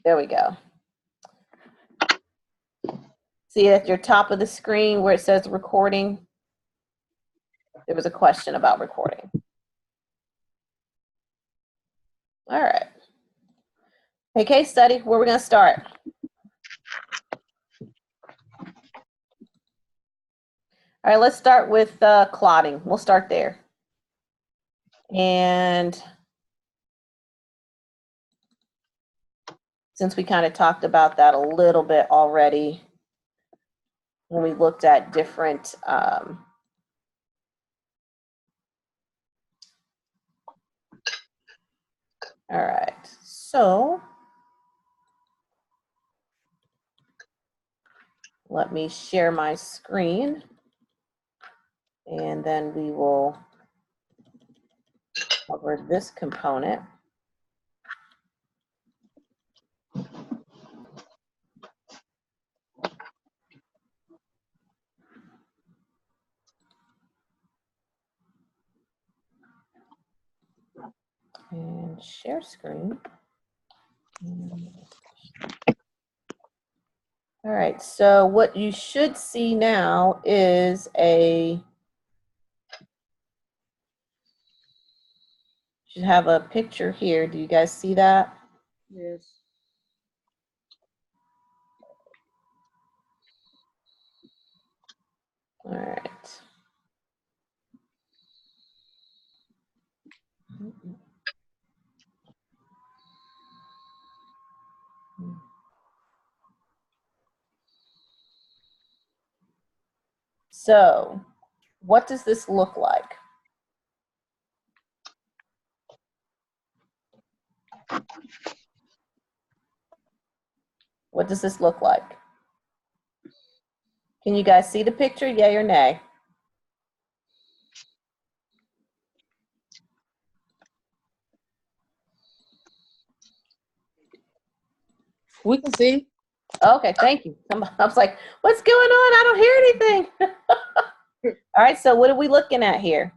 There we go. See at your top of the screen where it says recording? There was a question about recording. All right. Hey, case study, where are we going to start? All right, let's start with clotting. We'll start there. And since we kind of talked about that a little bit already when we looked at different all right, so let me share my screen and then we will cover this component. And share screen. All right, so what you should see now is should have a picture here. Do you guys see that? Yes. All right. So, what does this look like? What does this look like? Can you guys see the picture, yay or nay? We can see. Okay, thank you. I was like, what's going on? I don't hear anything. All right, so what are we looking at here?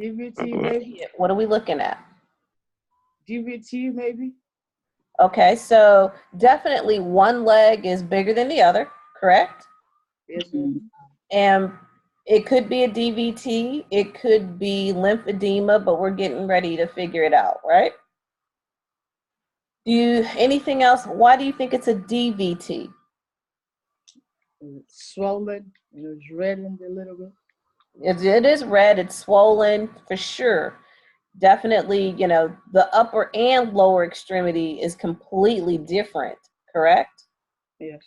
DVT maybe? What are we looking at? DVT maybe? Okay, so definitely one leg is bigger than the other, correct? Yes, ma'am. And it could be a DVT, it could be lymphedema, but we're getting ready to figure it out, right? Anything else? Why do you think it's a DVT? It's swollen and it's reddened a little bit. It is red, it's swollen for sure. Definitely, you know, the upper and lower extremity is completely different, correct? Yes.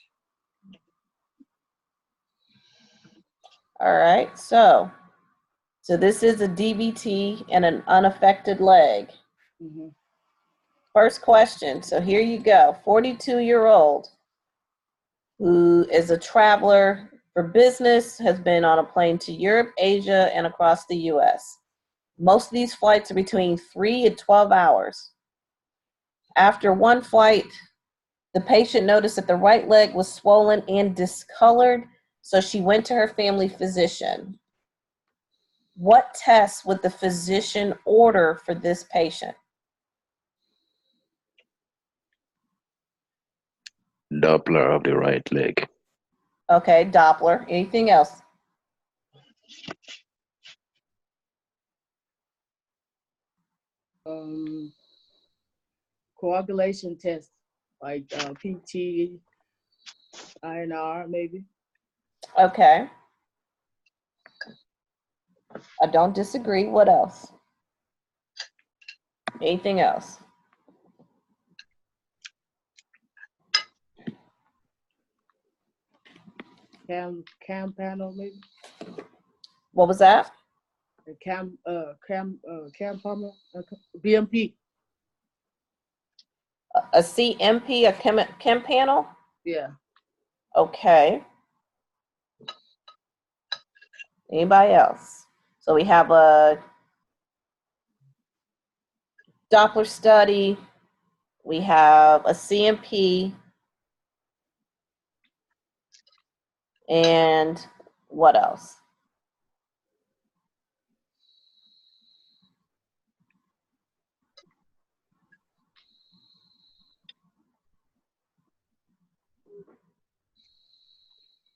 All right, so this is a DVT and an unaffected leg. Mm-hmm. First question, so here you go. 42-year-old who is a traveler for business, has been on a plane to Europe, Asia, and across the US. Most of these flights are between 3 and 12 hours. After one flight, the patient noticed that the right leg was swollen and discolored, so she went to her family physician. What tests would the physician order for this patient? Doppler of the right leg. Okay, Doppler. Anything else? Coagulation test, like PT, INR maybe. Okay. I don't disagree. What else? Anything else? Cam panel maybe. What was that? Cam panel, BMP. A CMP, a chem panel? Yeah. Okay. Anybody else? So we have a Doppler study. We have a CMP. And what else?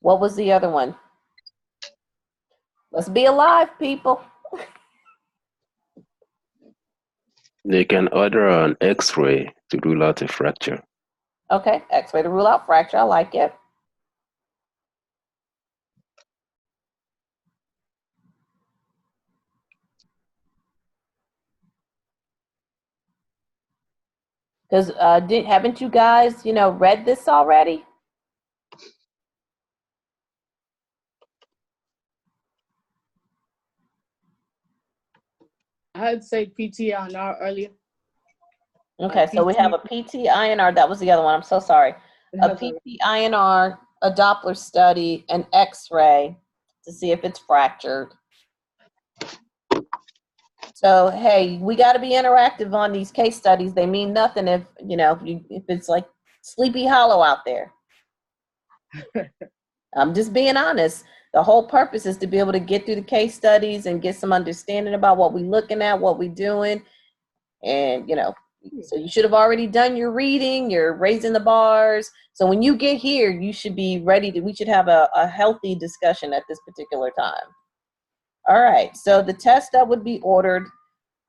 What was the other one? Let's be alive, people. They can order an X-ray to rule out a fracture. Okay, X-ray to rule out fracture. I like it. Because haven't you guys, read this already? I had to say PT-INR earlier. Okay, Like so we have a PT-INR. That was the other one. I'm so sorry. A PT-INR, a Doppler study, an X-ray to see if it's fractured. So, hey, we got to be interactive on these case studies. They mean nothing if it's like Sleepy Hollow out there. I'm just being honest. The whole purpose is to be able to get through the case studies and get some understanding about what we're looking at, what we're doing. And, so you should have already done your reading, you're raising the bars. So when you get here, you should be ready we should have a healthy discussion at this particular time. All right, so the tests that would be ordered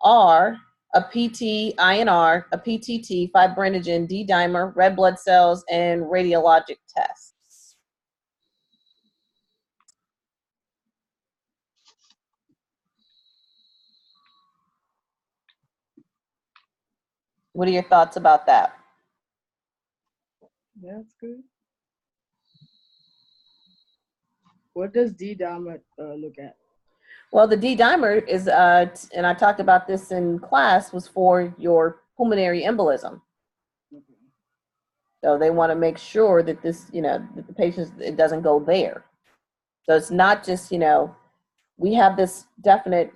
are a PT-INR, a PTT, fibrinogen, D-dimer, red blood cells, and radiologic tests. What are your thoughts about that? That's good. What does D-dimer look at? Well, the D-dimer is, and I talked about this in class, was for your pulmonary embolism. So they want to make sure that this, that the patient, it doesn't go there. So it's not just, we have this definite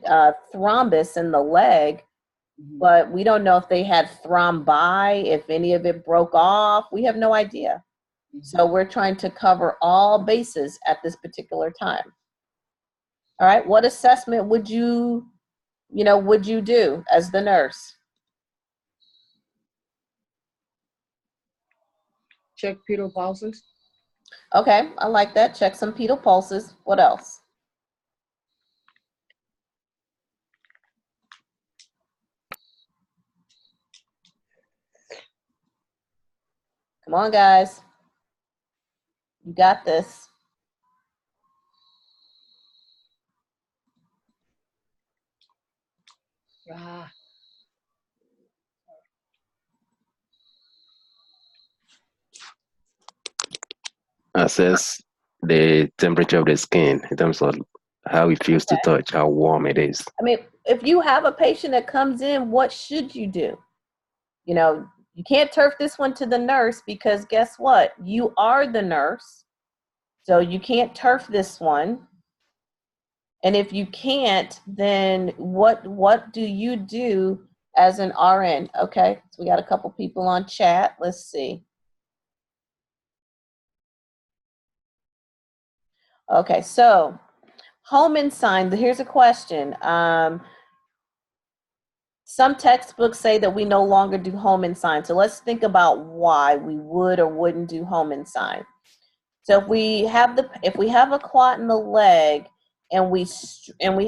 thrombus in the leg, but we don't know if they had thrombi, if any of it broke off. We have no idea. So we're trying to cover all bases at this particular time. All right, what assessment would you do as the nurse? Check pedal pulses. Okay, I like that. Check some pedal pulses. What else? Come on, guys. You got this. Assess the temperature of the skin in terms of how it feels to touch, how warm it is. I mean, if you have a patient that comes in, what should you do? You can't turf this one to the nurse because guess what? You are the nurse. So you can't turf this one. And if you can't, then what do you do as an RN? Okay, so we got a couple people on chat. Let's see. Okay, so Holman sign, here's a question. Some textbooks say that we no longer do Holman sign. So let's think about why we would or wouldn't do Holman sign. So if we have a clot in the leg and we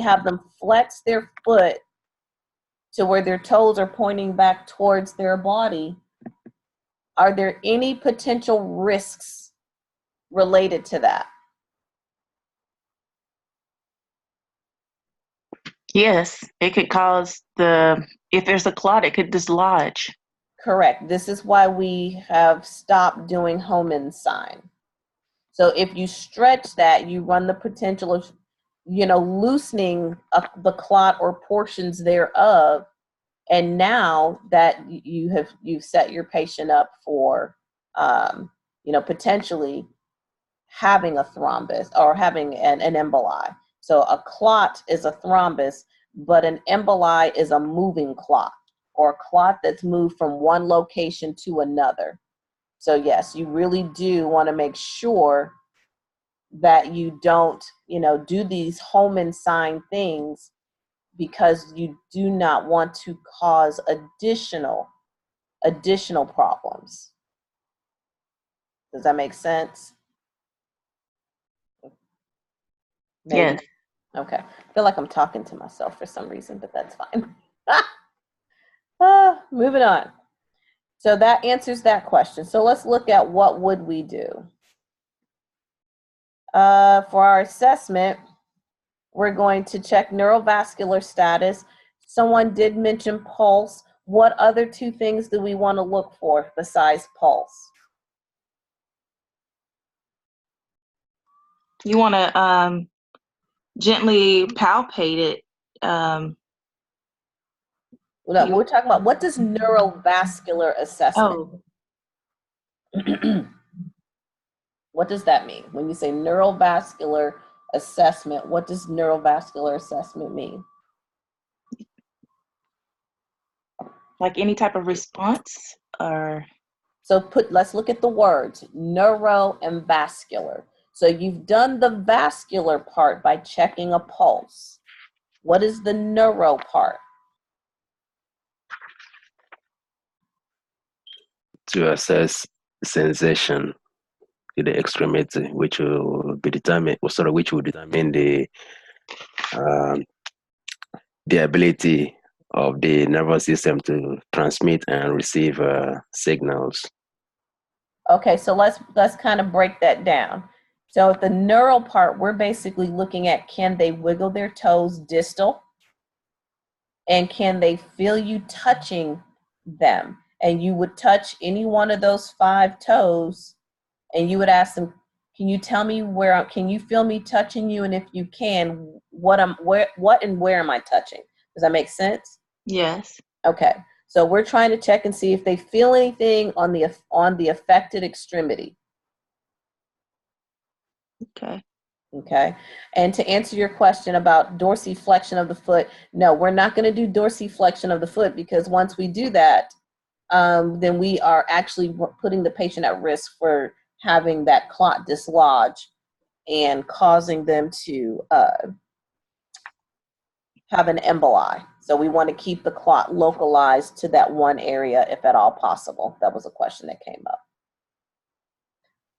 have them flex their foot to where their toes are pointing back towards their body, are there any potential risks related to that? Yes, it could cause if there's a clot, it could dislodge. Correct. This is why we have stopped doing Holman sign. So if you stretch that, you run the potential of, loosening the clot or portions thereof. And now that you've set your patient up for, potentially having a thrombus or having an emboli. So a clot is a thrombus, but an emboli is a moving clot or a clot that's moved from one location to another. So yes, you really do want to make sure that you don't, do these Holman sign things because you do not want to cause additional problems. Does that make sense? Maybe. Yes. Okay. I feel like I'm talking to myself for some reason, but that's fine. Moving on. So that answers that question. So let's look at what would we do. For our assessment, we're going to check neurovascular status. Someone did mention pulse. What other two things do we want to look for besides pulse? You want to gently palpate it. No, we're talking about what does neurovascular assessment? Oh, What does that mean? When you say neurovascular assessment, what does neurovascular assessment mean? like any type of response, or So let's look at the words, neuro and vascular. So you've done the vascular part by checking a pulse. What is the neuro part? To assess sensation to the extremity, which will be determined, which will determine the ability of the nervous system to transmit and receive signals. Okay, so let's kind of break that down. So at the neural part, we're basically looking at, can they wiggle their toes distal? And can they feel you touching them? And you would touch any one of those 5 toes and you would ask them, can you tell me can you feel me touching you? And if you can, what and where am I touching? Does that make sense? yes. Okay. So we're trying to check and see if they feel anything on the affected extremity. Okay. Okay. And to answer your question about dorsiflexion of the foot, no, we're not going to do dorsiflexion of the foot, because once we do that, then we are actually putting the patient at risk for having that clot dislodge and causing them to have an emboli. So we want to keep the clot localized to that one area if at all possible. That was a question that came up.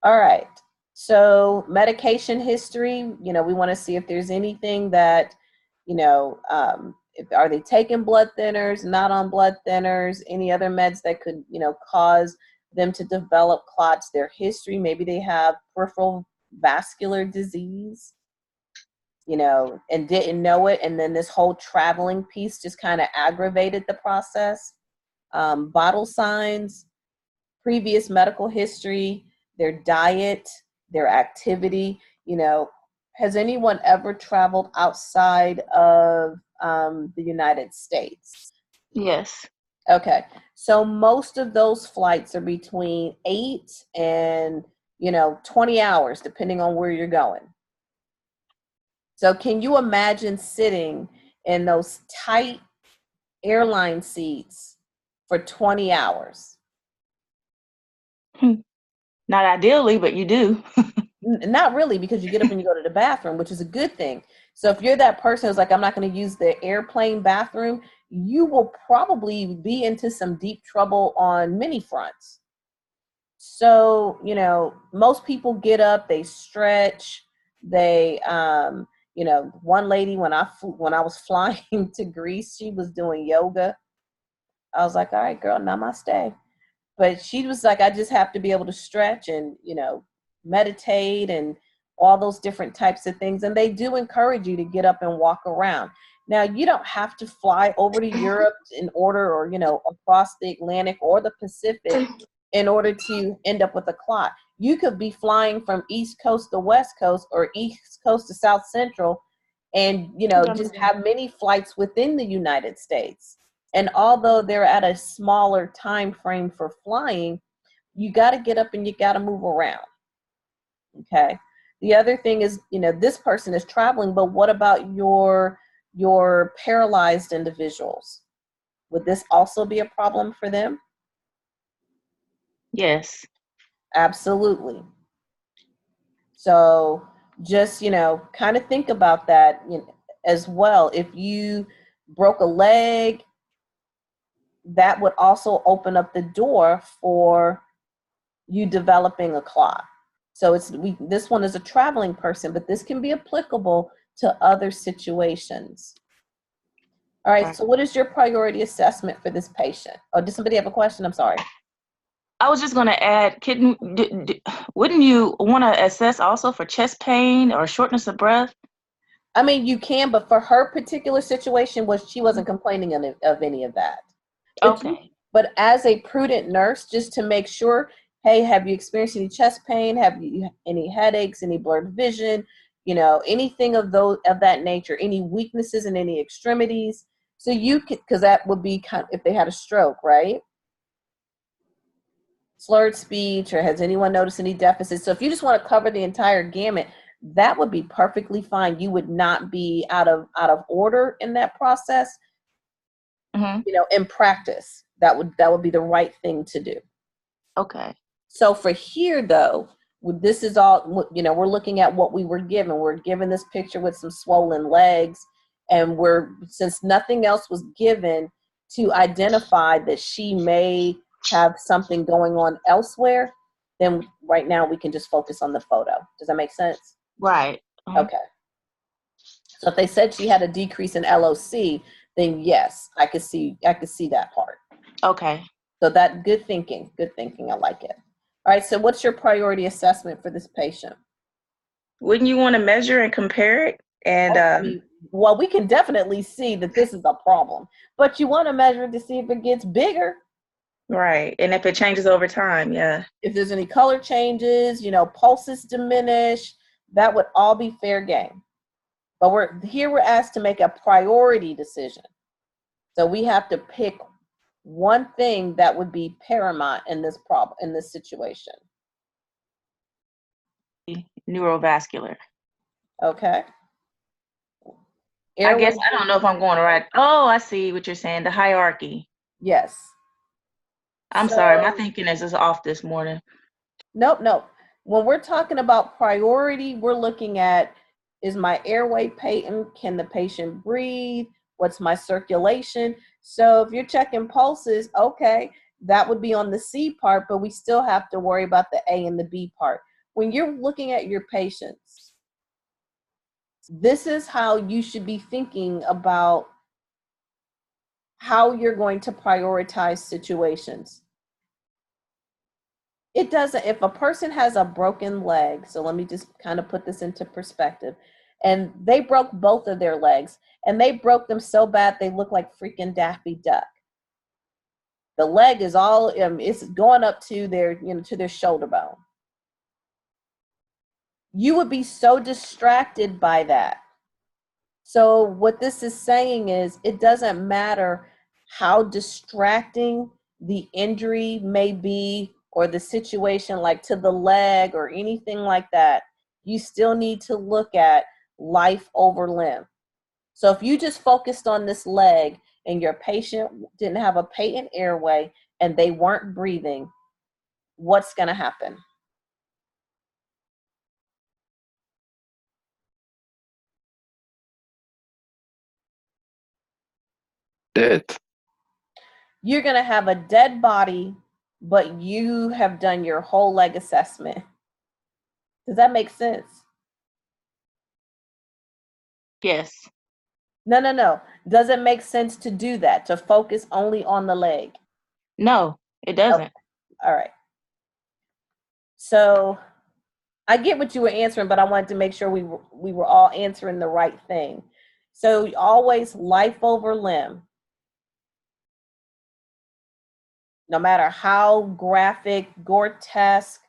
All right. So medication history, we want to see if there's anything that, are they taking blood thinners, not on blood thinners, any other meds that could, cause them to develop clots, their history, maybe they have peripheral vascular disease, and didn't know it. And then this whole traveling piece just kind of aggravated the process. Vital signs, previous medical history, their diet, their activity. Has anyone ever traveled outside of the United States? Yes. Okay. So most of those flights are between 8 and 20 hours, depending on where you're going. So can you imagine sitting in those tight airline seats for 20 hours? Not ideally, but you do. Not really, because you get up and you go to the bathroom, which is a good thing. So if you're that person who's like, I'm not going to use the airplane bathroom, you will probably be into some deep trouble on many fronts. So, most people get up, they stretch, they, one lady, when I was flying to Greece, she was doing yoga. I was like, all right, girl, namaste. But she was like, I just have to be able to stretch and, meditate and all those different types of things. And they do encourage you to get up and walk around. Now, you don't have to fly over to Europe in order, or, across the Atlantic or the Pacific in order to end up with a clot. You could be flying from East Coast to West Coast or East Coast to South Central and, just have many flights within the United States. And although they're at a smaller time frame for flying, you got to get up and you got to move around. Okay. The other thing is, this person is traveling, but what about your paralyzed individuals? Would this also be a problem for them? Yes. Absolutely. So just, kind of think about that as well. If you broke a leg, that would also open up the door for you developing a clot. So this one is a traveling person, but this can be applicable to other situations. All right, so what is your priority assessment for this patient? Oh, does somebody have a question? I'm sorry. I was just going to add, wouldn't you want to assess also for chest pain or shortness of breath? I mean, you can, but for her particular situation, she wasn't complaining of any of that. Okay. But as a prudent nurse, just to make sure, hey, have you experienced any chest pain? Have you any headaches, any blurred vision, anything of that nature, any weaknesses in any extremities? So you could, because that would be kind of if they had a stroke, right? Slurred speech, or has anyone noticed any deficits? So if you just want to cover the entire gamut, that would be perfectly fine. You would not be out of order in that process. Mm-hmm. In practice, that would be the right thing to do. Okay. So for here, though, this is all, we're looking at what we were given. We're given this picture with some swollen legs, and since nothing else was given to identify that she may have something going on elsewhere, then right now we can just focus on the photo. Does that make sense? Right. Okay. So if they said she had a decrease in LOC, then yes, I could see that part. Okay. So good thinking, I like it. All right, so what's your priority assessment for this patient? Wouldn't you want to measure and compare it? And well, we can definitely see that this is a problem, but you want to measure it to see if it gets bigger. Right, and if it changes over time, yeah. If there's any color changes, pulses diminish, that would all be fair game. But we're asked to make a priority decision. So we have to pick one thing that would be paramount in this problem, in this situation. Neurovascular. Okay. I guess I don't know if I'm going right. Oh, I see what you're saying. The hierarchy. Yes. I'm sorry, my thinking is just off this morning. Nope. When we're talking about priority, we're looking at, is my airway patent? Can the patient breathe? What's my circulation? So if you're checking pulses, okay, that would be on the C part, but we still have to worry about the A and the B part. When you're looking at your patients, this is how you should be thinking about how you're going to prioritize situations. It doesn't, if a person has a broken leg, so let me just kind of put this into perspective, and they broke both of their legs, and they broke them so bad they look like freaking Daffy Duck. The leg is all, it's going up to their, to their shoulder bone. You would be so distracted by that. So what this is saying is, it doesn't matter how distracting the injury may be, or the situation like to the leg or anything like that, you still need to look at life over limb. So if you just focused on this leg and your patient didn't have a patent airway and they weren't breathing, what's going to happen? Death. You're going to have a dead body, but you have done your whole leg assessment. Does that make sense? Yes. No. Does it make sense to do that, to focus only on the leg? No, it doesn't. Okay. All right. So I get what you were answering, but I wanted to make sure we were all answering the right thing. So always life over limb. No matter how graphic, grotesque,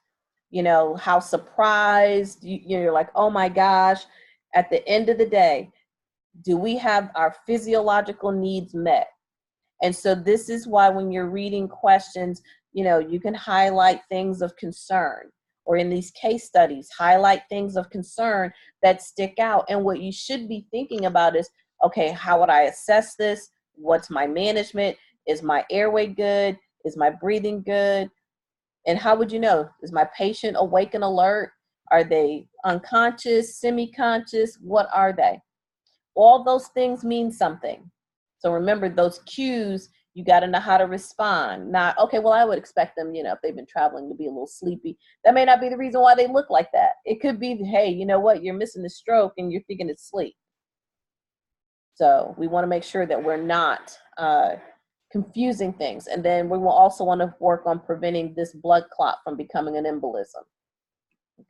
how surprised, you're like, oh my gosh, at the end of the day, do we have our physiological needs met? And so this is why when you're reading questions, you can highlight things of concern, or in these case studies, highlight things of concern that stick out. And what you should be thinking about is, okay, how would I assess this? What's my management? Is my airway good? Is my breathing good? And how would you know? Is my patient awake and alert? Are they unconscious, semi-conscious? What are they? All those things mean something. So remember, those cues You got to know how to respond. Not, okay, well, I would expect them, you know, if they've been traveling, to be a little sleepy. That may not be the reason why they look like that. It could be, hey, you know what, you're missing the stroke and you're thinking it's sleep. So we want to make sure that we're not confusing things. And then we will also want to work on preventing this blood clot from becoming an embolism.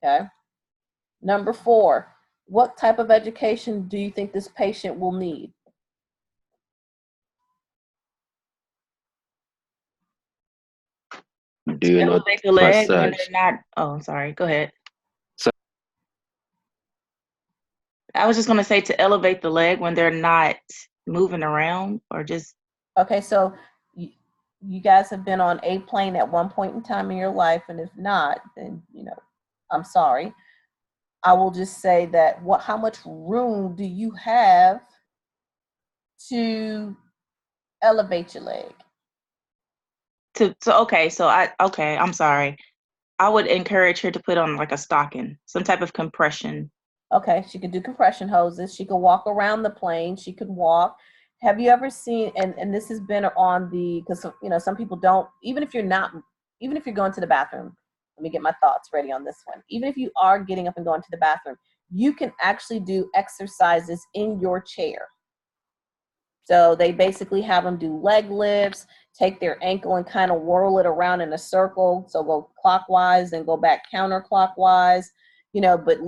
Okay. Number 4, what type of education do you think this patient will need? Do you not Elevate the leg when massage? they're not. Oh, sorry. Go ahead. So, I was just going to say to elevate the leg when they're not moving around or just. Okay, so you guys have been on a plane at one point in time in your life, and if not, then, you know, I'm sorry. I will just say that how much room do you have to elevate your leg? I'm sorry. I would encourage her to put on like a stocking, some type of compression. Okay, she could do compression hoses. She could walk around the plane. She could walk. Have you ever seen, and this has been on because, you know, some people don't, even if you're going to the bathroom, let me get my thoughts ready on this one. Even if you are getting up and going to the bathroom, you can actually do exercises in your chair. So they basically have them do leg lifts, take their ankle and kind of whirl it around in a circle. So go clockwise and go back counterclockwise, you know, but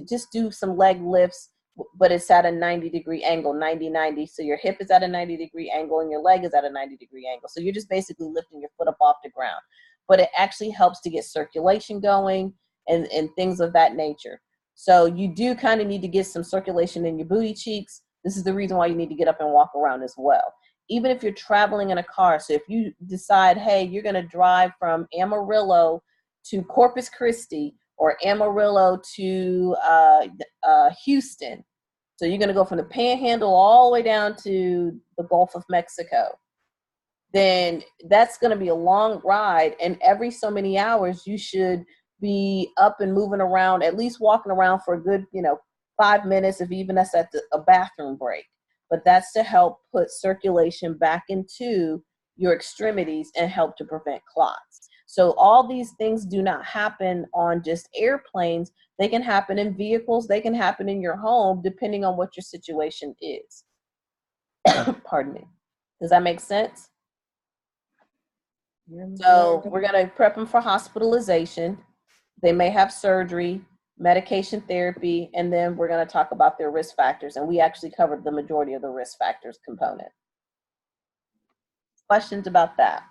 just do some leg lifts, but it's at a 90-degree angle, 90-90. So your hip is at a 90-degree angle and your leg is at a 90-degree angle. So you're just basically lifting your foot up off the ground. But it actually helps to get circulation going and things of that nature. So you do kind of need to get some circulation in your booty cheeks. This is the reason why you need to get up and walk around as well. Even if you're traveling in a car, so if you decide, hey, you're going to drive from Amarillo to Corpus Christi or Amarillo to Houston, so you're going to go from the Panhandle all the way down to the Gulf of Mexico, then that's going to be a long ride, and every so many hours you should be up and moving around, at least walking around for a good, 5 minutes, if even that's at a bathroom break. But that's to help put circulation back into your extremities and help to prevent clots. So all these things do not happen on just airplanes. They can happen in vehicles. They can happen in your home, depending on what your situation is. Pardon me. Does that make sense? So we're going to prep them for hospitalization. They may have surgery, medication therapy, and then we're going to talk about their risk factors. And we actually covered the majority of the risk factors component. Questions about that?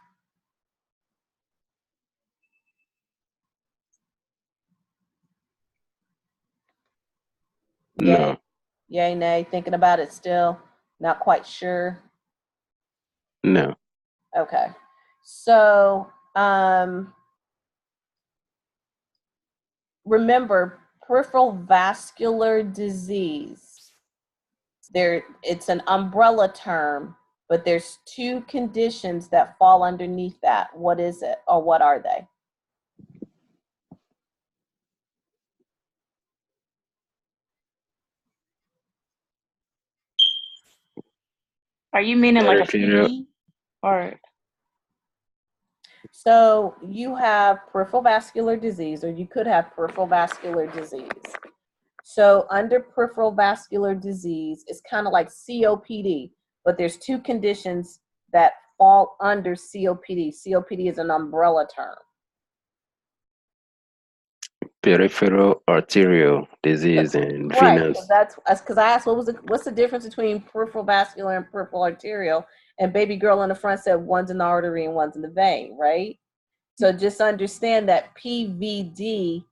no. Yay, nay, thinking about it still, not quite sure. No. Okay. So remember, peripheral vascular disease. It's an umbrella term, but there's 2 conditions that fall underneath that. What is it, or what are they? Are you meaning like a Peripheral. PV or? So you have peripheral vascular disease, or you could have peripheral vascular disease. So under peripheral vascular disease, it's kind of like COPD, but there's 2 conditions that fall under COPD. COPD is an umbrella term. Peripheral arterial disease and Right. venous. So that's because I asked what's the difference between peripheral vascular and peripheral arterial, and baby girl in the front said one's in the artery and one's in the vein, right? So just understand that PVD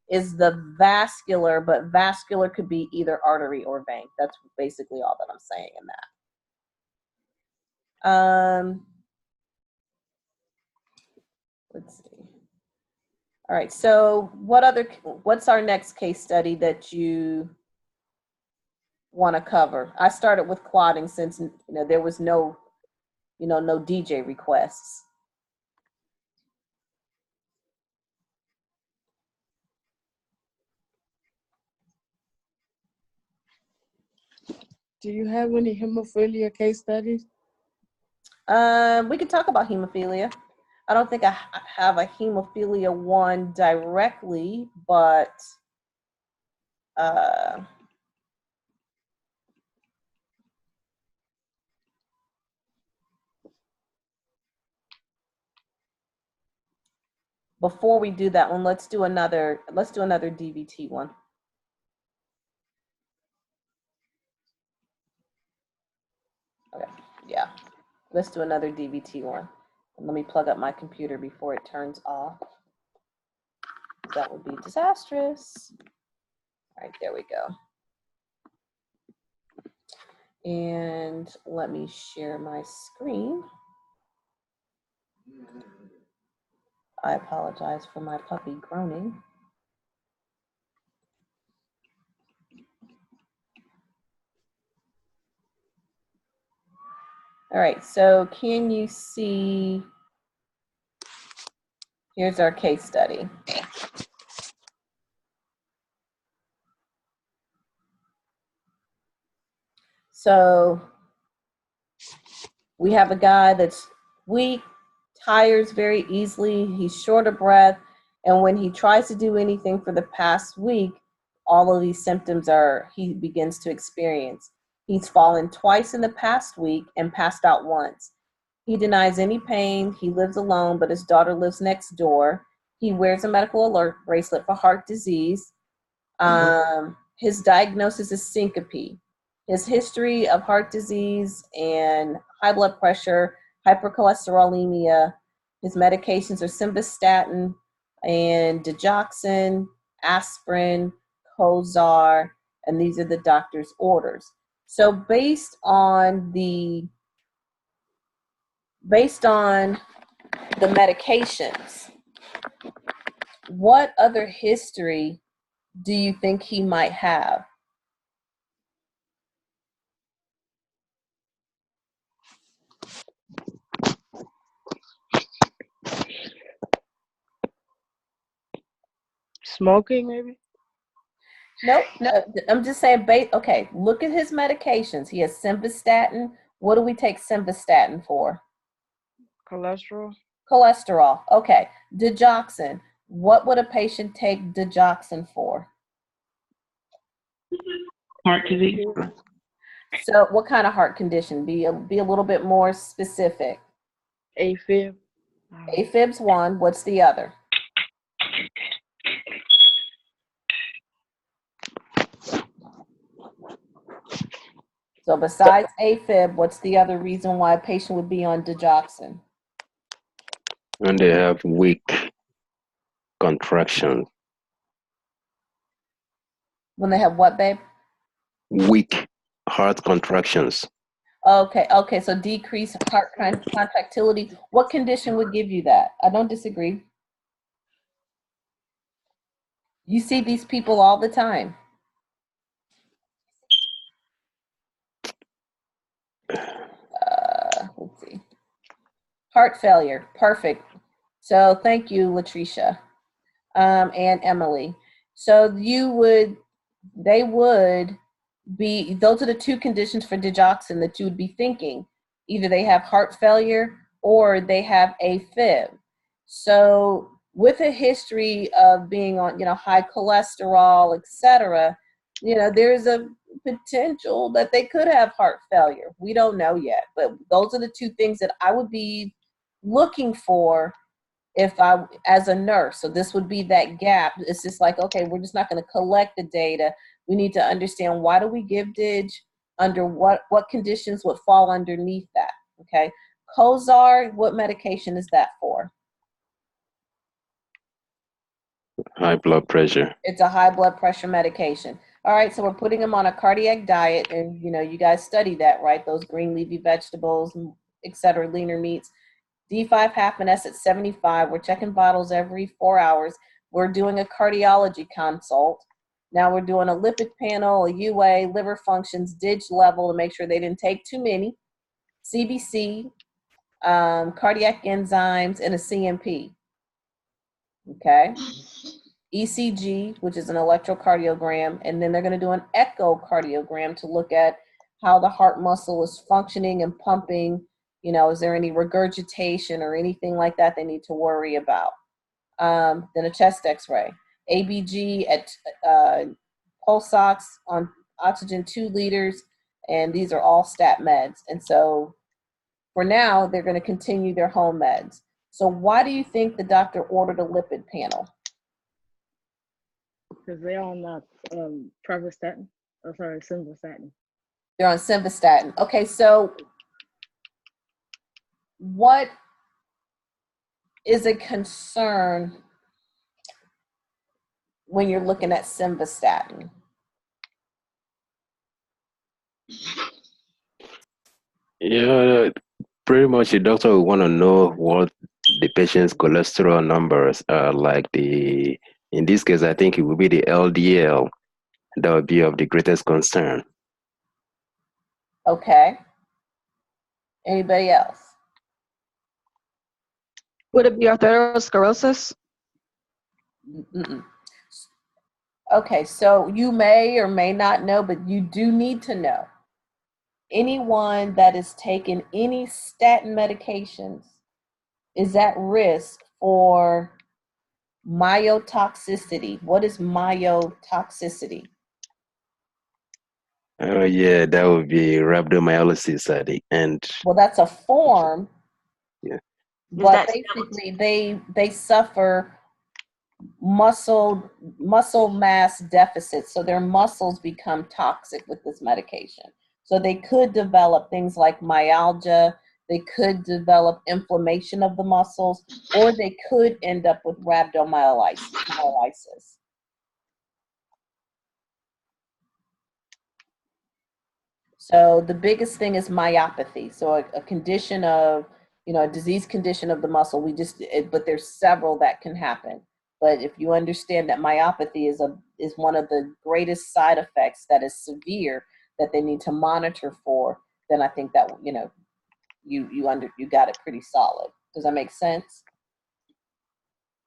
is the vascular, but vascular could be either artery or vein. That's basically all that I'm saying in that. Let's see. All right. So what's our next case study that you want to cover? I started with clotting since there was no DJ requests. Do you have any hemophilia case studies? We could talk about hemophilia. I don't think I have a hemophilia 1 directly, but before we do that one, let's do another DVT one. Okay, yeah. Let's do another DVT one. And let me plug up my computer before it turns off. That would be disastrous. All right, there we go. And let me share my screen. I apologize for my puppy groaning. All right, so can you see, here's our case study. So we have a guy that's weak, tires very easily, he's short of breath, and when he tries to do anything for the past week, all of these symptoms he begins to experience. He's fallen twice in the past week and passed out once. He denies any pain. He lives alone, but his daughter lives next door. He wears a medical alert bracelet for heart disease. His diagnosis is syncope. His history of heart disease and high blood pressure, hypercholesterolemia. His medications are simvastatin and digoxin, aspirin, Cozar, and these are the doctor's orders. So based on the medications, what other history do you think he might have? Smoking, maybe? Nope. I'm just saying, okay, look at his medications. He has simvastatin. What do we take simvastatin for? Cholesterol? Cholesterol. Okay. Digoxin. What would a patient take digoxin for? Heart disease. So what kind of heart condition? Be a little bit more specific. AFib? AFib's one. What's the other? So besides AFib, what's the other reason why a patient would be on digoxin? And they have weak contraction. When they have what, babe? Weak heart contractions. Okay, so decreased heart contractility. What condition would give you that? I don't disagree. You see these people all the time. Let's see. Heart failure, perfect. So thank you, Latricia, and Emily. So they would be, those are the two conditions for digoxin that you would be thinking. Either they have heart failure or they have AFib. So with a history of being on, high cholesterol, etc., there's a potential that they could have heart failure. We don't know yet, but those are the two things that I would be looking for if I, as a nurse. So this would be that gap. It's just like, okay, we're just not going to collect the data. We need to understand, why do we give dig? Under what conditions would fall underneath that? Okay. Cozar, what medication is that for? High blood pressure. It's a high blood pressure medication. All right, so we're putting them on a cardiac diet, and you guys study that, right? Those green leafy vegetables, et cetera, leaner meats. D5 half an S at 75. We're checking bottles every 4 hours. We're doing a cardiology consult. Now we're doing a lipid panel, a UA, liver functions, dig level to make sure they didn't take too many, CBC, cardiac enzymes, and a CMP. Okay. ECG, which is an electrocardiogram, and then they're going to do an echocardiogram to look at how the heart muscle is functioning and pumping, You know, is there any regurgitation or anything like that they need to worry about? Then a chest x-ray. ABG at pulse ox on oxygen 2 liters, and these are all stat meds. And so for now, they're going to continue their home meds. So why do you think the doctor ordered a lipid panel? Because they're on pravastatin. Oh, sorry, simvastatin. They're on simvastatin. Okay, so what is a concern when you're looking at simvastatin? Yeah, pretty much the doctor will want to know what the patient's cholesterol numbers are like. In this case, I think it will be the LDL that would be of the greatest concern. Okay. Anybody else? Would it be arteriosclerosis? Mm-mm. Okay, so you may or may not know, but you do need to know. Anyone that is taking any statin medications is at risk for myotoxicity. What is myotoxicity? Oh yeah, that would be rhabdomyolysis at the end. Well, that's a form, Yeah. but basically they suffer muscle mass deficit, so their muscles become toxic with this medication. So they could develop things like myalgia, they could develop inflammation of the muscles, or they could end up with rhabdomyolysis. So the biggest thing is myopathy. So a condition of, you know, a disease condition of the muscle. But there's several that can happen. But if you understand that myopathy is one of the greatest side effects that is severe that they need to monitor for, then I think that, you know, you got it pretty solid. Does that make sense?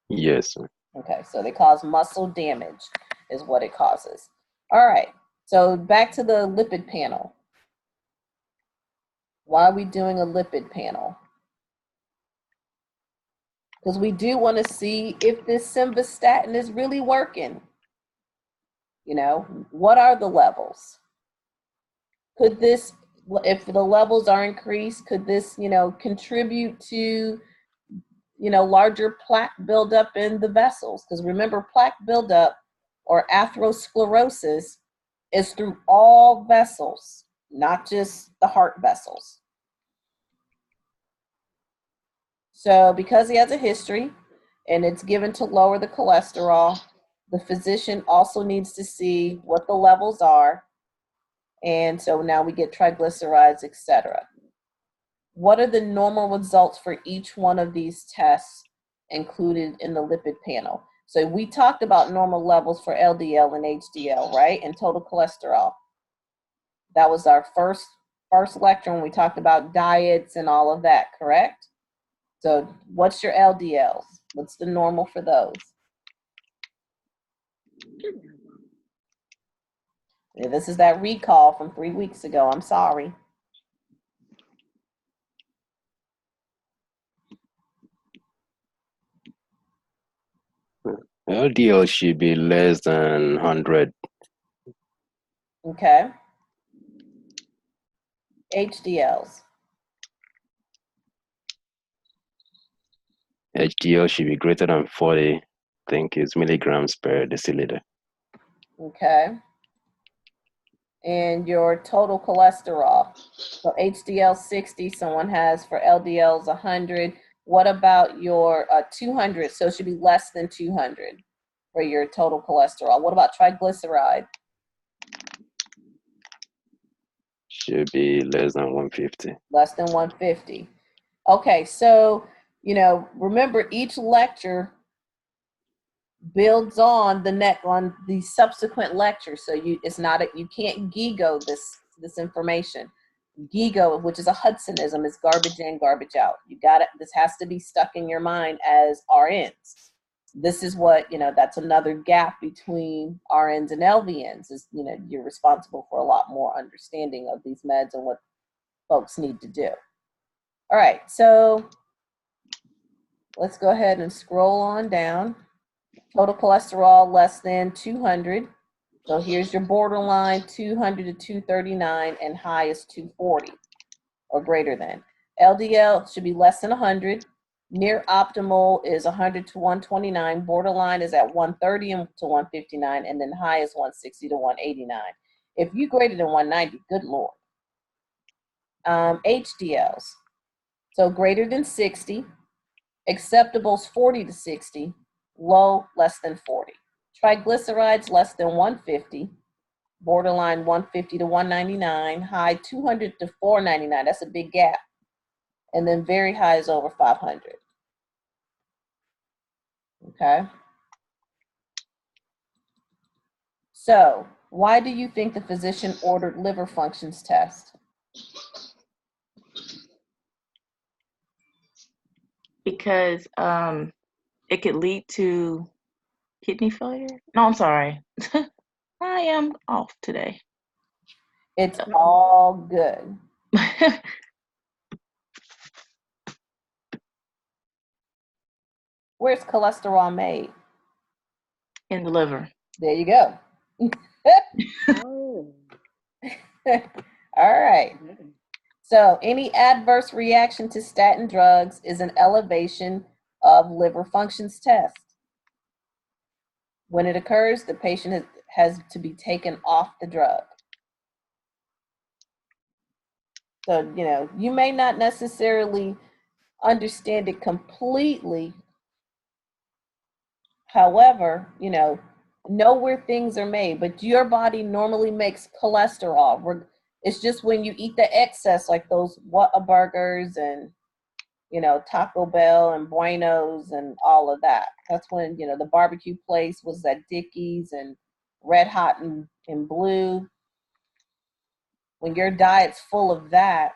Yes. Okay, so they cause muscle damage is what it causes. All right, so back to the lipid panel. Why are we doing a lipid panel? Because we do want to see if this simvastatin is really working. You know, what are the levels? Could this, if the levels are increased, could this, you know, contribute to, you know, larger plaque buildup in the vessels? Because remember, plaque buildup or atherosclerosis is through all vessels, not just the heart vessels. So because he has a history and it's given to lower the cholesterol, the physician also needs to see what the levels are. And so now we get triglycerides, etc. What are the normal results for each one of these tests included in the lipid panel? So we talked about normal levels for LDL and HDL, right? And total cholesterol. That was our first lecture when we talked about diets and all of that, correct? So what's your LDLs? What's the normal for those? Yeah, this is that recall from 3 weeks ago. I'm sorry. LDL should be less than 100. Okay. HDLs. HDL should be greater than 40, I think it's milligrams per deciliter. Okay. And your total cholesterol. So HDL 60, someone has for LDLs 100. What about your 200? So it should be less than 200 for your total cholesterol. What about triglyceride? Should be less than 150. Less than 150. Okay, so, you know, remember each lecture builds on the subsequent lecture. So you can't GIGO this information. GIGO, which is a Hudsonism, is garbage in, garbage out. This has to be stuck in your mind as RNs. This is what, you know, that's another gap between RNs and LVNs is, you know, you're responsible for a lot more understanding of these meds and what folks need to do. All right, so let's go ahead and scroll on down. Total cholesterol less than 200. So here's your borderline, 200 to 239, and high is 240 or greater than. LDL should be less than 100. Near optimal is 100 to 129. Borderline is at 130 to 159, and then high is 160 to 189. If you greater than 190, good Lord. HDLs, so greater than 60. Acceptable's 40 to 60. Low, less than 40. Triglycerides, less than 150. Borderline 150 to 199. High 200 to 499. That's a big gap. And then very high is over 500. Okay. So, why do you think the physician ordered liver functions test? Because it could lead to kidney failure. No, I'm sorry. I am off today. It's all good. Where's cholesterol made? In the liver. There you go. Oh. All right. So any adverse reaction to statin drugs is an elevation of liver functions test. When it occurs, the patient has to be taken off the drug. So, you know, you may not necessarily understand it completely. However, you know where things are made, but your body normally makes cholesterol. It's just when you eat the excess, like those Whataburgers and, you know, Taco Bell and Buenos and all of that. That's when, you know, the barbecue place was at Dickey's and Red Hot and Blue. When your diet's full of that,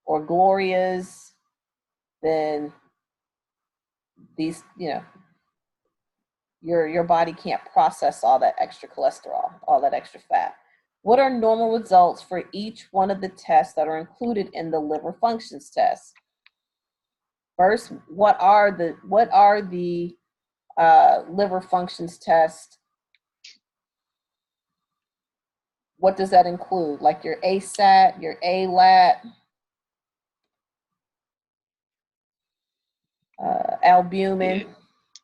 or Gloria's, then these, you know, your body can't process all that extra cholesterol, all that extra fat. What are normal results for each one of the tests that are included in the liver functions test? First, what are the liver functions test? What does that include? Like your ASAT, your ALAT, albumin,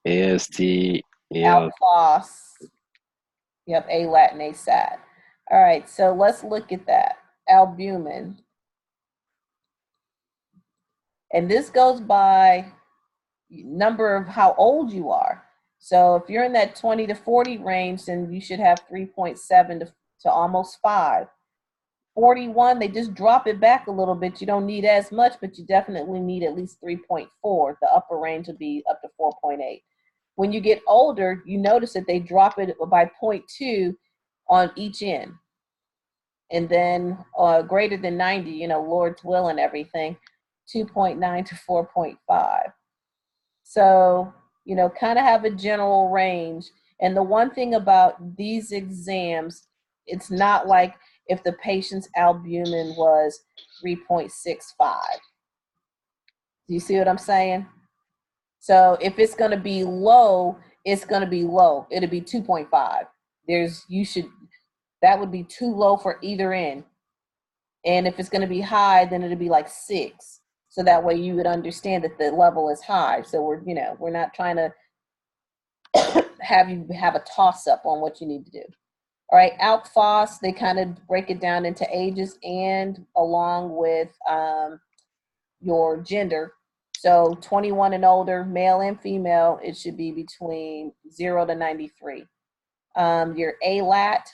AST, alphos. Yep, ALAT and ASAT. All right, so let's look at that. Albumin. And this goes by number of how old you are. So if you're in that 20 to 40 range, then you should have 3.7 to almost 5. 41, they just drop it back a little bit. You don't need as much, but you definitely need at least 3.4. The upper range would be up to 4.8. When you get older, you notice that they drop it by 0.2 on each end. And then greater than 90, you know, Lord's will and everything, 2.9 to 4.5. So, you know, kind of have a general range. And the one thing about these exams, it's not like if the patient's albumin was 3.65. Do you see what I'm saying? So if it's going to be low, it's going to be low. It'll be 2.5. That would be too low for either end. And if it's going to be high, then it'll be like 6. So that way you would understand that the level is high. So we're not trying to have you have a toss up on what you need to do. All right, ALK phos, they kind of break it down into ages and along with your gender. So 21 and older, male and female, it should be between 0 to 93. Your ALAT,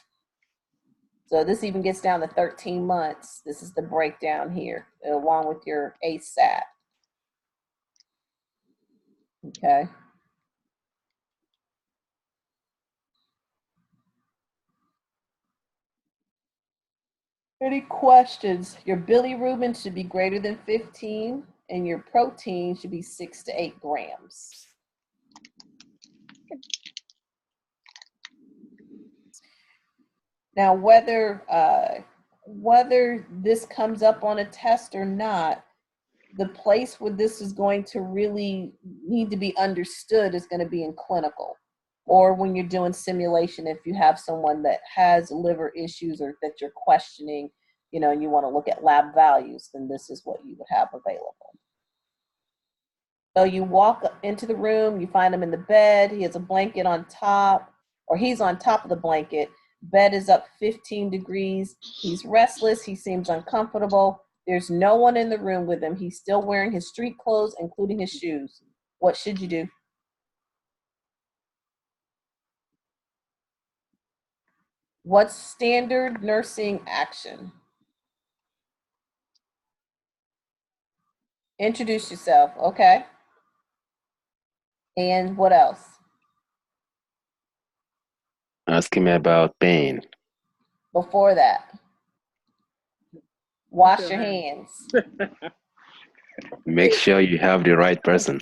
so this even gets down to 13 months. This is the breakdown here, along with your ASAT. Okay. Any questions? Your bilirubin should be greater than 15, and your protein should be 6 to 8 grams. Now, whether this comes up on a test or not, the place where this is going to really need to be understood is going to be in clinical, or when you're doing simulation, if you have someone that has liver issues or that you're questioning, you know, and you want to look at lab values, then this is what you would have available. So you walk into the room, you find him in the bed, he has a blanket on top, or he's on top of the blanket. Bed is up 15 degrees. He's restless, he seems uncomfortable. There's no one in the room with him. He's still wearing his street clothes, including his shoes. What should you do? What's standard nursing action? Introduce yourself, okay? And what else? Asking me about pain. Before that, wash your hands. Make sure you have the right person.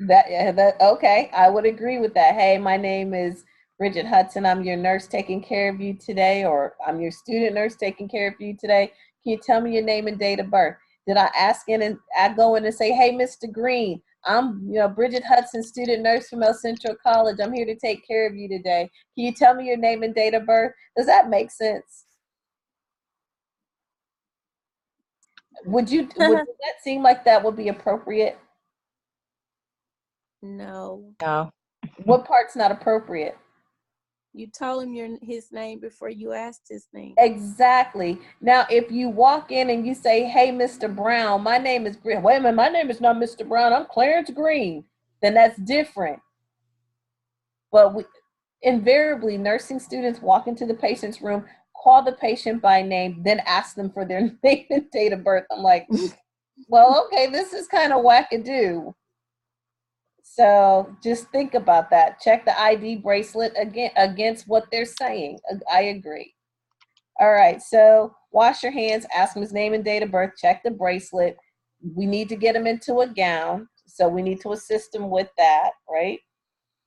That okay, I would agree with that. Hey, my name is Bridget Hudson. I'm your nurse taking care of you today, or I'm your student nurse taking care of you today. Can you tell me your name and date of birth? Did I ask in and I go in and say, hey, Mr. Green, I'm Bridget Hudson, student nurse from El Centro College. I'm here to take care of you today. Can you tell me your name and date of birth? Does that make sense? Would that seem like that would be appropriate? No. No. What part's not appropriate? You told him his name before you asked his name. Exactly. Now, if you walk in and you say, hey, Mr. Brown, my name is Green. Wait a minute, my name is not Mr. Brown. I'm Clarence Green. Then that's different. But invariably, nursing students walk into the patient's room, call the patient by name, then ask them for their name and date of birth. I'm like, well, okay, this is kind of wackadoo. So just think about that. Check the ID bracelet against what they're saying. I agree. All right, so wash your hands, ask him his name and date of birth, check the bracelet. We need to get him into a gown, so we need to assist him with that, right?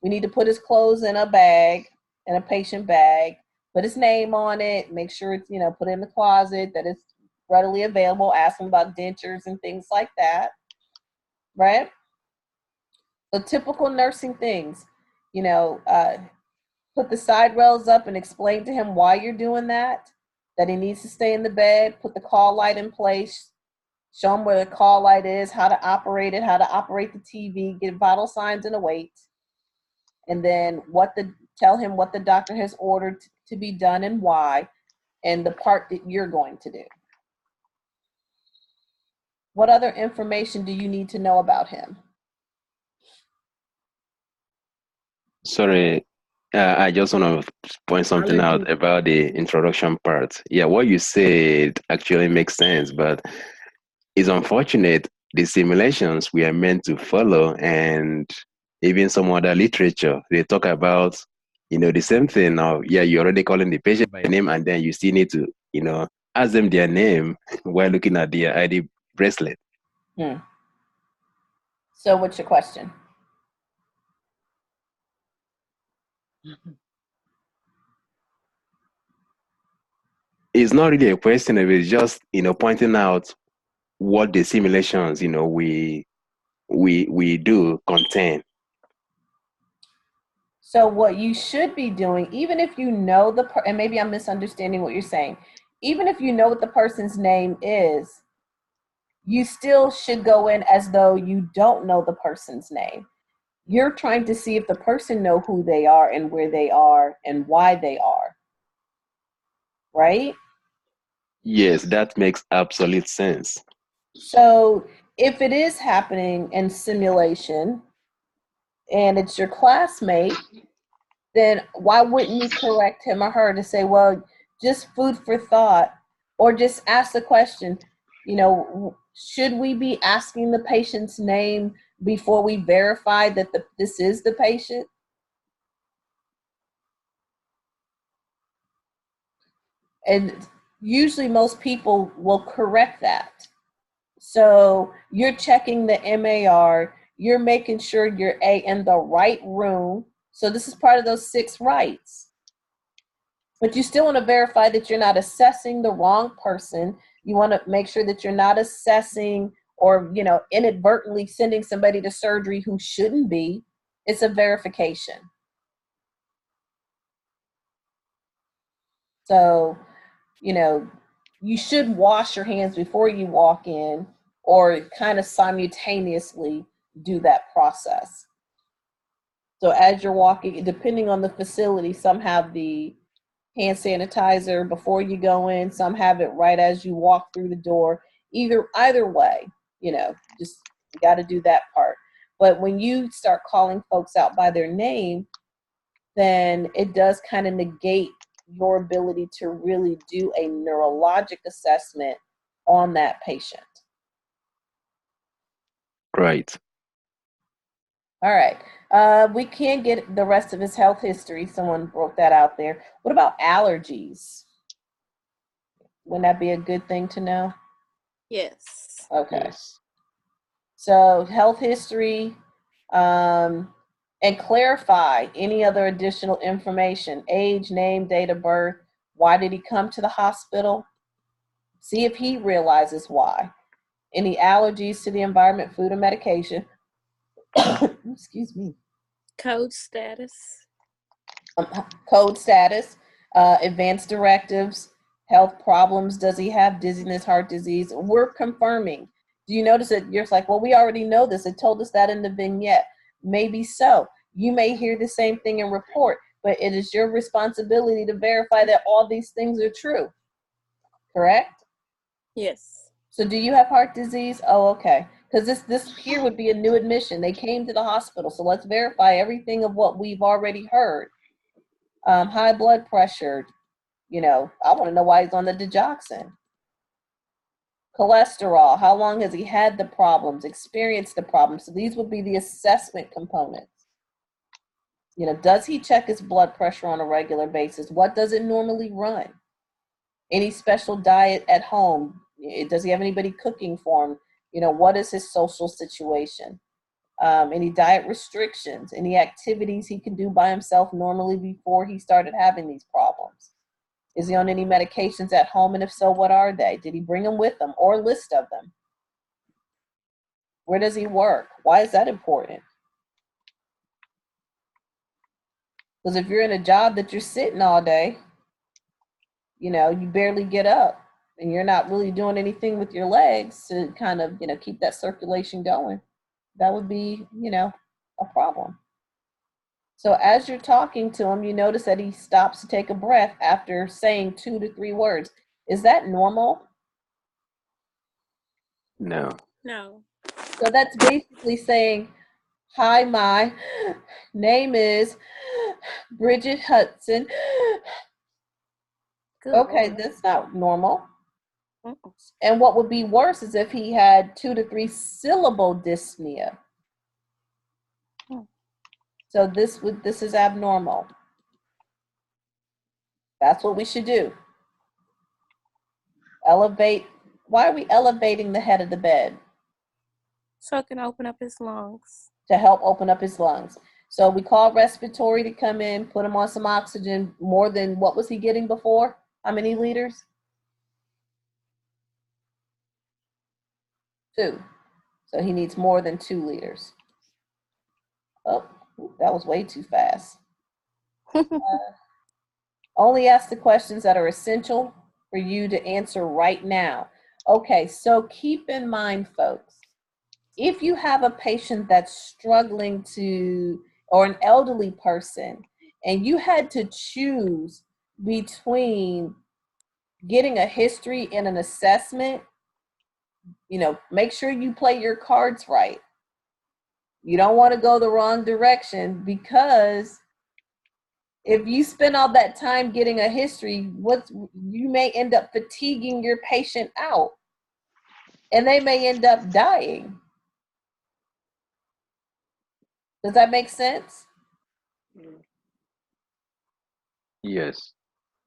We need to put his clothes in a bag, in a patient bag, put his name on it, make sure it's, put it in the closet, that it's readily available, ask him about dentures and things like that, right? So typical nursing things, put the side rails up and explain to him why you're doing that he needs to stay in the bed, put the call light in place, show him where the call light is, how to operate it, how to operate the TV, get vital signs and await, and then tell him what the doctor has ordered to be done and why, and the part that you're going to do. What other information do you need to know about him? Sorry, I just want to point something out about the introduction part. Yeah, what you said actually makes sense, but it's unfortunate the simulations we are meant to follow, and even some other literature, they talk about, the same thing now. Yeah, you're already calling the patient by name, and then you still need to, ask them their name while looking at their ID bracelet. So what's your question? It's not really a question, it's just, pointing out what the simulations, we do contain. So what you should be doing, even if you know and maybe I'm misunderstanding what you're saying, even if you know what the person's name is, you still should go in as though you don't know the person's name. You're trying to see if the person know who they are and where they are and why they are. Right? Yes, that makes absolute sense. So if it is happening in simulation and it's your classmate, then why wouldn't you correct him or her to say, well, just food for thought, or just ask the question, should we be asking the patient's name before we verify that this is the patient? And usually most people will correct that. So you're checking the MAR, you're making sure you're in the right room. So this is part of those 6 rights. But you still want to verify that you're not assessing the wrong person. You want to make sure that you're not assessing or, you know, inadvertently sending somebody to surgery who shouldn't be. It's a verification. So, you know, you should wash your hands before you walk in, or kind of simultaneously do that process. So as you're walking, depending on the facility, some have the hand sanitizer before you go in, some have it right as you walk through the door. Either way, you know, just you got to do that part. But when you start calling folks out by their name, then it does kind of negate your ability to really do a neurologic assessment on that patient. Right. All right. We can get the rest of his health history. Someone broke that out there. What about allergies? Wouldn't that be a good thing to know? Yes. Okay. Yes. So health history, and clarify any other additional information: age, name, date of birth. Why did he come to the hospital? See if he realizes why. Any allergies to the environment, food, or medication. Excuse me. Code status. Code status, advanced directives, health problems. Does he have dizziness, heart disease? We're confirming. Do you notice that you're like, well, we already know this. It told us that in the vignette. Maybe so. You may hear the same thing in report, but it is your responsibility to verify that all these things are true. Correct? Yes. So do you have heart disease? Oh, okay. Because this here would be a new admission. They came to the hospital, so let's verify everything of what we've already heard. High blood pressure, you know, I want to know why he's on the digoxin. Cholesterol, how long has he had the problems, experienced the problems? So these would be the assessment components. You know, does he check his blood pressure on a regular basis? What does it normally run? Any special diet at home? Does he have anybody cooking for him? You know, what is his social situation? Any diet restrictions? Any activities he can do by himself normally before he started having these problems? Is he on any medications at home? And if so, what are they? Did he bring them with him, or a list of them? Where does he work? Why is that important? Because if you're in a job that you're sitting all day, you know, you barely get up and you're not really doing anything with your legs to kind of, you know, keep that circulation going, that would be, you know, a problem. So as you're talking to him, you notice that he stops to take a breath after saying 2 to 3 words. Is that normal? No. No. So that's basically saying, hi, my name is Bridget Hudson. Good Okay, Lord. that's not normal. Mm-mm. And what would be worse is if he had 2 to 3 syllable dyspnea. So this is abnormal. That's what we should do. Elevate. Why are we elevating the head of the bed? So it can open up his lungs. To help open up his lungs. So we call respiratory to come in, put him on some oxygen, more than what was he getting before? How many liters? 2. So he needs more than 2 liters. Oh, that was way too fast. Only ask the questions that are essential for you to answer right now. Okay, so keep in mind, folks, if you have a patient that's struggling to, or an elderly person, and you had to choose between getting a history and an assessment, you know, make sure you play your cards right. You don't want to go the wrong direction, because if you spend all that time getting a history, you may end up fatiguing your patient out, and they may end up dying. Does that make sense? Yes.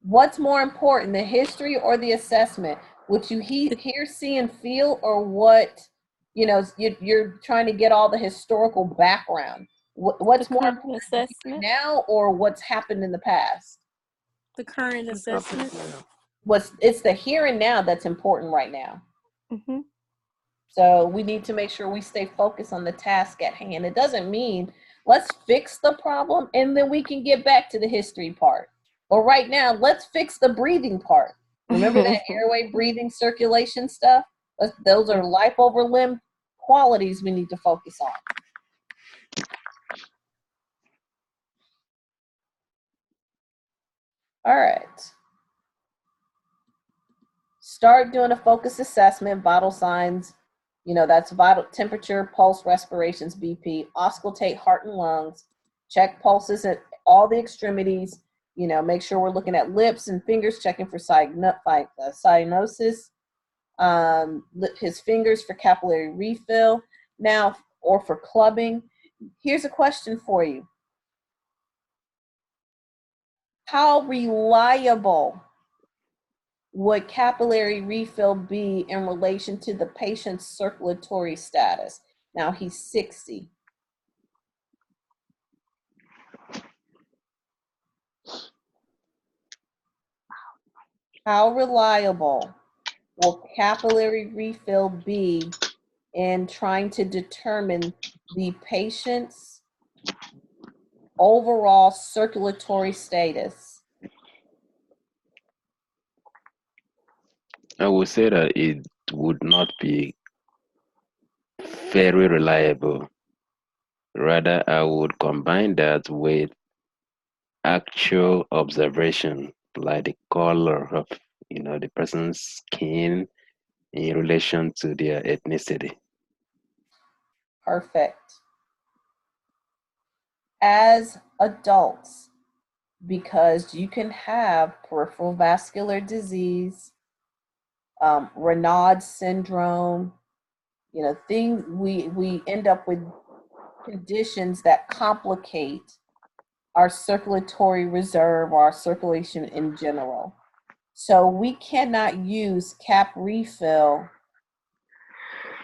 What's more important, the history or the assessment? What you hear, see, and feel, or what, you know, you're trying to get all the historical background? What's The more current important assessment. now, or what's happened in the past? The current assessment. It's the here and now that's important right now. Mm-hmm. So we need to make sure we stay focused on the task at hand. It doesn't mean let's fix the problem and then we can get back to the history part. Or right now, let's fix the breathing part. Remember that airway, breathing, circulation stuff? Those are life over limb qualities we need to focus on. All right. Start doing a focus assessment, vital signs. You know, that's vital temperature, pulse, respirations, BP. Auscultate heart and lungs. Check pulses at all the extremities. You know, make sure we're looking at lips and fingers, checking for cyanosis. His fingers for capillary refill. Now, or for clubbing. Here's a question for you. How reliable would capillary refill be in relation to the patient's circulatory status? Now he's 60. How reliable will capillary refill be in trying to determine the patient's overall circulatory status? I would say that it would not be very reliable. Rather, I would combine that with actual observation, like the color of, the person's skin in relation to their ethnicity. Perfect. As adults, because you can have peripheral vascular disease, Raynaud syndrome, you know, we end up with conditions that complicate our circulatory reserve or our circulation in general. So we cannot use cap refill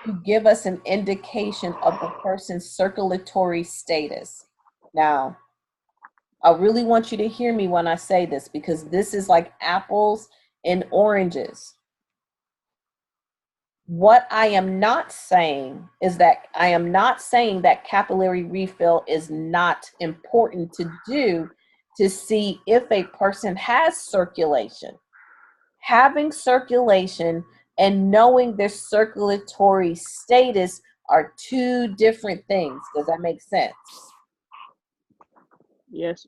to give us an indication of the person's circulatory status. Now, I really want you to hear me when I say this, because this is like apples and oranges. What I am not saying is that I am not saying that capillary refill is not important to do to see if a person has circulation. Having circulation and knowing their circulatory status are two different things. Does that make sense? Yes.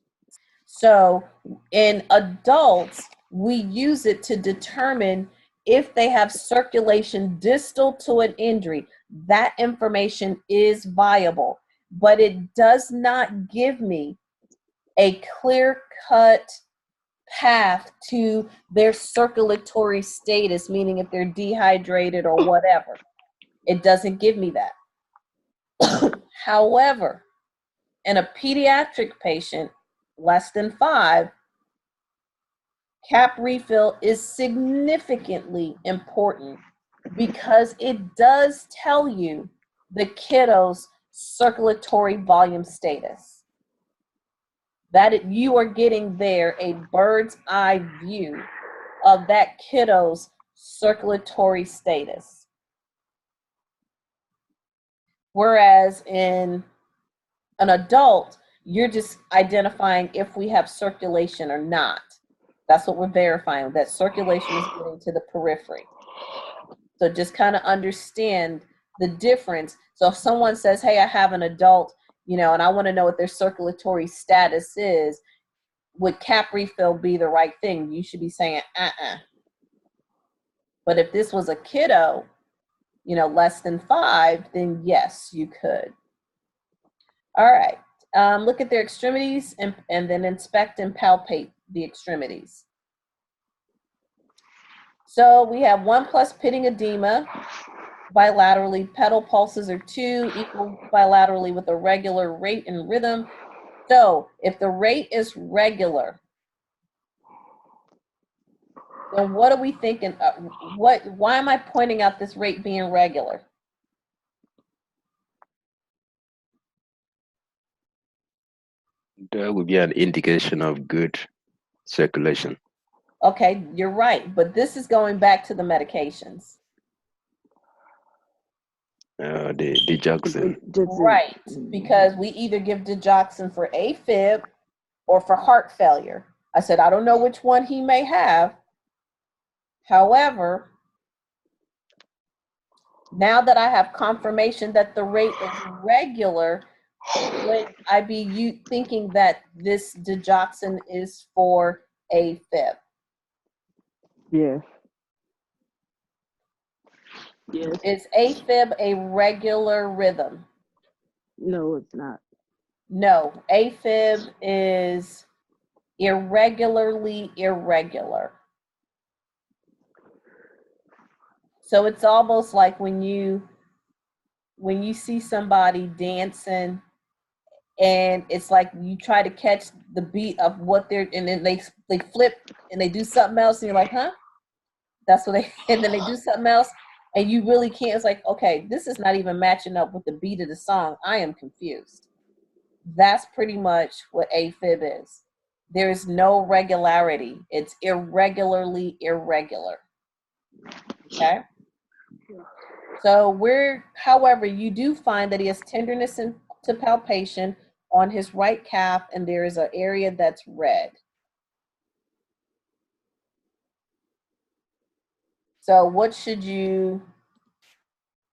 So in adults, we use it to determine if they have circulation distal to an injury. That information is viable, but it does not give me a clear-cut path to their circulatory status, meaning if they're dehydrated or whatever. It doesn't give me that. However, in a pediatric patient, less than 5, cap refill is significantly important because it does tell you the kiddo's circulatory volume status. That you are getting there a bird's eye view of that kiddo's circulatory status. Whereas in an adult, you're just identifying if we have circulation or not. That's what we're verifying, that circulation is getting to the periphery. So just kind of understand the difference. So if someone says, hey, I have an adult, and I want to know what their circulatory status is, would cap refill be the right thing? You should be saying, But if this was a kiddo, less than 5, then yes, you could. All right. Look at their extremities and then inspect and palpate the extremities. So we have 1+ pitting edema bilaterally. Pedal pulses are 2, equal bilaterally with a regular rate and rhythm. So if the rate is regular, then what are we thinking? Why am I pointing out this rate being regular? That would be an indication of good circulation. Okay, you're right, but this is going back to the medications. The digoxin. Right, because we either give digoxin for AFib or for heart failure. I said, I don't know which one he may have. However, now that I have confirmation that the rate is regular, would I be thinking that this digoxin is for AFib? Yes. Yes. Is AFib a regular rhythm? No, it's not. No, AFib is irregularly irregular. So it's almost like when you see somebody dancing and it's like you try to catch the beat of what they're, and then they flip and they do something else and you're like, huh? That's what they, and then they do something else and you really can't, it's like, okay, this is not even matching up with the beat of the song. I am confused. That's pretty much what AFib is. There is no regularity. It's irregularly irregular. Okay? So however, you do find that he has tenderness to palpation on his right calf, and there is an area that's red. So what should you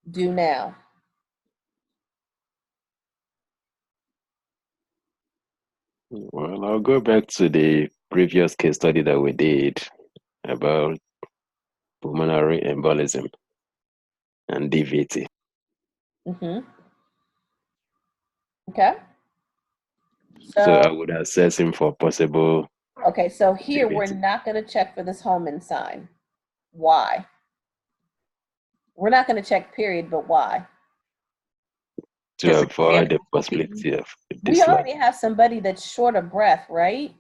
do now? Well, I'll go back to the previous case study that we did about pulmonary embolism and DVT. Mm-hmm. Okay. So I would assess him for possible. Okay, so here we're DVT. not going to check for this Homan sign. Why? We're not going to check period, but why? To avoid the possibility of We dislodge. already have somebody that's short of breath, right?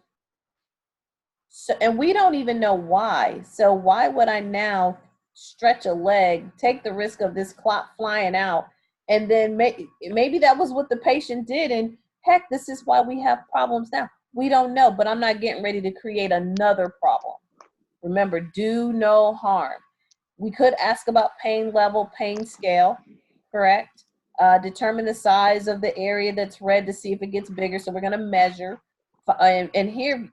So, and we don't even know why. So why would I now stretch a leg, take the risk of this clot flying out, and then maybe that was what the patient did, and heck, this is why we have problems now. We don't know, but I'm not getting ready to create another problem. Remember, do no harm. We could ask about pain level, pain scale, correct? Determine the size of the area that's red to see if it gets bigger. So we're going to measure. And here,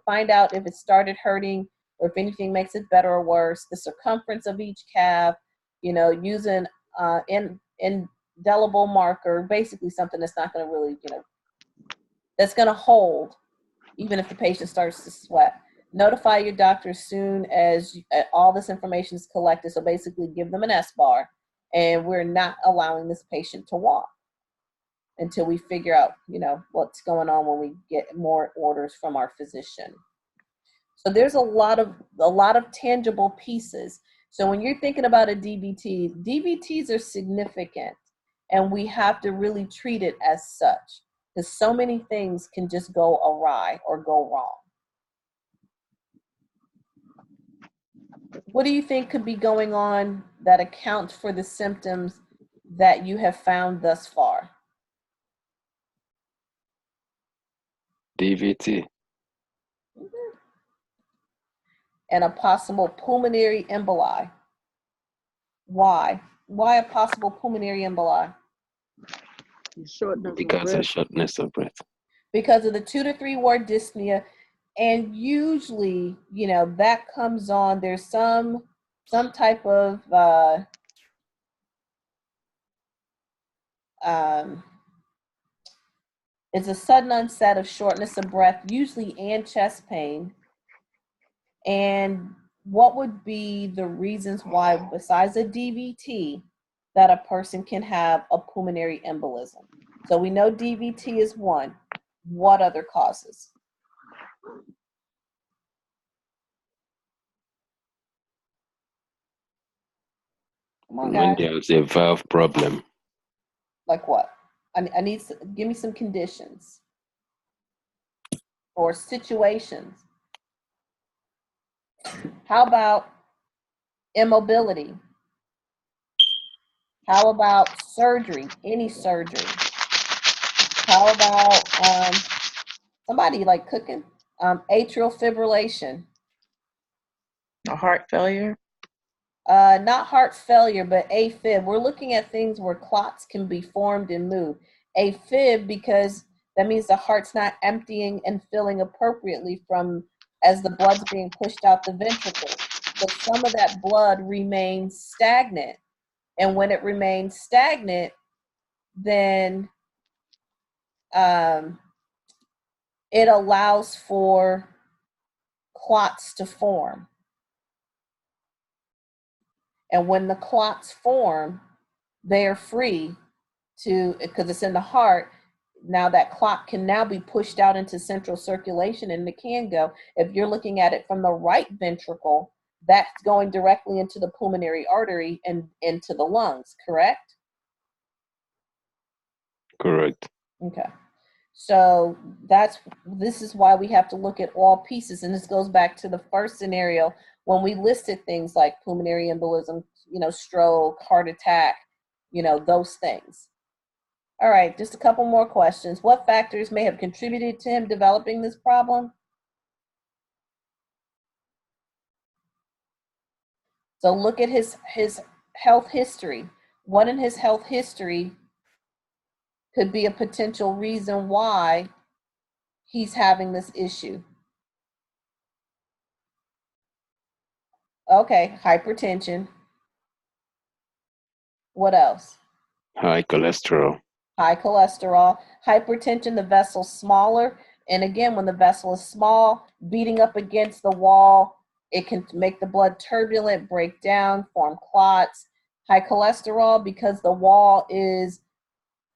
find out if it started hurting or if anything makes it better or worse. The circumference of each calf, using indelible marker, basically something that's not going to really, that's going to hold even if the patient starts to sweat. Notify your doctor as soon as all this information is collected. So basically give them an S-bar, and we're not allowing this patient to walk until we figure out, what's going on when we get more orders from our physician. So there's a lot of tangible pieces. So when you're thinking about a DVT, DVTs are significant, and we have to really treat it as such, because so many things can just go awry or go wrong. What do you think could be going on that accounts for the symptoms that you have found thus far? DVT. And a possible pulmonary emboli. Why? Why a possible pulmonary emboli? Because of shortness of breath. Because of the 2 to 3 word dyspnea. And usually, that comes on, there's some type of it's a sudden onset of shortness of breath, usually, and chest pain. And what would be the reasons why, besides a DVT, that a person can have a pulmonary embolism? So we know DVT is one. What other causes? Come on, When guys. there's a valve problem. Like what? I need, give me some conditions or situations. How about immobility? How about surgery? Any surgery? How about somebody like cooking? Atrial fibrillation. A heart failure. Not heart failure, but AFib. We're looking at things where clots can be formed and move. AFib, because that means the heart's not emptying and filling appropriately as the blood's being pushed out the ventricle. So some of that blood remains stagnant. And when it remains stagnant, then it allows for clots to form. And when the clots form, they are free because it's in the heart. Now that clot can now be pushed out into central circulation, and it can go. If you're looking at it from the right ventricle, that's going directly into the pulmonary artery and into the lungs, correct? Correct. Okay. So this is why we have to look at all pieces. And this goes back to the first scenario when we listed things like pulmonary embolism, stroke, heart attack, those things. All right, just a couple more questions. What factors may have contributed to him developing this problem? So look at his health history. What in his health history could be a potential reason why he's having this issue? Okay, hypertension. What else? High cholesterol. High cholesterol. Hypertension, the vessel's smaller. And again, when the vessel is small, beating up against the wall, it can make the blood turbulent, break down, form clots. High cholesterol, because the wall is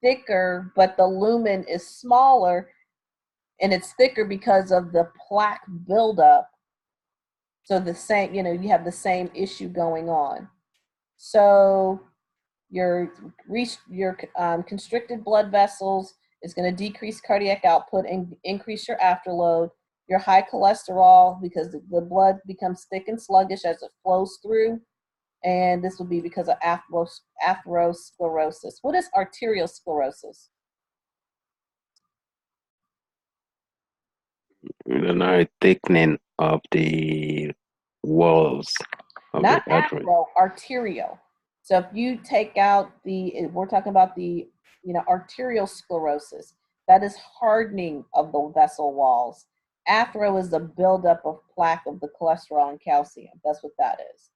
thicker, but the lumen is smaller, and it's thicker because of the plaque buildup. So the same, you have the same issue going on. So your constricted blood vessels is going to decrease cardiac output and increase your afterload. Your high cholesterol, because the blood becomes thick and sluggish as it flows through, and this will be because of atherosclerosis. What is arterial sclerosis? The thickening of the walls of Not the artery. arterial. So if you take out we're talking about the, arterial sclerosis, that is hardening of the vessel walls. Athero is the buildup of plaque of the cholesterol and calcium. That's what that is.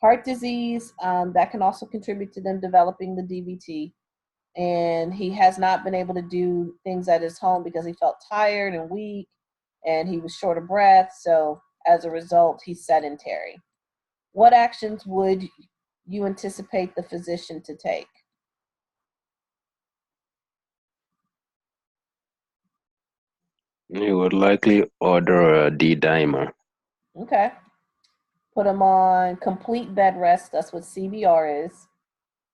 Heart disease, that can also contribute to them developing the DVT. And he has not been able to do things at his home because he felt tired and weak and he was short of breath. So as a result, he's sedentary. What actions would you anticipate the physician to take? He would likely order a D-dimer. Okay. Put him on complete bed rest. That's what CBR is.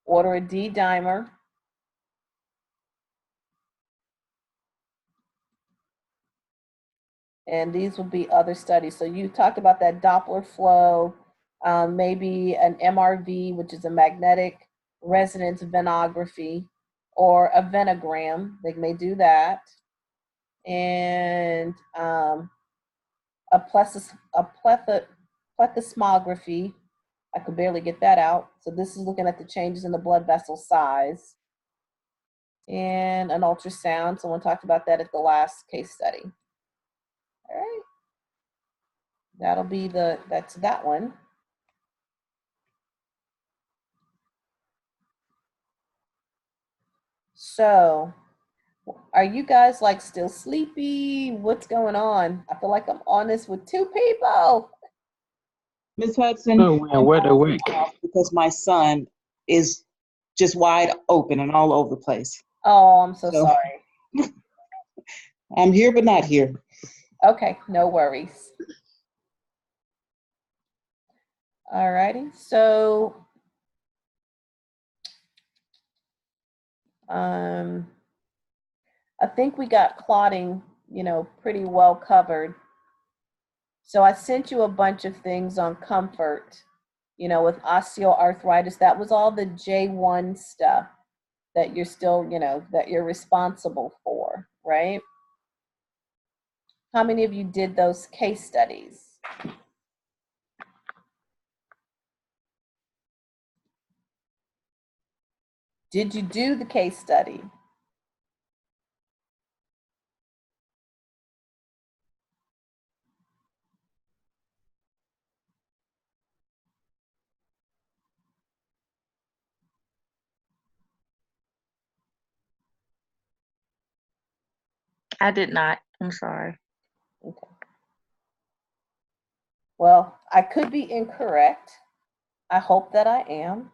Order a D-dimer. And these would be other studies. So you talked about that Doppler flow, maybe an MRV, which is a magnetic resonance venography, or a venogram. They may do that. And a plethysmography. I could barely get that out. So this is looking at the changes in the blood vessel size. And an ultrasound. Someone talked about that at the last case study. All right. That'll be that's that one. So, are you guys like still sleepy? What's going on? I feel like I'm on this with two people. Ms. Hudson, No, we are wide awake. because my son is just wide open and all over the place. Oh, I'm so sorry. I'm here, but not here. Okay, no worries. All righty. So, I think we got clotting, pretty well covered. So I sent you a bunch of things on comfort, with osteoarthritis. That was all the J1 stuff that you're still, that you're responsible for, right? How many of you did those case studies? Did you do the case study? I did not. I'm sorry. Okay. Well, I could be incorrect. I hope that I am.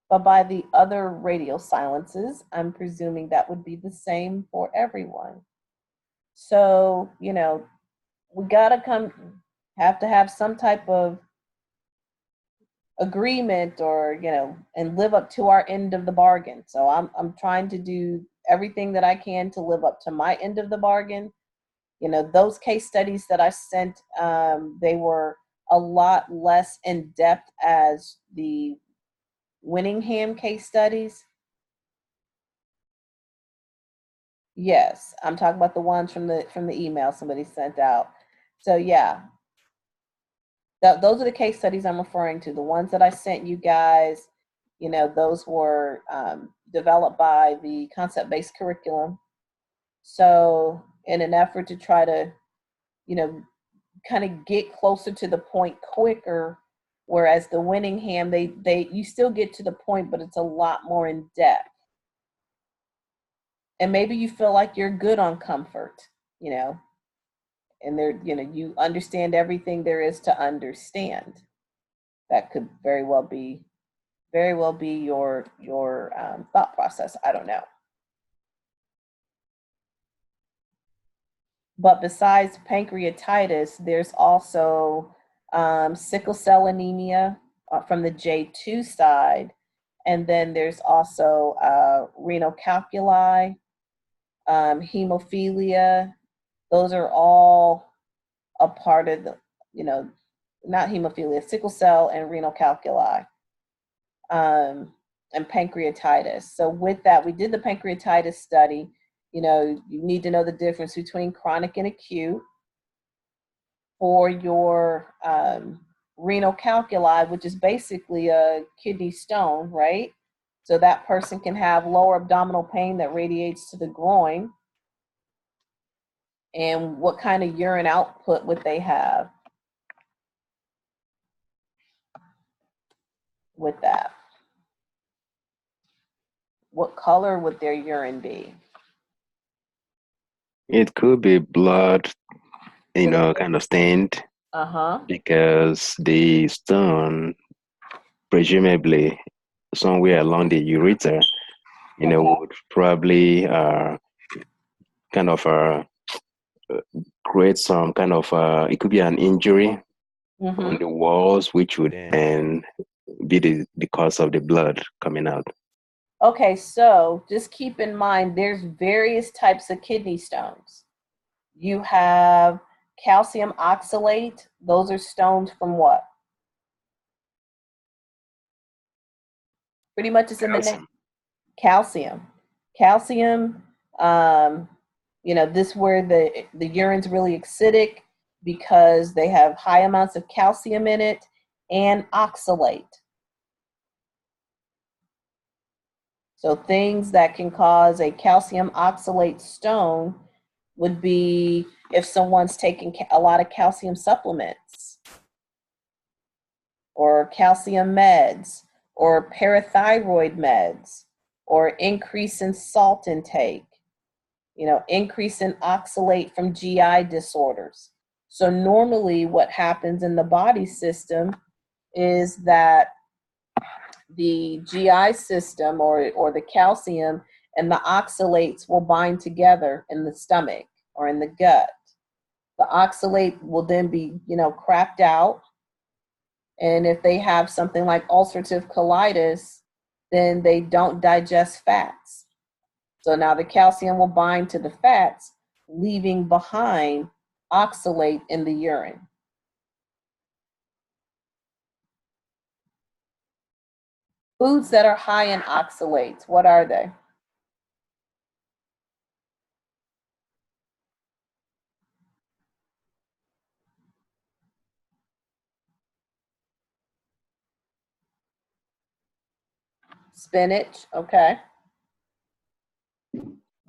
But by the other radial silences, I'm presuming that would be the same for everyone. So, you know, we gotta have to have some type of agreement, or, you know, and live up to our end of the bargain. So I'm trying to do everything that I can to live up to my end of the bargain. You know, those case studies that I sent, they were a lot less in depth as the Winningham case studies. Yes, I'm talking about the ones from the email somebody sent out. So yeah, those are the case studies I'm referring to. The ones that I sent you guys, you know, those were developed by the concept-based curriculum. So in an effort to try to, you know, kind of get closer to the point quicker, whereas the Winningham, they you still get to the point, but it's a lot more in depth. And maybe you feel like you're good on comfort, you know, and there, you know, you understand everything there is to understand. That could very well be your thought process. I don't know. But besides pancreatitis, there's also sickle cell anemia from the J2 side, and then there's also renal calculi, hemophilia. Those are all a part of the, you know, not hemophilia, sickle cell and renal calculi, and pancreatitis. So with that, we did the pancreatitis study. You know, you need to know the difference between chronic and acute. For your renal calculi, which is basically a kidney stone, right? So that person can have lower abdominal pain that radiates to the groin. And what kind of urine output would they have with that? What color would their urine be? It could be blood, you know, kind of stained, because the stone, presumably somewhere along the urethra, you know, would probably kind of create some kind of, it could be an injury on the walls, which would then be the cause of the blood coming out. Okay, so just keep in mind there's various types of kidney stones. You have calcium oxalate. Those are stones from what? Pretty much it's in the name. Calcium. Calcium, you know, this where the urine's really acidic because they have high amounts of calcium in it, and oxalate. So things that can cause a calcium oxalate stone would be if someone's taking a lot of calcium supplements, or calcium meds, or parathyroid meds, or increase in salt intake, you know, increase in oxalate from GI disorders. So normally what happens in the body system is that the GI system, or the calcium and the oxalates will bind together in the stomach or in the gut. The oxalate will then be, you know, cracked out. And if they have something like ulcerative colitis, then they don't digest fats. So now the calcium will bind to the fats, leaving behind oxalate in the urine. Foods that are high in oxalates, what are they? Spinach, okay.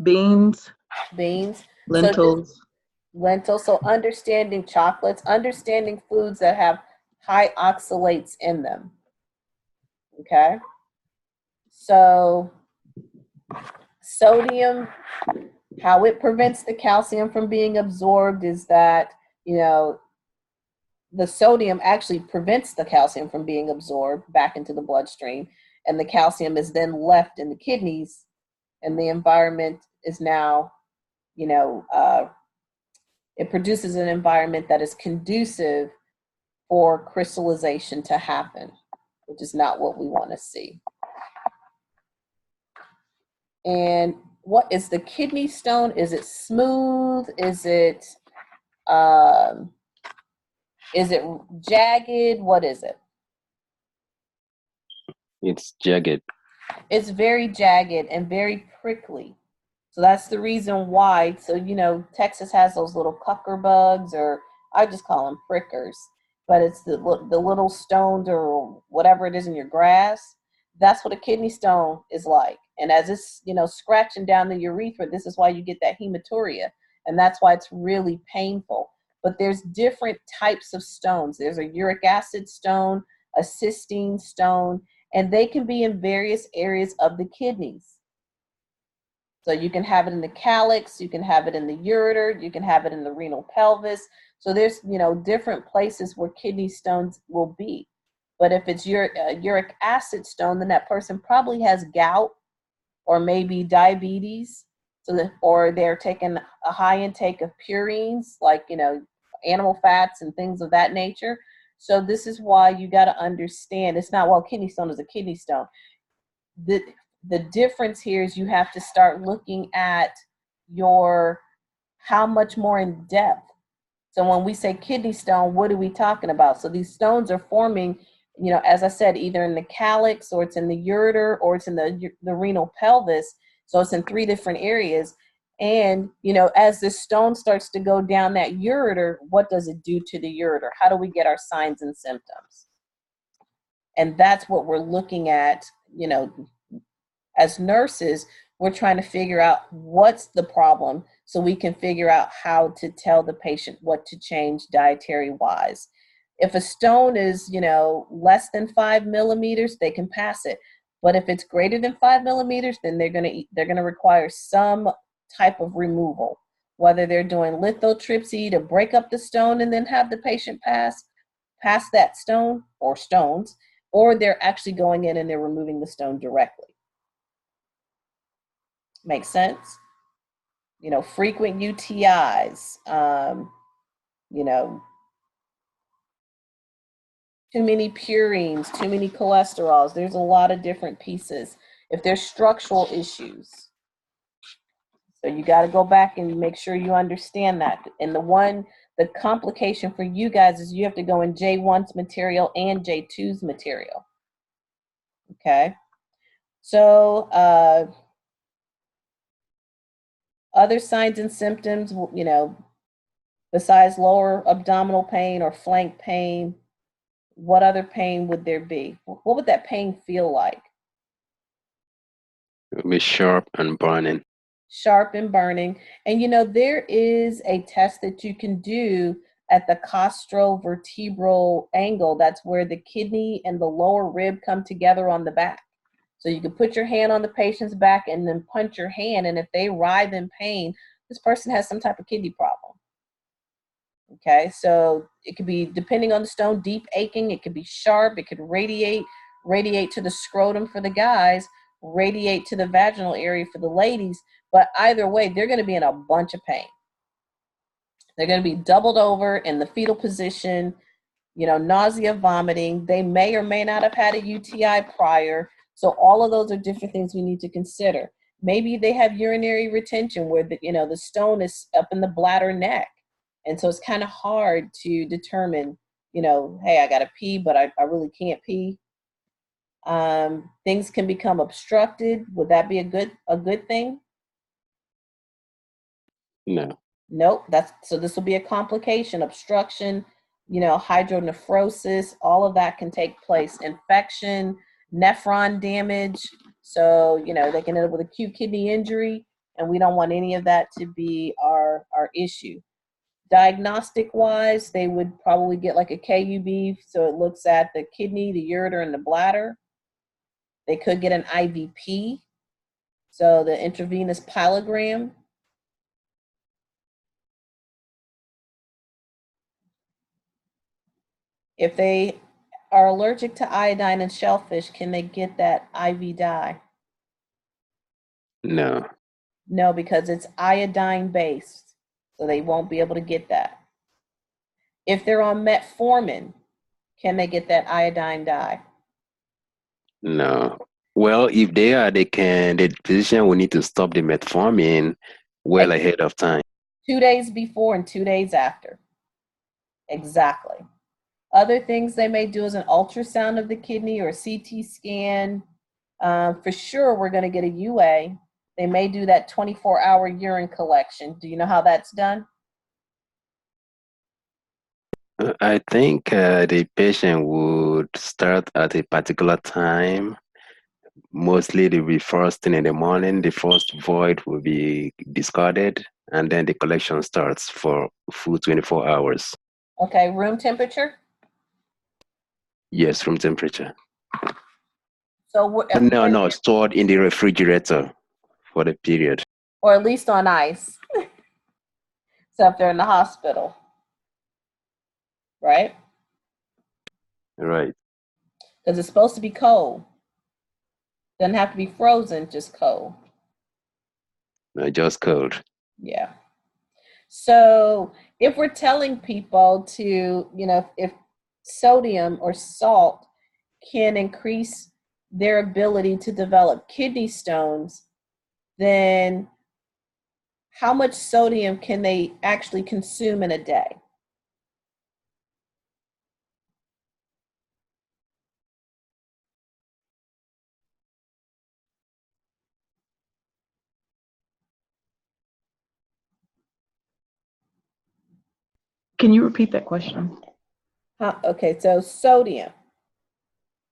Beans, Beans. So just lentils. lentils. So understanding chocolates, understanding foods that have high oxalates in them. Okay. So sodium, how it prevents the calcium from being absorbed is that, the sodium actually prevents the calcium from being absorbed back into the bloodstream, and the calcium is then left in the kidneys, and the environment is now, it produces an environment that is conducive for crystallization to happen, which is not what we want to see. And what is the kidney stone? Is it smooth? Is it jagged? What is it? It's jagged. It's very jagged and very prickly. So that's the reason why. So, Texas has those little cucker bugs, or I just call them prickers, but it's the little stones or whatever it is in your grass. That's what a kidney stone is like. And as it's, scratching down the urethra, this is why you get that hematuria. And that's why it's really painful. But there's different types of stones. There's a uric acid stone, a cysteine stone, and they can be in various areas of the kidneys. So you can have it in the calyx, you can have it in the ureter, you can have it in the renal pelvis. So there's, different places where kidney stones will be. But if it's uric acid stone, then that person probably has gout or maybe diabetes. Or they're taking a high intake of purines, like, animal fats and things of that nature. So this is why you got to understand, it's not, well, kidney stone is a kidney stone. The difference here is you have to start looking at how much more in depth. So when we say kidney stone, what are we talking about? So these stones are forming, as I said, either in the calyx, or it's in the ureter, or it's in the renal pelvis. So it's in 3 different areas. And, as the stone starts to go down that ureter, what does it do to the ureter? How do we get our signs and symptoms? And that's what we're looking at, as nurses. We're trying to figure out what's the problem so we can figure out how to tell the patient what to change dietary wise. If a stone is, less than 5 millimeters, they can pass it. But if it's greater than 5 millimeters, then they're going to require some type of removal, whether they're doing lithotripsy to break up the stone and then have the patient pass that stone or stones, or they're actually going in and they're removing the stone directly. Makes sense? Frequent UTIs, too many purines, too many cholesterols. There's a lot of different pieces. If there's structural issues. So you got to go back and make sure you understand that. And the complication for you guys is you have to go in J1's material and J2's material. Okay. So, other signs and symptoms, besides lower abdominal pain or flank pain, what other pain would there be? What would that pain feel like? It will be sharp and burning. Sharp and burning. And there is a test that you can do at the costrovertebral angle. That's where the kidney and the lower rib come together on the back. So you can put your hand on the patient's back and then punch your hand. And if they writhe in pain, this person has some type of kidney problem. Okay, so it could be, depending on the stone, deep aching. It could be sharp. It could radiate to the scrotum for the guys, radiate to the vaginal area for the ladies. But either way, they're going to be in a bunch of pain. They're going to be doubled over in the fetal position, nausea, vomiting. They may or may not have had a UTI prior. So all of those are different things we need to consider. Maybe they have urinary retention where the stone is up in the bladder neck. And so it's kind of hard to determine, hey, I got to pee, but I really can't pee. Things can become obstructed. Would that be a good thing? No. Nope. So this will be a complication, obstruction, hydronephrosis, all of that can take place. Infection, nephron damage. So, they can end up with acute kidney injury, and we don't want any of that to be our issue. Diagnostic wise, they would probably get like a KUB, so it looks at the kidney, the ureter, and the bladder. They could get an IVP, so the intravenous pyelogram. If they are allergic to iodine and shellfish, can they get that IV dye? No. No, because it's iodine based, so they won't be able to get that. If they're on metformin, can they get that iodine dye? No. Well, if they are, they can. The physician will need to stop the metformin well ahead of time. 2 days before and 2 days after. Exactly. Other things they may do is an ultrasound of the kidney or a CT scan. For sure, we're going to get a UA. They may do that 24-hour urine collection. Do you know how that's done? I think the patient would start at a particular time. Mostly the first thing in the morning, the first void will be discarded, and then the collection starts for full 24 hours. Okay, room temperature? Yes, room temperature. So No, stored in the refrigerator for the period. or at least on ice. So if they're in the hospital, right? Right. Because it's supposed to be cold. Doesn't have to be frozen, just cold. No, just cold. Yeah. So if we're telling people to, if sodium or salt can increase their ability to develop kidney stones, then how much sodium can they actually consume in a day? Can you repeat that question? Okay, so sodium.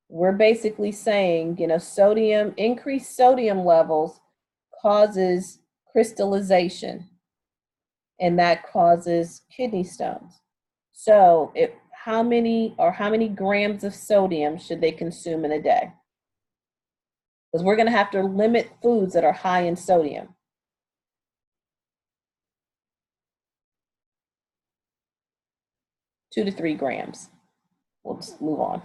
We're basically saying, sodium, increased sodium levels causes crystallization, and that causes kidney stones. So how many grams of sodium should they consume in a day? Because we're going to have to limit foods that are high in sodium. 2 to 3 grams. We'll just move on.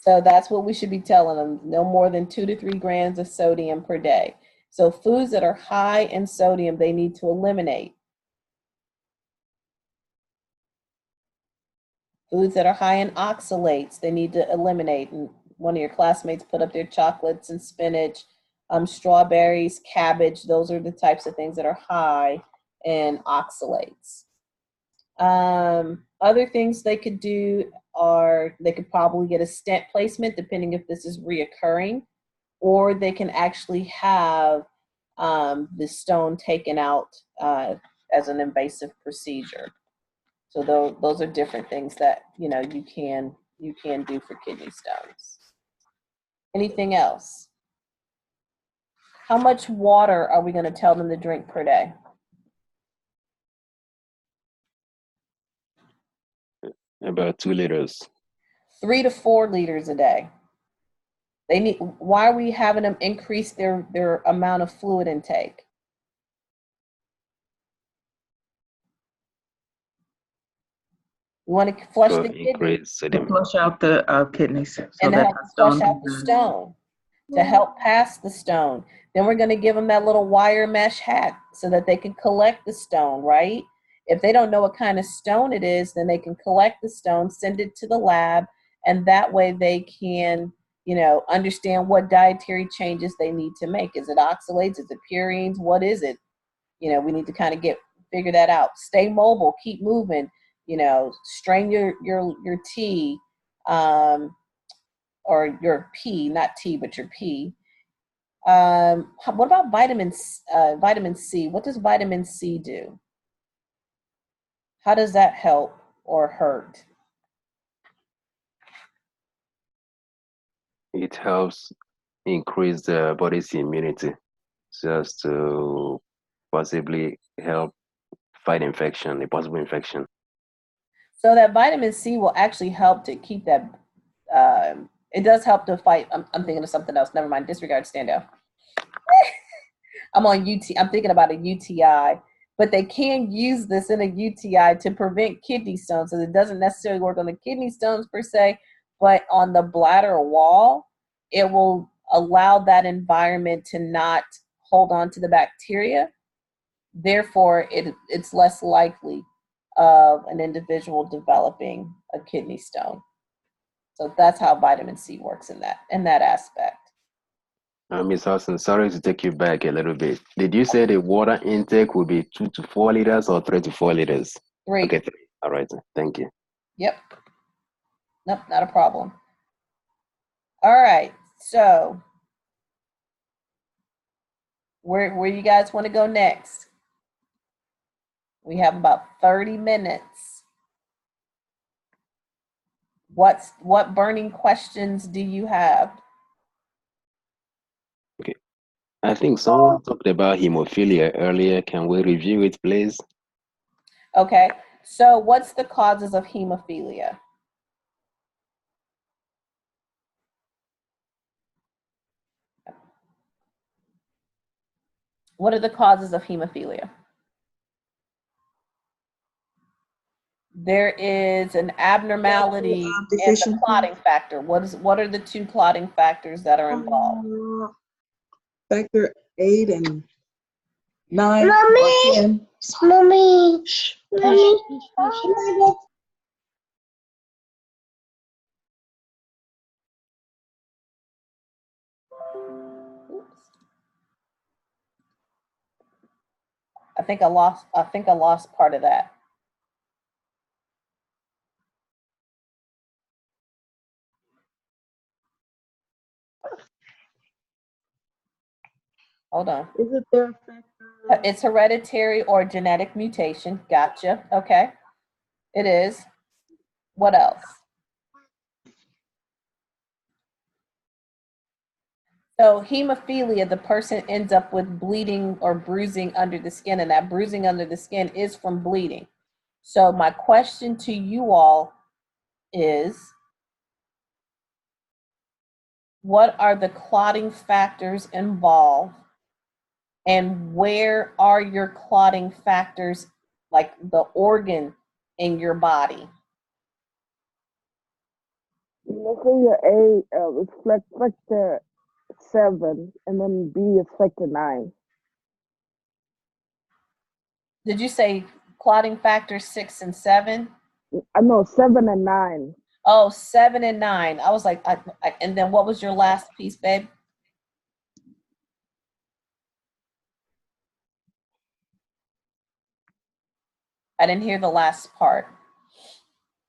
So that's what we should be telling them, no more than 2 to 3 grams of sodium per day. So foods that are high in sodium, they need to eliminate. Foods that are high in oxalates, they need to eliminate. And one of your classmates put up their chocolates and spinach, strawberries, cabbage. Those are the types of things that are high in oxalates. Other things they could do are they could probably get a stent placement, depending if this is reoccurring, or they can actually have the stone taken out as an invasive procedure. So those are different things that you can do for kidney stones. Anything else? How much water are we going to tell them to drink per day? About 2 liters. 3 to 4 liters a day. Why are we having them increase their amount of fluid intake? We want to flush the kidney. To flush out the kidneys. So and that help flush out the stone, to help pass the stone. Then we're going to give them that little wire mesh hat so that they can collect the stone, right? If they don't know what kind of stone it is, then they can collect the stone, send it to the lab, and that way they can, understand what dietary changes they need to make. Is it oxalates? Is it purines? What is it? We need to kind of figure that out. Stay mobile, keep moving, strain your tea, or your pee, not tea, but your pee. What about vitamin C? What does vitamin C do? How does that help or hurt? It helps increase the body's immunity. just to possibly help fight infection, a possible infection. So that vitamin C will actually help to keep that. It does help to fight. I'm thinking of something else. Never mind. Disregard. Stand down. I'm on UT. I'm thinking about a UTI, but they can use this in a UTI to prevent kidney stones. So it doesn't necessarily work on the kidney stones per se, but on the bladder wall, it will allow that environment to not hold on to the bacteria. Therefore, it's less likely of an individual developing a kidney stone. So that's how vitamin C works in that aspect. Ms. Hudson, sorry to take you back a little bit. Did you say the water intake would be 2 to 4 liters or 3 to 4 liters? 3. Okay, 3. All right, thank you. Yep. Nope, not a problem. All right, so where you guys want to go next? We have about 30 minutes. What burning questions do you have? Okay, I think someone talked about hemophilia earlier. Can we review it, please? Okay, so what's the causes of hemophilia? What are the causes of hemophilia? There is an abnormality in the clotting factor. What are the 2 clotting factors that are involved? Factor 8 and 9. Mommy! 10. Mommy! Mommy! Oops. I think I lost part of that. Hold on. Is it their factor? It's hereditary or genetic mutation. Gotcha. Okay. It is. What else? So hemophilia, the person ends up with bleeding or bruising under the skin, and that bruising under the skin is from bleeding. So my question to you all is, what are the clotting factors involved, and where are your clotting factors, like the organ in your body? Hemophilia A is factor 7, and then B is factor 9. Did you say clotting factors 6 and 7? I know 7 and 9. Oh, 7 and 9. I was like, and then what was your last piece, babe? I didn't hear the last part.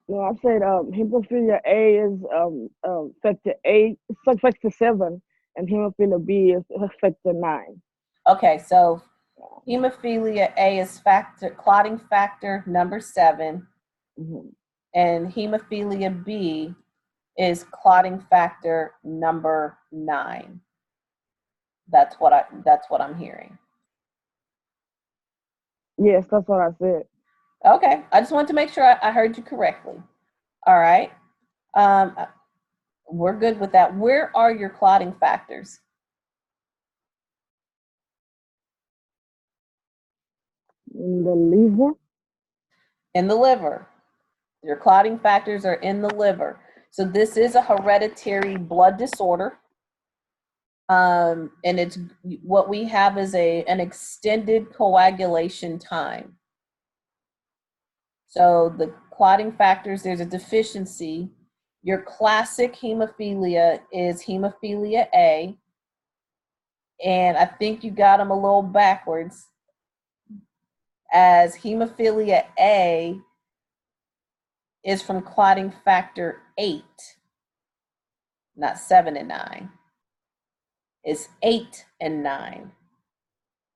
No, I said hemophilia A is factor 8, factor 7, and hemophilia B is factor 9. Okay, so hemophilia A is clotting factor number 7, and hemophilia B is clotting factor number 9. That's what I'm hearing. Yes, that's what I said. Okay, I just wanted to make sure I heard you correctly. All right, we're good with that. Where are your clotting factors? In the liver? In the liver. Your clotting factors are in the liver. So this is a hereditary blood disorder. And it's what we have is an extended coagulation time. So the clotting factors, there's a deficiency. Your classic hemophilia is hemophilia A. And I think you got them a little backwards, as hemophilia A is from clotting factor 8, not 7 and 9. It's 8 and 9.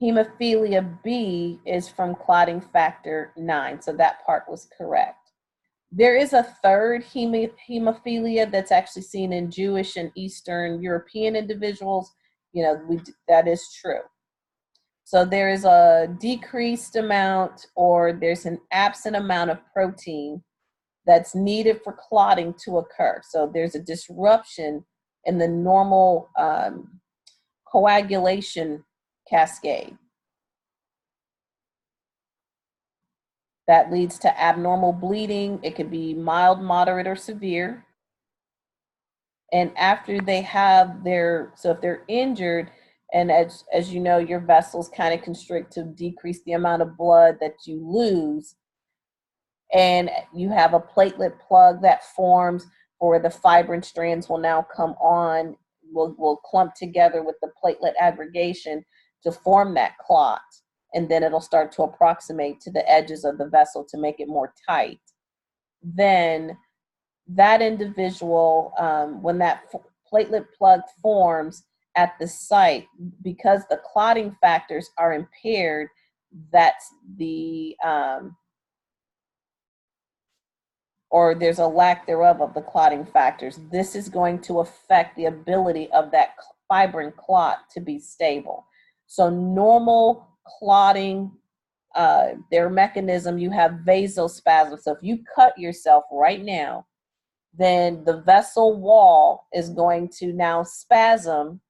Hemophilia B is from clotting factor 9, so that part was correct. There is a third hemophilia that's actually seen in Jewish and Eastern European individuals. You know, that is true. So there is a decreased amount or there's an absent amount of protein that's needed for clotting to occur. So there's a disruption in the normal coagulation cascade. That leads to abnormal bleeding. It could be mild, moderate, or severe. And after they have so if they're injured, and as you know, your vessels kind of constrict to decrease the amount of blood that you lose, and you have a platelet plug that forms where the fibrin strands will now come on, will clump together with the platelet aggregation to form that clot. And then it'll start to approximate to the edges of the vessel to make it more tight. Then that individual, when that platelet plug forms at the site, because the clotting factors are impaired, that's or there's a lack thereof of the clotting factors, this is going to affect the ability of that fibrin clot to be stable. So normal clotting, their mechanism, you have vasospasm. So if you cut yourself right now, then the vessel wall is going to now spasm.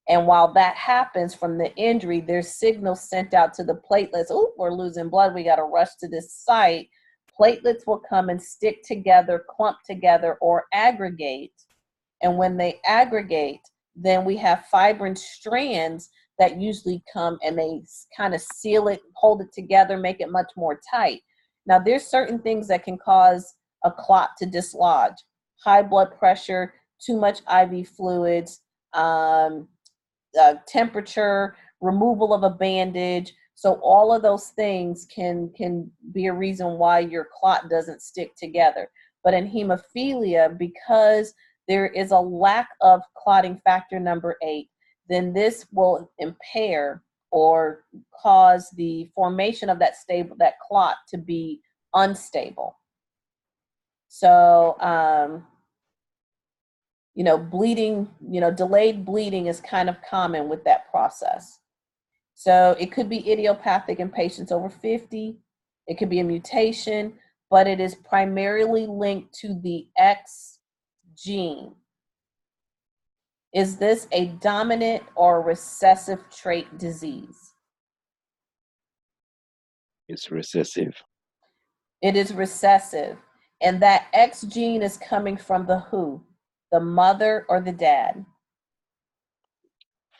And while that happens from the injury, there's signals sent out to the platelets. Oh, we're losing blood. We got to rush to this site. Platelets will come and stick together, clump together, or aggregate. And when they aggregate, then we have fibrin strands that usually come and they kind of seal it, hold it together, make it much more tight. Now, there's certain things that can cause a clot to dislodge: high blood pressure, too much IV fluids, temperature, removal of a bandage. So all of those things can be a reason why your clot doesn't stick together. But in hemophilia, because there is a lack of clotting factor number 8, then this will impair or cause the formation of that clot to be unstable. So, bleeding, delayed bleeding is kind of common with that process. So it could be idiopathic in patients over 50. It could be a mutation, but it is primarily linked to the X gene. Is this a dominant or recessive trait disease? It's recessive. It is recessive. And that X gene is coming from the who? The mother or the dad?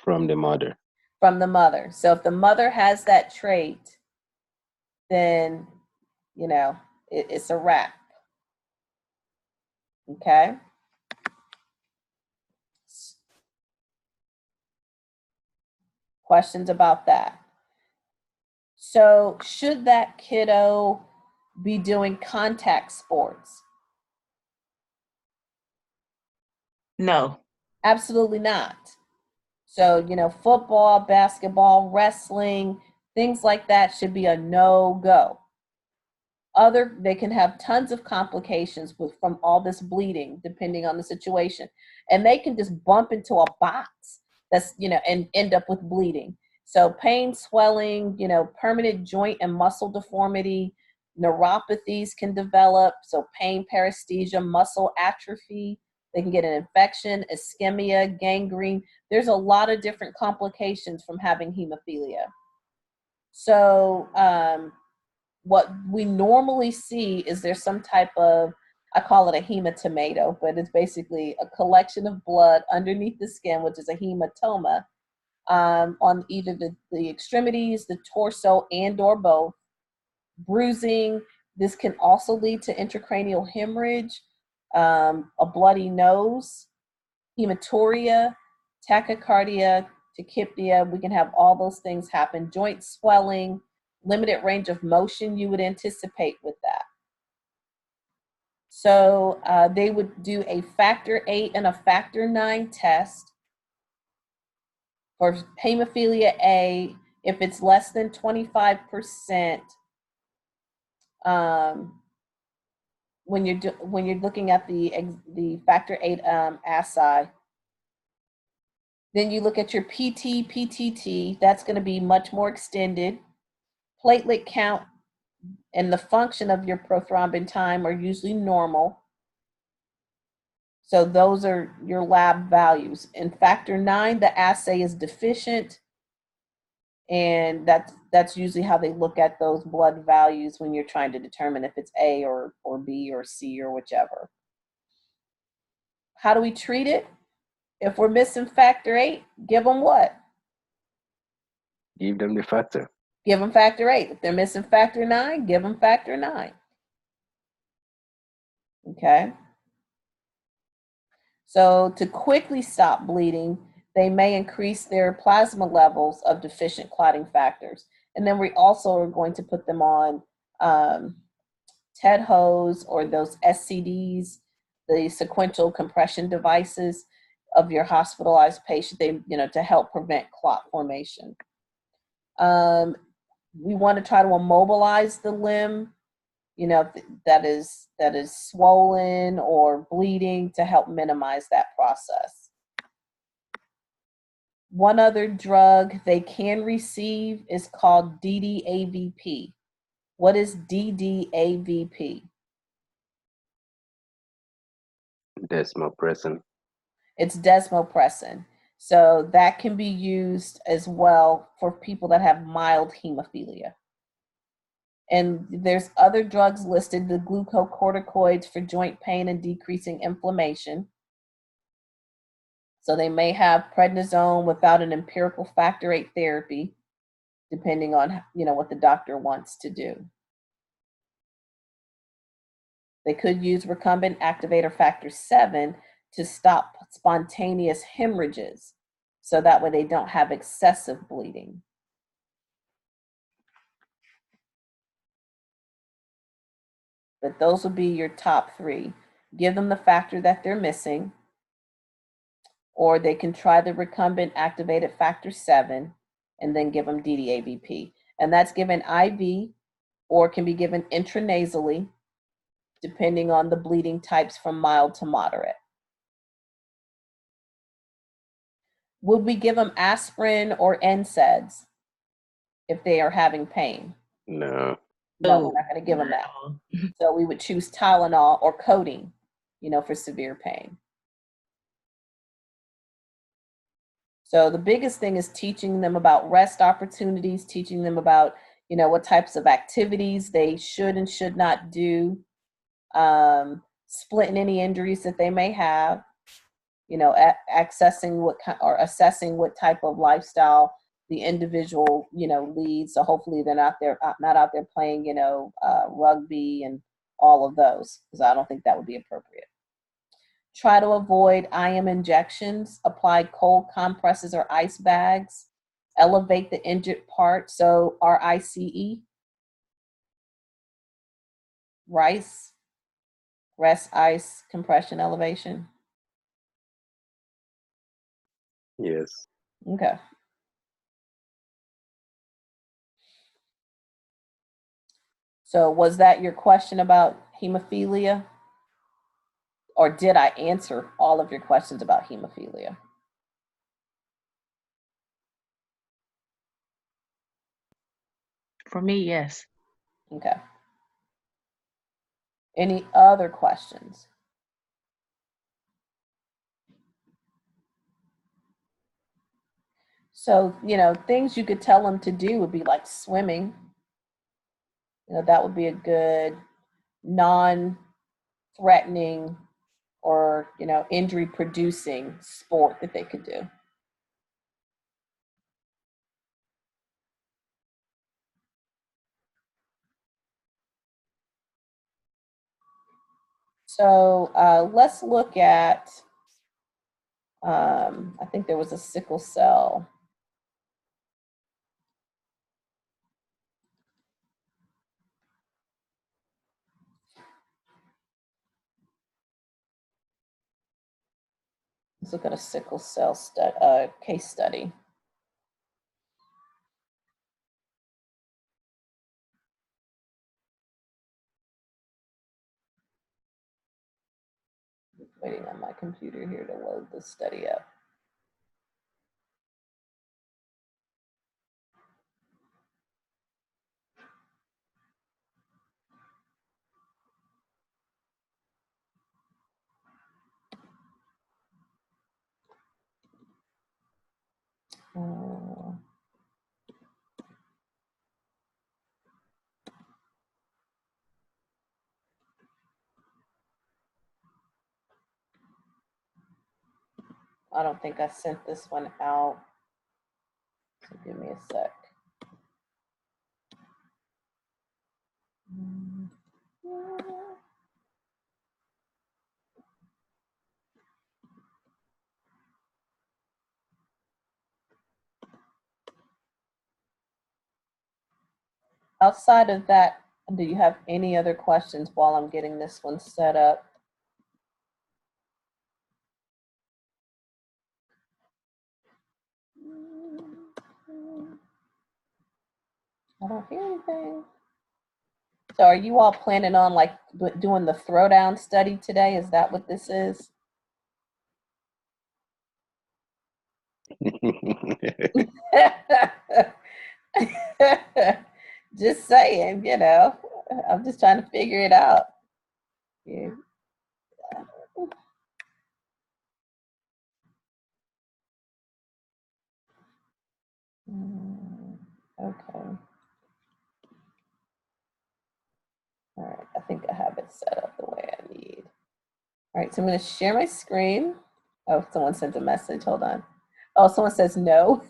From the mother. From the mother. So if the mother has that trait, then, it's a wrap. Okay? Questions about that? So should that kiddo be doing contact sports? No. Absolutely not. So, football, basketball, wrestling, things like that should be a no-go. They can have tons of complications from all this bleeding, depending on the situation. And they can just bump into a box that's, and end up with bleeding. So pain, swelling, permanent joint and muscle deformity, neuropathies can develop. So pain, paresthesia, muscle atrophy. They can get an infection, ischemia, gangrene. There's a lot of different complications from having hemophilia. So what we normally see is there's some type of, I call it a hematomato, but it's basically a collection of blood underneath the skin, which is a hematoma, on either the extremities, the torso, and or both. Bruising. This can also lead to intracranial hemorrhage, a bloody nose, hematuria, tachycardia, tachypnea. We can have all those things happen. Joint swelling, limited range of motion you would anticipate with that. So they would do a factor 8 and a factor 9 test. For hemophilia A, if it's less than 25%, when you're looking at the factor 8 assay, Then you look at your PT, PTT, that's going to be much more extended. Platelet count and the function of your prothrombin time are usually normal. So those are your lab values. In factor 9, the assay is deficient, and that's usually how they look at those blood values when you're trying to determine if it's A or B or C or whichever. How do we treat it? If we're missing factor 8, give them what? Give them the factor. Give them factor 8. If they're missing factor 9, give them factor 9. Okay? So to quickly stop bleeding, they may increase their plasma levels of deficient clotting factors. And then we also are going to put them on TED hose or those SCDs, the sequential compression devices of your hospitalized patient, to help prevent clot formation. We want to try to immobilize the limb, that is swollen or bleeding, to help minimize that process. One other drug they can receive is called DDAVP. What is DDAVP? Desmopressin. It's desmopressin. So that can be used as well for people that have mild hemophilia. And there's other drugs listed, the glucocorticoids for joint pain and decreasing inflammation. So they may have prednisone without an empirical factor 8 therapy, depending on what the doctor wants to do. They could use recumbent activator factor 7 to stop spontaneous hemorrhages, so that way they don't have excessive bleeding. But those would be your top 3. Give them the factor that they're missing, or they can try the recumbent activated factor 7 and then give them DDAVP. And that's given IV or can be given intranasally, depending on the bleeding types from mild to moderate. Would we give them aspirin or NSAIDs if they are having pain? No. No, we're not going to give them that. So we would choose Tylenol or codeine, for severe pain. So the biggest thing is teaching them about rest opportunities, teaching them about, what types of activities they should and should not do, splitting any injuries that they may have, assessing what type of lifestyle the individual, leads. So hopefully they're not out there playing, rugby and all of those, because I don't think that would be appropriate. Try to avoid IM injections. Apply cold compresses or ice bags. Elevate the injured part. So RICE, rest, ice, compression, elevation. Yes. Okay. So was that your question about hemophilia? Or did I answer all of your questions about hemophilia? For me, yes. Okay. Any other questions? So, things you could tell them to do would be like swimming. That would be a good non-threatening or, injury-producing sport that they could do. So let's look at, I think there was a sickle cell. Let's look at a sickle cell case study. Waiting on my computer here to load the study up. I don't think I sent this one out. So give me a sec. Outside of that, do you have any other questions while I'm getting this one set up? I don't hear anything. So are you all planning on like doing the throwdown study today? Is that what this is? Just saying, you know, I'm just trying to figure it out. Yeah. Okay. All right, I think I have it set up the way I need. All right, so I'm going to share my screen. Oh, someone sent a message. Hold on. Oh, someone says no.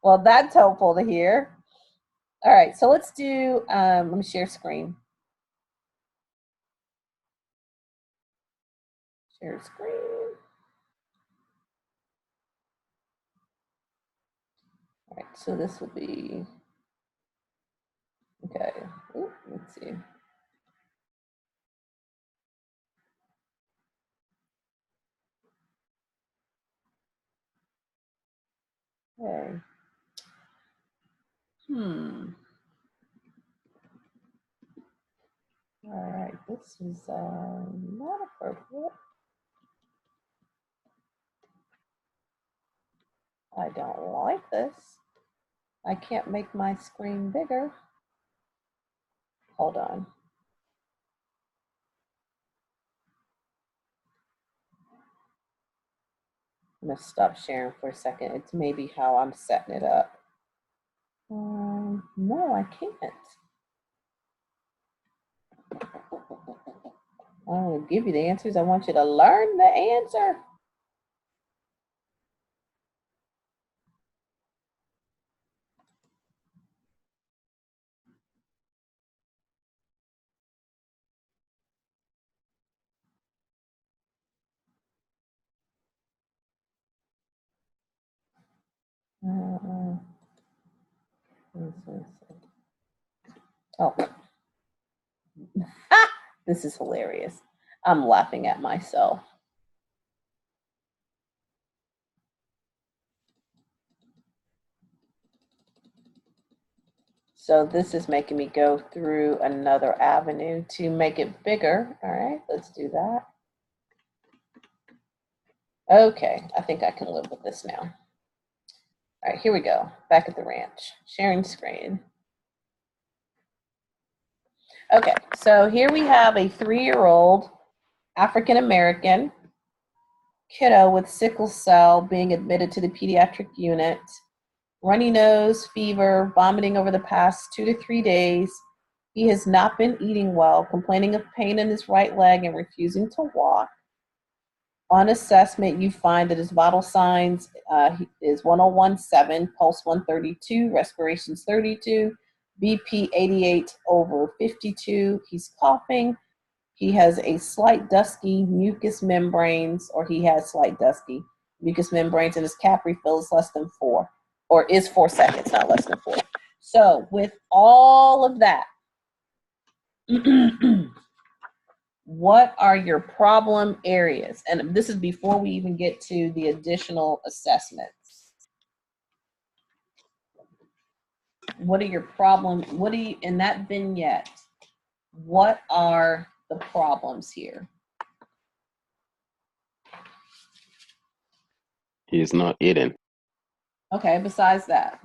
Well, that's helpful to hear. All right, so let's do, let me share screen. Share screen. All right, so this will be, okay. Ooh, let's see. Okay. All right, this is not appropriate. I don't like this. I can't make my screen bigger. Hold on. I'm gonna stop sharing for a second. It's maybe how I'm setting it up. No, I can't. I don't want to give you the answers. I want you to learn the answer. Oh, this is hilarious. I'm laughing at myself. So this is making me go through another avenue to make it bigger. All right, let's do that. Okay, I think I can live with this now. All right, here we go. Back at the ranch, sharing screen. Okay, so here we have a 3-year-old African-American kiddo with sickle cell being admitted to the pediatric unit. Runny nose, fever, vomiting over the past 2 to 3 days. He has not been eating well, complaining of pain in his right leg and refusing to walk. On assessment, you find that his vital signs is 101.7, pulse 132, respirations 32, BP 88/52. He's coughing. He has a slight dusky mucous membranes, or he has slight dusky mucous membranes, and his cap refill is less than 4, or is 4 seconds, not less than 4. So with all of that, what are your problem areas? And this is before we even get to the additional assessments. What are your problems? What do you, in that vignette, what are the problems here? He's not eating. Okay, besides that.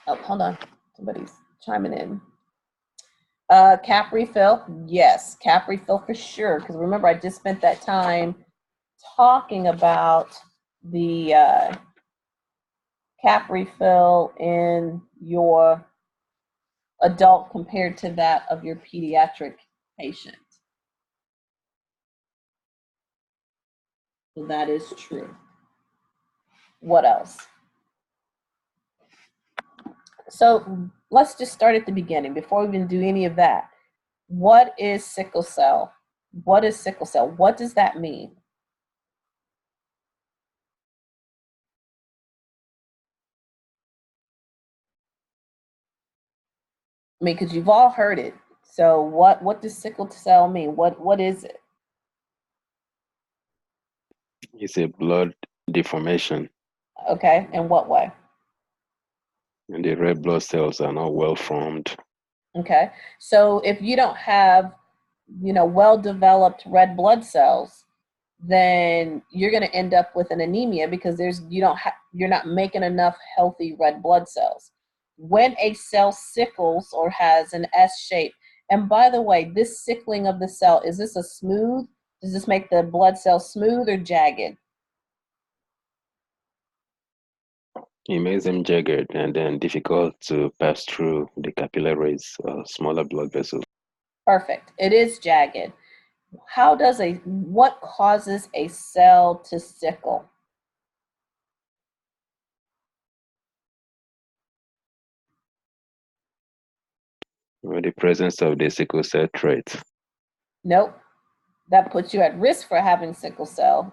Oh, hold on. Somebody's chiming in. Cap refill, yes, cap refill for sure. Because remember, I just spent that time talking about the cap refill in your adult compared to that of your pediatric patient. So that is true. What else? So let's just start at the beginning before we even do any of that. What is sickle cell? What is sickle cell? What does that mean? I mean, because you've all heard it. So what does sickle cell mean? What is it? It's a blood deformation, Okay, in what way? and the red blood cells are not well formed. Okay, so if you don't have, well-developed red blood cells, then you're going to end up with an anemia because you're not making enough healthy red blood cells. When a cell sickles or has an S shape, and by the way, this sickling of the cell, is this a smooth? Does this make the blood cell smooth or jagged? It makes them jagged and then difficult to pass through the capillaries, smaller blood vessels. Perfect. It is jagged. What causes a cell to sickle? With the presence of the sickle cell trait. Nope. That puts you at risk for having sickle cell.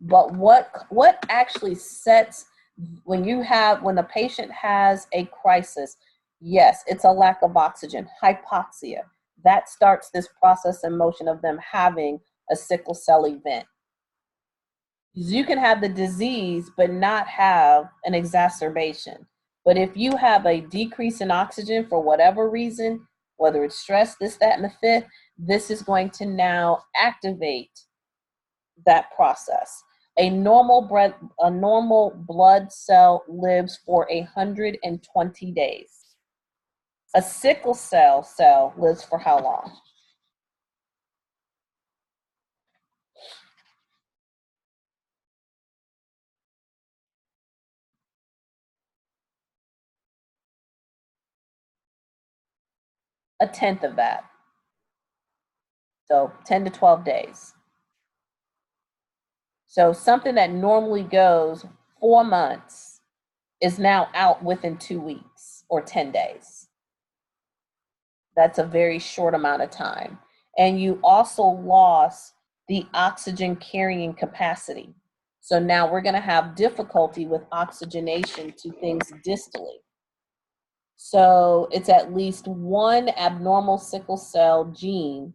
But what actually sets when the patient has a crisis? Yes, it's a lack of oxygen, hypoxia. That starts this process in motion of them having a sickle cell event. You can have the disease but not have an exacerbation. But if you have a decrease in oxygen for whatever reason, whether it's stress, this, that, and the fifth, this is going to now activate that process. A normal blood cell lives for 120 days. A sickle cell lives for how long? A tenth of that. So 10 to 12 days. So something that normally goes 4 months is now out within 2 weeks or 10 days. That's a very short amount of time. And you also lost the oxygen carrying capacity. So now we're going to have difficulty with oxygenation to things distally. So it's at least one abnormal sickle cell gene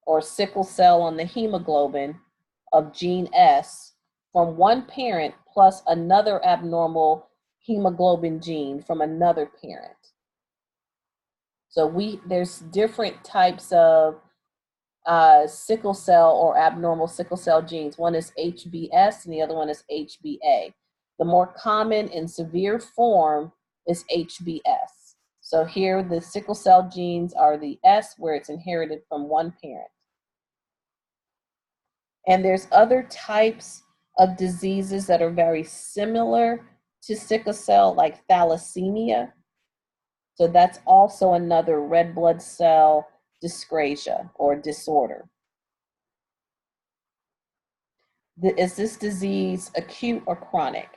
or sickle cell on the hemoglobin of gene S from one parent plus another abnormal hemoglobin gene from another parent. So there's different types of sickle cell or abnormal sickle cell genes. One is HBS and the other one is HBA. The more common and severe form is HBS. So here the sickle cell genes are the S where it's inherited from one parent. And there's other types of diseases that are very similar to sickle cell, like thalassemia. So that's also another red blood cell dyscrasia or disorder. Is this disease acute or chronic?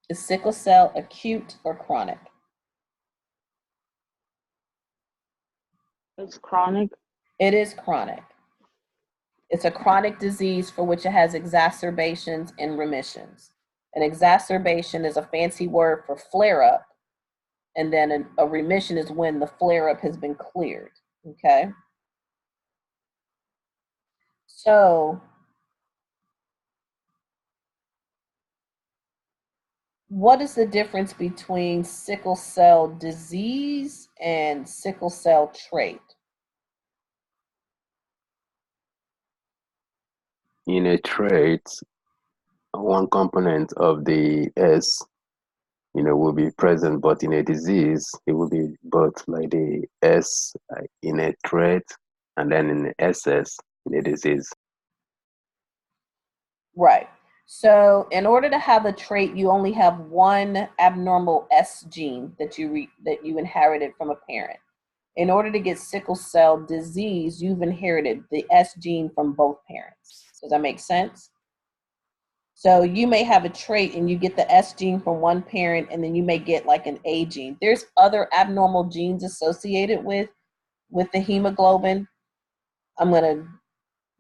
Is sickle cell acute or chronic? It's chronic. It is chronic. It's a chronic disease for which it has exacerbations and remissions. An exacerbation is a fancy word for flare-up, and then a remission is when the flare-up has been cleared, okay? So, what is the difference between sickle cell disease and sickle cell trait? In a trait, one component of the S, will be present, but in a disease, it will be both, like the S in a trait and then in excess in the disease. Right. So in order to have a trait, you only have one abnormal S gene that you inherited from a parent. In order to get sickle cell disease, you've inherited the S gene from both parents. Does that make sense? So you may have a trait and you get the S gene from one parent, and then you may get like an A gene. There's other abnormal genes associated with the hemoglobin. I'm going to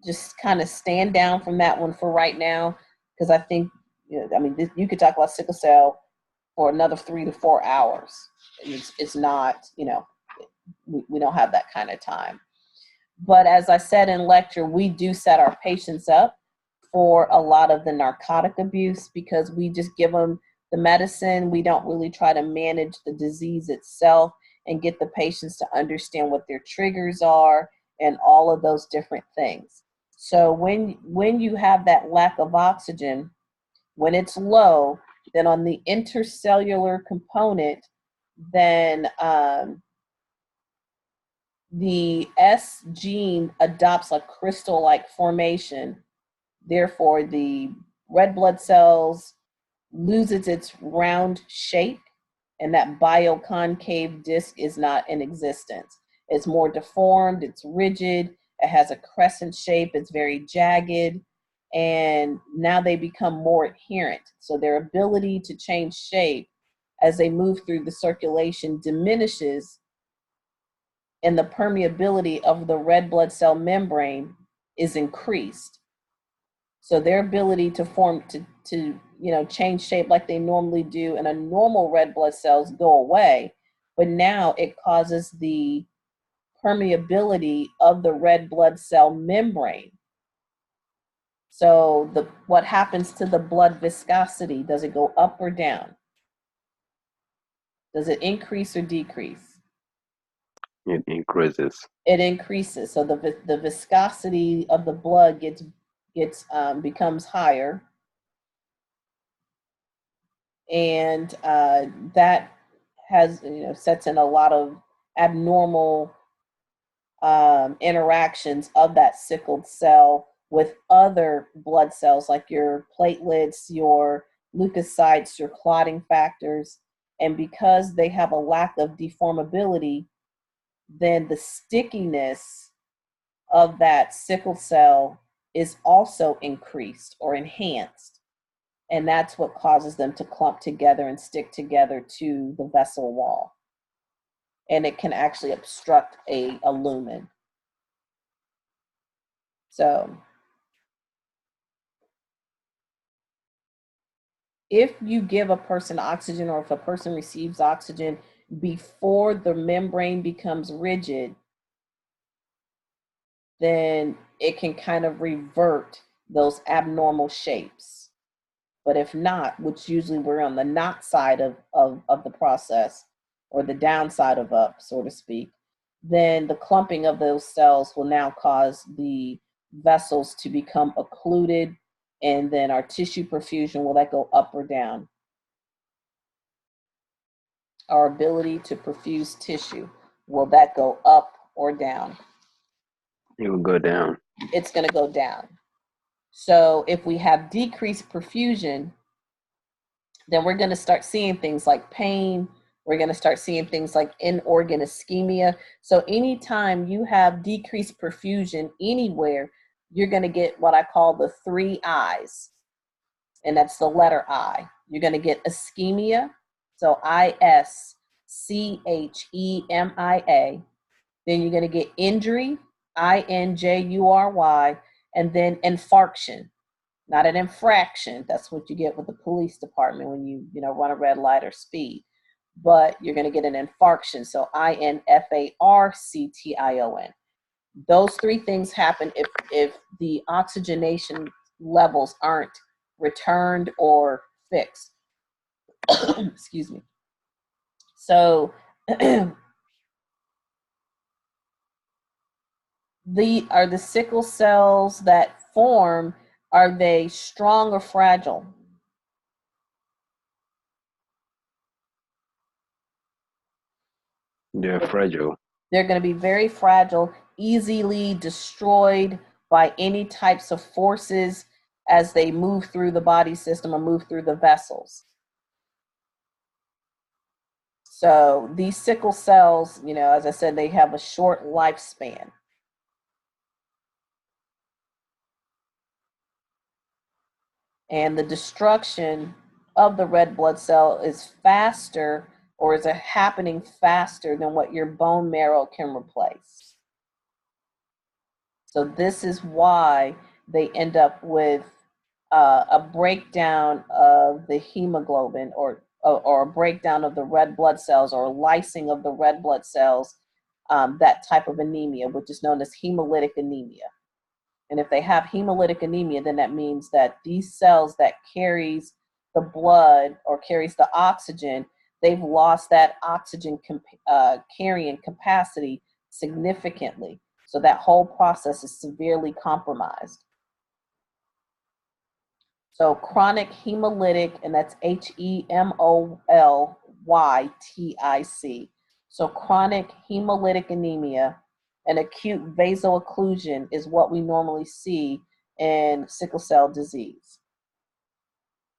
just kind of stand down from that one for right now, because I think, you could talk about sickle cell for another 3 to 4 hours. It's not, we don't have that kind of time. But as I said in lecture, we do set our patients up for a lot of the narcotic abuse, because we just give them the medicine. We don't really try to manage the disease itself and get the patients to understand what their triggers are and all of those different things. So when you have that lack of oxygen, when it's low, then on the intercellular component, then the S gene adopts a crystal-like formation. Therefore, the red blood cells loses its round shape, and that bioconcave disc is not in existence. It's more deformed, it's rigid, it has a crescent shape, it's very jagged, and now they become more adherent. So their ability to change shape as they move through the circulation diminishes, and the permeability of the red blood cell membrane is increased. So their ability to form, to change shape like they normally do in a normal red blood cells go away, but now it causes the permeability of the red blood cell membrane. So what happens to the blood viscosity? Does it go up or down? Does it increase or decrease? It increases. It increases. So the viscosity of the blood becomes higher, and that has sets in a lot of abnormal interactions of that sickled cell with other blood cells, like your platelets, your leukocytes, your clotting factors. And because they have a lack of deformability, then the stickiness of that sickle cell is also increased or enhanced. And that's what causes them to clump together and stick together to the vessel wall. And it can actually obstruct a lumen. So if you give a person oxygen, or if a person receives oxygen before the membrane becomes rigid, then it can kind of revert those abnormal shapes. But if not, which usually we're on the not side of the process, or the downside of up, so to speak, then the clumping of those cells will now cause the vessels to become occluded, and then our tissue perfusion, will that go up or down? Our ability to perfuse tissue, will that go up or down? It will go down. It's going to go down. So if we have decreased perfusion, then we're going to start seeing things like pain. We're going to start seeing things like in-organ ischemia. So anytime you have decreased perfusion anywhere, you're going to get what I call the 3 I's, and that's the letter I. You're going to get ischemia, so ISCHEMIA. Then you're going to get injury, INJURY, and then infarction. Not an infraction. That's what you get with the police department when you run a red light or speed. But you're going to get an infarction. So INFARCTION. Those 3 things happen if the oxygenation levels aren't returned or fixed. Excuse me. So the sickle cells that form, are they strong or fragile? They're fragile. They're going to be very fragile, easily destroyed by any types of forces as they move through the body system or move through the vessels. So these sickle cells, you know, as I said, they have a short lifespan. And the destruction of the red blood cell is faster, or is happening faster than what your bone marrow can replace. So this is why they end up with a breakdown of the hemoglobin, or a breakdown of the red blood cells, or lysing of the red blood cells, that type of anemia, which is known as hemolytic anemia. And if they have hemolytic anemia, then that means that these cells that carries the blood or carries the oxygen, they've lost that oxygen carrying capacity significantly. So that whole process is severely compromised. So chronic hemolytic, and that's Hemolytic. So chronic hemolytic anemia and acute vasal occlusion is what we normally see in sickle cell disease.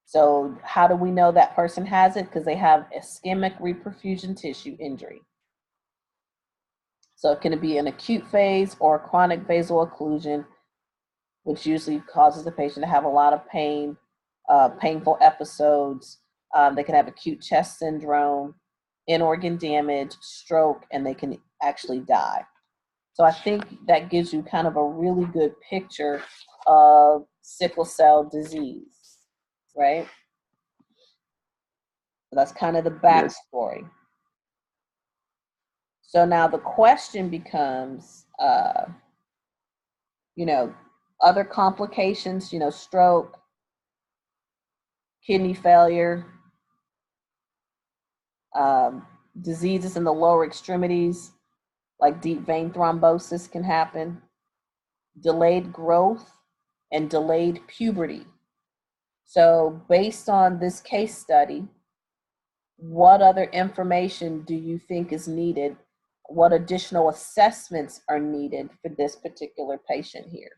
So how do we know that person has it? Because they have ischemic reperfusion tissue injury. So it can be an acute phase or a chronic vasal occlusion, which usually causes the patient to have a lot of pain, painful episodes. They can have acute chest syndrome, in-organ damage, stroke, and they can actually die. So I think that gives you kind of a really good picture of sickle cell disease, right? So that's kind of the backstory. Yes. So now the question becomes, you know, other complications, you know, stroke, kidney failure, diseases in the lower extremities, like deep vein thrombosis can happen, delayed growth, and delayed puberty. So based on this case study, what other information do you think is needed? What additional assessments are needed for this particular patient here?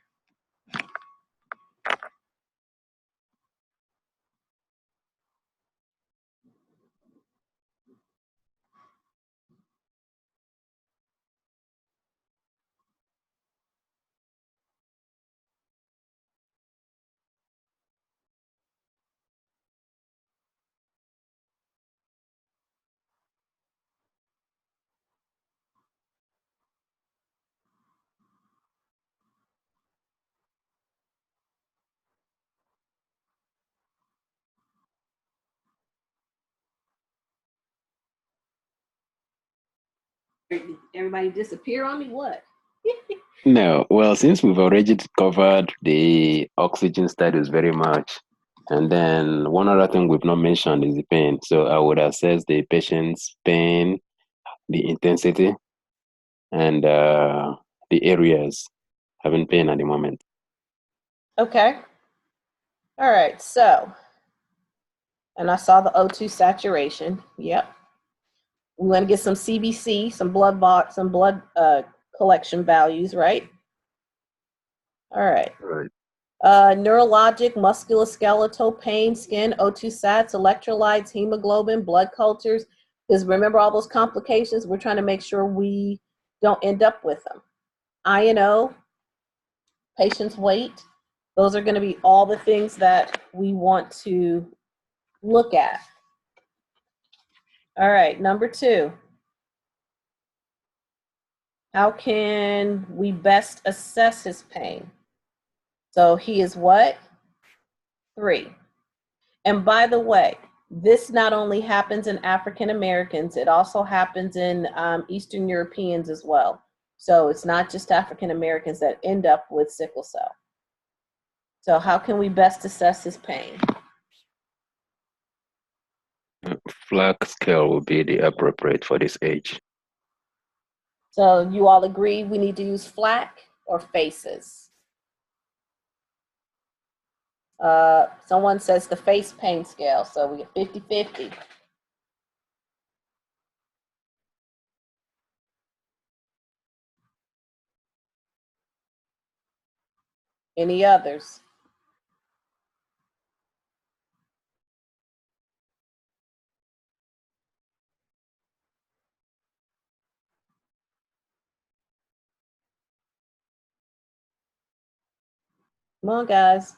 Everybody disappear on me? What? No, well, since we've already covered the oxygen status very much, and then one other thing we've not mentioned is the pain. So I would assess the patient's pain, the intensity, and the areas having pain at the moment. Okay. All right, so, and I saw the O2 saturation. Yep. We want to get some CBC, some blood collection values, right? All right. Right. Neurologic, musculoskeletal, pain, skin, O2 sats, electrolytes, hemoglobin, blood cultures. Because remember all those complications, we're trying to make sure we don't end up with them. I&O, patient's weight. Those are going to be all the things that we want to look at. All right, number 2. How can we best assess his pain? So he is what? 3. And by the way, this not only happens in African Americans, it also happens in Eastern Europeans as well. So it's not just African Americans that end up with sickle cell. So how can we best assess his pain? Flag scale will be the appropriate for this age. So you all agree we need to use FLAC or FACES? Someone says the face pain scale, so we get 50-50. Any others? Come on, guys.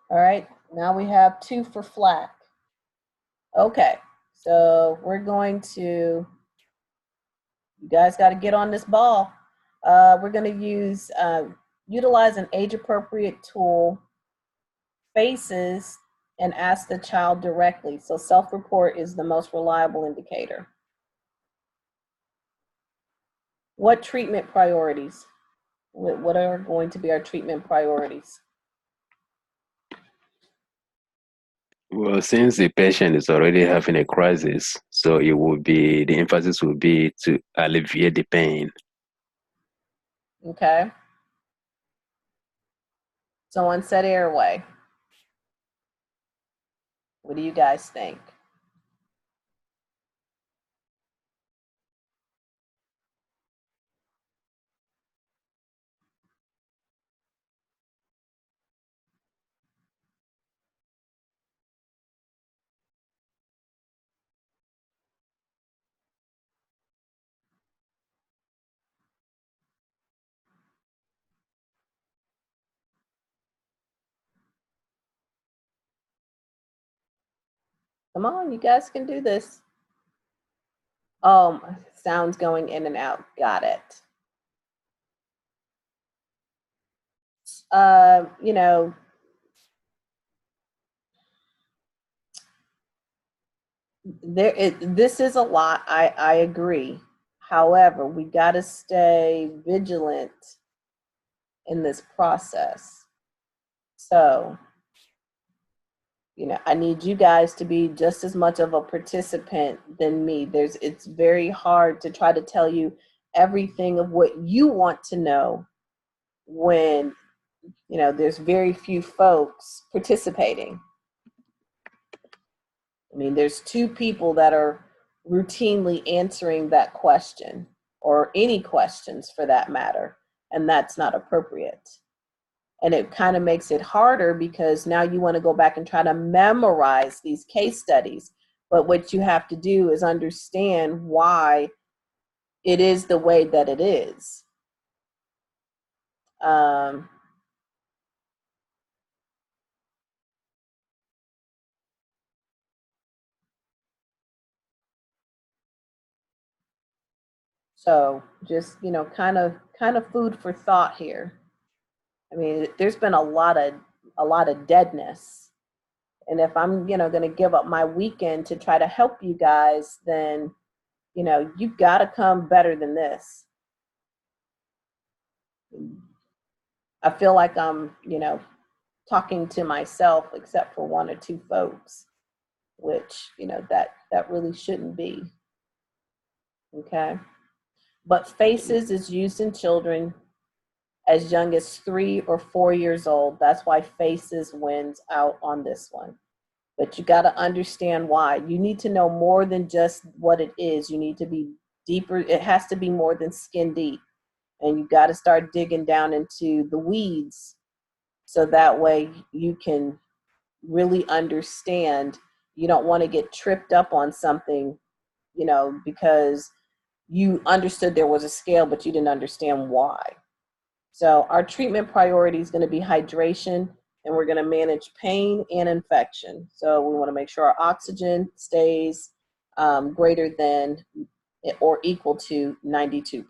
All right, now we have 2 for flack. Okay, so we're going to, you guys got to get on this ball. We're going to utilize an age-appropriate tool, FACES, and ask the child directly. So self-report is the most reliable indicator. What treatment priorities? What are going to be our treatment priorities? Well, since the patient is already having a crisis, so it would be, the emphasis would be to alleviate the pain. Okay. Someone said airway. What do you guys think? Come on, you guys can do this. Oh, sounds going in and out. Got it. You know, this is a lot. I agree. However, we got to stay vigilant in this process. So, you know, I need you guys to be just as much of a participant than me. It's very hard to try to tell you everything of what you want to know when, you know, there's very few folks participating. I mean, there's 2 people that are routinely answering that question, or any questions for that matter, and that's not appropriate. And it kind of makes it harder because now you want to go back and try to memorize these case studies. But what you have to do is understand why it is the way that it is. So just, you know, kind of food for thought here. I mean, there's been a lot of deadness. And if I'm, you know, going to give up my weekend to try to help you guys, then, you know, you've got to come better than this. I feel like I'm, you know, talking to myself, except for 1 or 2 folks, which, you know, that really shouldn't be. Okay. But FACES is used in children as young as 3 or 4 years old. That's why FACES wins out on this one. But you got to understand why. You need to know more than just what it is. You need to be deeper. It has to be more than skin deep. And you got to start digging down into the weeds so that way you can really understand. You don't want to get tripped up on something, you know, because you understood there was a scale, but you didn't understand why. So our treatment priority is going to be hydration, and we're going to manage pain and infection. So we want to make sure our oxygen stays greater than or equal to 92%.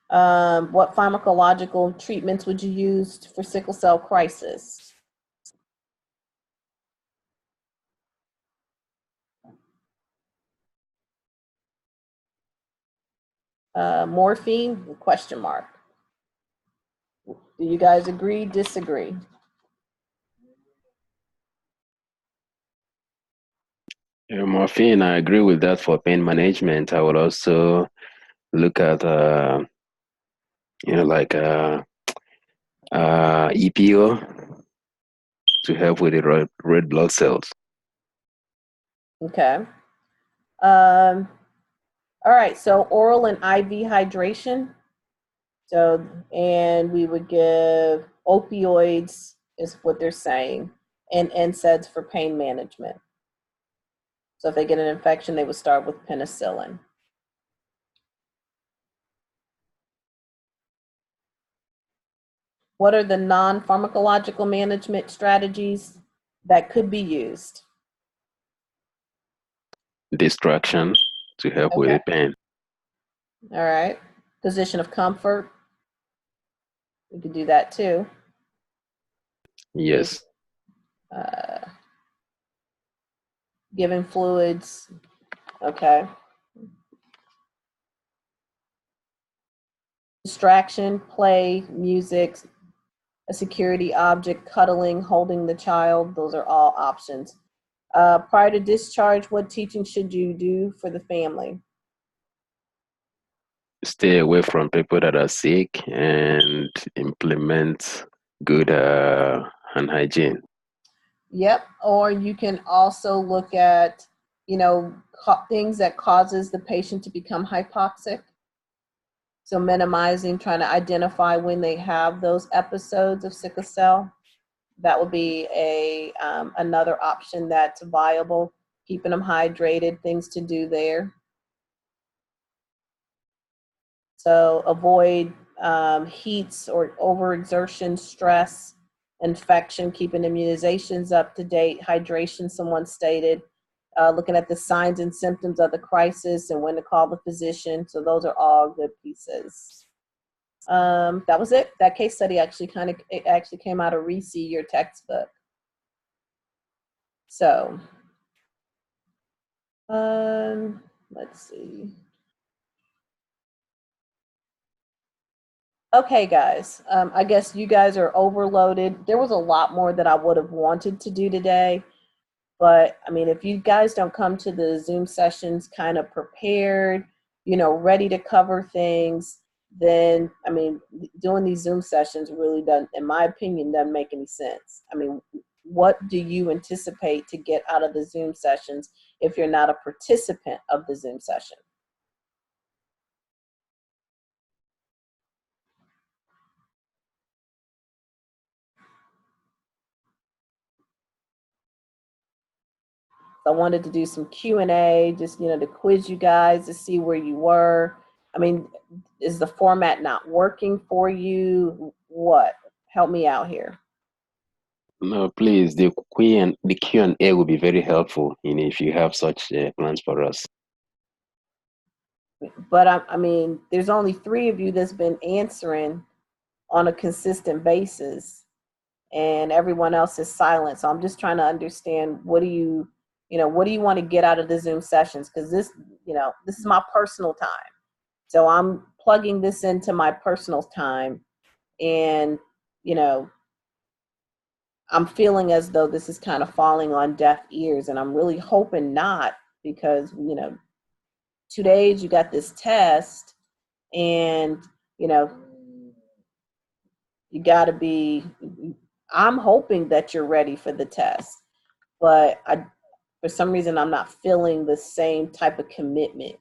What pharmacological treatments would you use for sickle cell crisis? Morphine, question mark. Do you guys agree, disagree? Morphine, I agree with that for pain management. I would also look at, you know, like EPO to help with the red blood cells. Okay. All right, so oral and IV hydration. So, and we would give opioids, is what they're saying, and NSAIDs for pain management. So if they get an infection, they would start with penicillin. What are the non-pharmacological management strategies that could be used? Distraction to help with Okay. the pain. All right. Position of comfort. We could do that too. Yes. Giving fluids. Okay. Distraction, play, music, a security object, cuddling, holding the child. Those are all options. Prior to discharge, what teaching should you do for the family? Stay away from people that are sick and implement good hand hygiene. Yep. Or you can also look at, things that causes the patient to become hypoxic. So minimizing, trying to identify when they have those episodes of sickle cell. That would be another option that's viable. Keeping them hydrated, things to do there. So avoid heats or overexertion, stress, infection, keeping immunizations up to date, hydration, someone stated, looking at the signs and symptoms of the crisis and when to call the physician. So those are all good pieces. That was it. That case study actually came out of Reese, your textbook. So, let's see. Okay, guys, I guess you guys are overloaded. There was a lot more that I would have wanted to do today, but I mean, if you guys don't come to the Zoom sessions kind of prepared, ready to cover things, then, I mean, doing these Zoom sessions really doesn't, in my opinion, doesn't make any sense. I mean, what do you anticipate to get out of the Zoom sessions if you're not a participant of the Zoom session? I wanted to do some Q&A, just, to quiz you guys to see where you were. I mean, is the format not working for you? What? Help me out here. No, please, the Q&A will be very helpful if you have such plans for us. But I mean, there's only 3 of you that's been answering on a consistent basis, and everyone else is silent. So I'm just trying to understand, what do you want to get out of the Zoom sessions? Because this is my personal time. So I'm plugging this into my personal time, and, I'm feeling as though this is kind of falling on deaf ears, and I'm really hoping not, because, 2 days you got this test, and, you got to be, I'm hoping that you're ready for the test, but for some reason, I'm not feeling the same type of commitment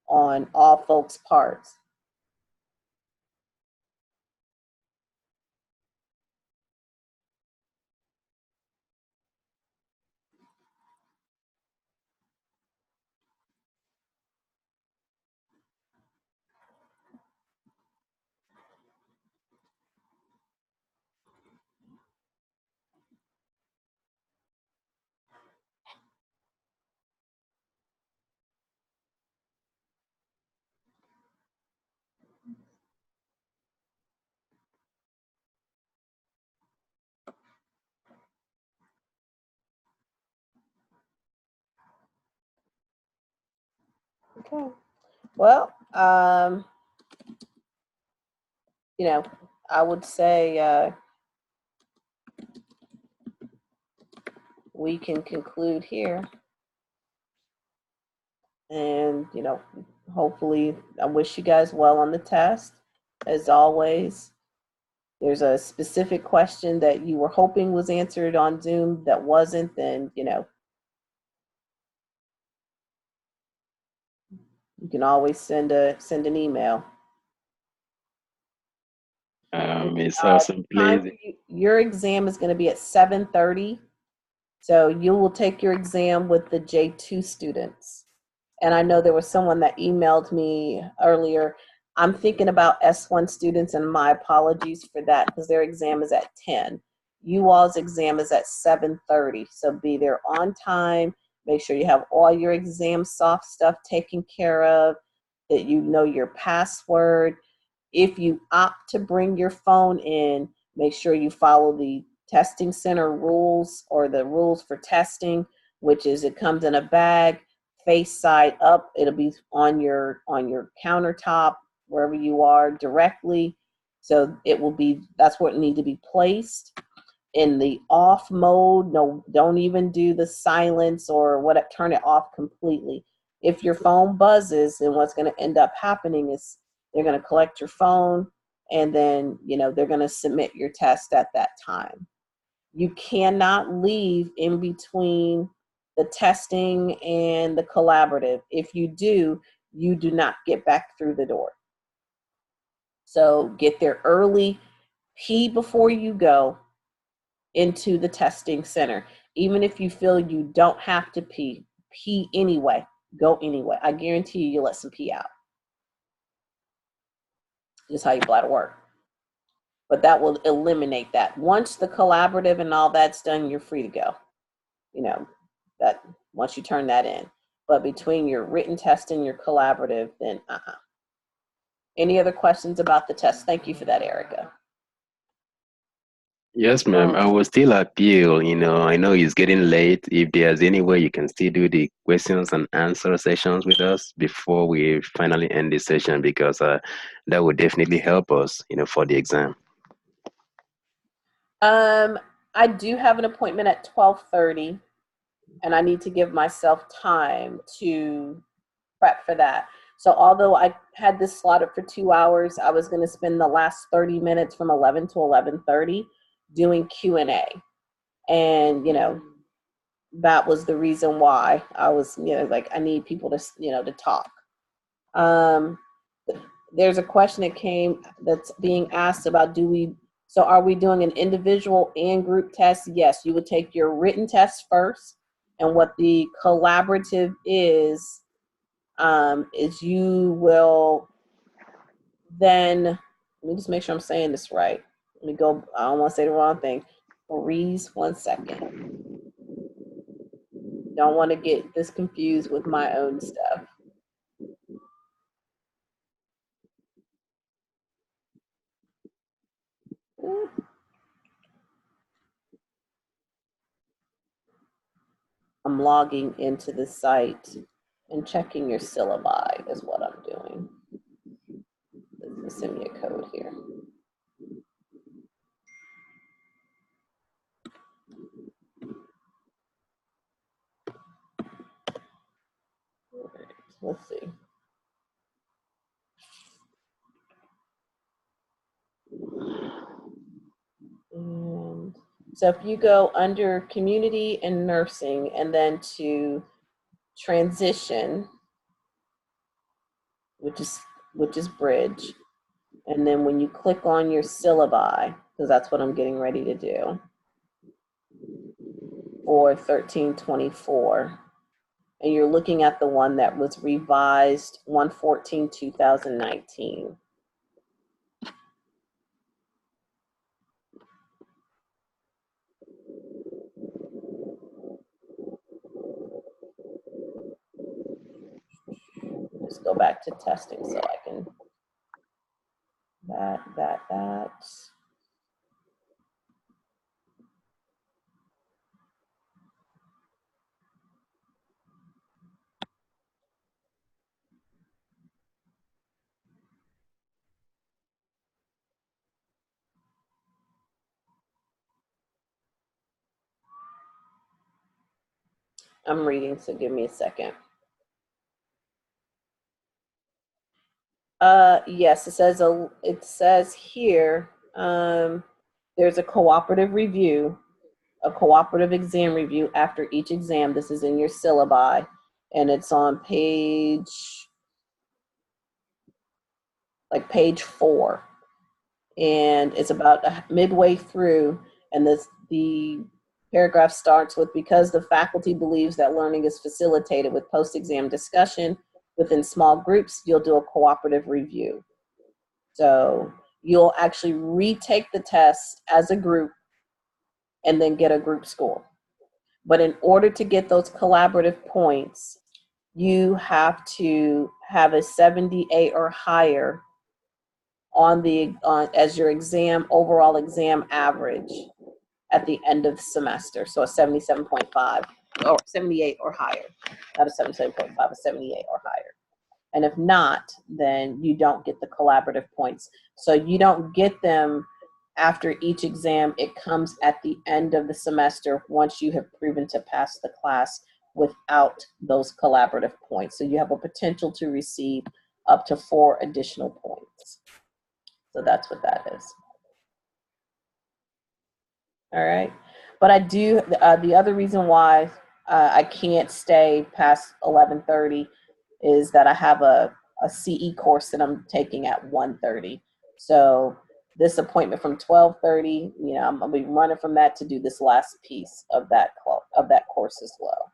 on all folks' parts. Okay. Well, I would say we can conclude here. And, hopefully, I wish you guys well on the test, as always. there's a specific question that you were hoping was answered on Zoom that wasn't, then, you know, you can always send an email. It's awesome, Time please. for your exam is going to be at 7:30. So you will take your exam with the J2 students. And I know there was someone that emailed me earlier. I'm thinking about S1 students, and my apologies for that because their exam is at 10. You all's exam is at 7:30. So be there on time. Make sure you have all your exam soft stuff taken care of, that you know your password. If you opt to bring your phone in, make sure you follow the testing center rules or the rules for testing, which is it comes in a bag, face side up. It'll be on your countertop, wherever you are directly. So it will be, that's where it needs to be placed. In the off mode, no, don't even do the silence or what, turn it off completely. If your phone buzzes, then what's going to end up happening is they're going to collect your phone, and then, you know, they're going to submit your test at that time. You cannot leave in between the testing and the collaborative. If you do, you do not get back through the door. So get there early, pee before you go into the testing center. Even if you feel you don't have to pee anyway, go anyway. I guarantee you'll let some pee out. Just how your bladder works. But that will eliminate that. Once the collaborative and all that's done, you're free to go. You know, that once you turn that in. But between your written test and your collaborative, then Any other questions about the test? Thank you for that, Erica. Yes, ma'am. I will still appeal. You know, I know it's getting late. If there's any way you can still do the questions and answer sessions with us before we finally end this session, because that would definitely help us, you know, for the exam. I do have an appointment at 12:30, and I need to give myself time to prep for that. So although I had this slotted for 2 hours, I was going to spend the last 30 minutes from 11 to 11:30 doing Q&A. And, you know, that was the reason why I was, you know, like, I need people to, you know, to talk. There's a question that came that's being asked about, so are we doing an individual and group test? Yes, you would take your written test first, and what the collaborative is you will then, let me just make sure I'm saying this right. Let me go, I don't want to say the wrong thing. Freeze 1 second. Don't want to get this confused with my own stuff. I'm logging into the site and checking your syllabi is what I'm doing. Send me a code here. Let's see. And so if you go under community and nursing and then to transition, which is bridge, and then when you click on your syllabi, because that's what I'm getting ready to do for 1324, and you're looking at the one that was revised 1/14/2019. Just go back to testing so I can, that. I'm reading, so give me a second. Yes, it says here, There's a cooperative review, a cooperative exam review after each exam. This is in your syllabi, and it's on page 4. And it's about midway through, and the paragraph starts with, because the faculty believes that learning is facilitated with post-exam discussion within small groups, you'll do a cooperative review. So you'll actually retake the test as a group and then get a group score. But in order to get those collaborative points, you have to have a 78 or higher as your overall exam average at the end of the semester. So a 77.5 or 78 or higher, not a 77.5, a 78 or higher. And if not, then you don't get the collaborative points. So you don't get them after each exam. It comes at the end of the semester once you have proven to pass the class without those collaborative points. So you have a potential to receive up to 4 additional points. So that's what that is. All right. But I do, the other reason why I can't stay past 11:30 is that I have a CE course that I'm taking at 1:30. So this appointment from 12:30, I'm gonna be running from that to do this last piece of that course as well.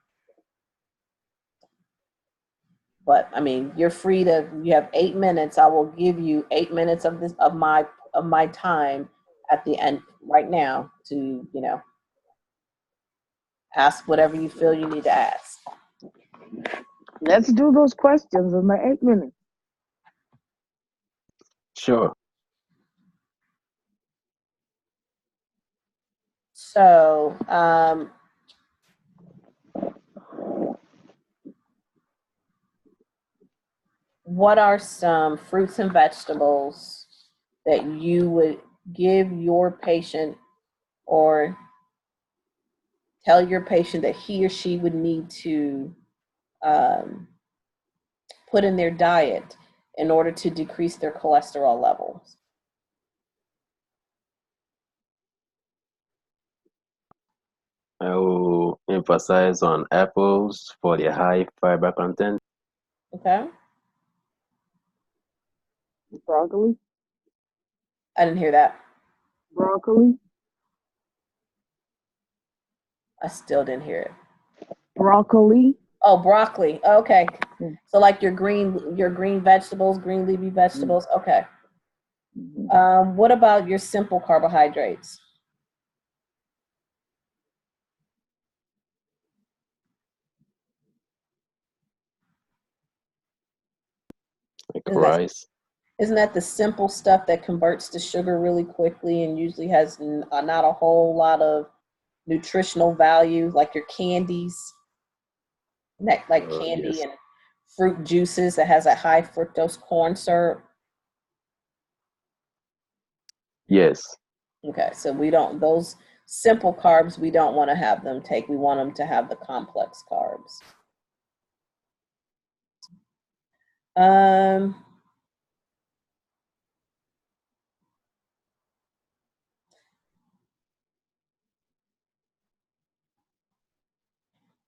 But I mean, you're free to. You have 8 minutes. I will give you 8 minutes of my time at the end right now to ask whatever you feel you need to ask. Let's do those questions in the 8 minutes. Sure. So, what are some fruits and vegetables that you would give your patient or tell your patient that he or she would need to put in their diet in order to decrease their cholesterol levels? I will emphasize on apples for their high fiber content. Okay. Broccoli. I didn't hear that. Broccoli. I still didn't hear it. Broccoli. Oh, broccoli. Okay. So like your green vegetables, green leafy vegetables. Okay. What about your simple carbohydrates? Like rice. Isn't that the simple stuff that converts to sugar really quickly and usually has not a whole lot of nutritional value, like your candies, like candy Yes. and fruit juices that has a high fructose corn syrup? Yes. Okay, so those simple carbs, we don't want to have them take. We want them to have the complex carbs.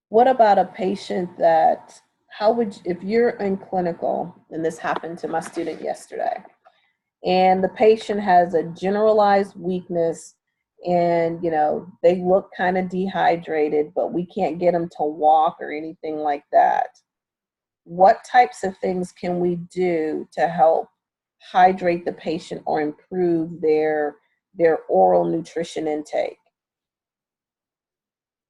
What about a patient that, if you're in clinical, and this happened to my student yesterday, and the patient has a generalized weakness and, they look kind of dehydrated, but we can't get them to walk or anything like that. What types of things can we do to help hydrate the patient or improve their oral nutrition intake?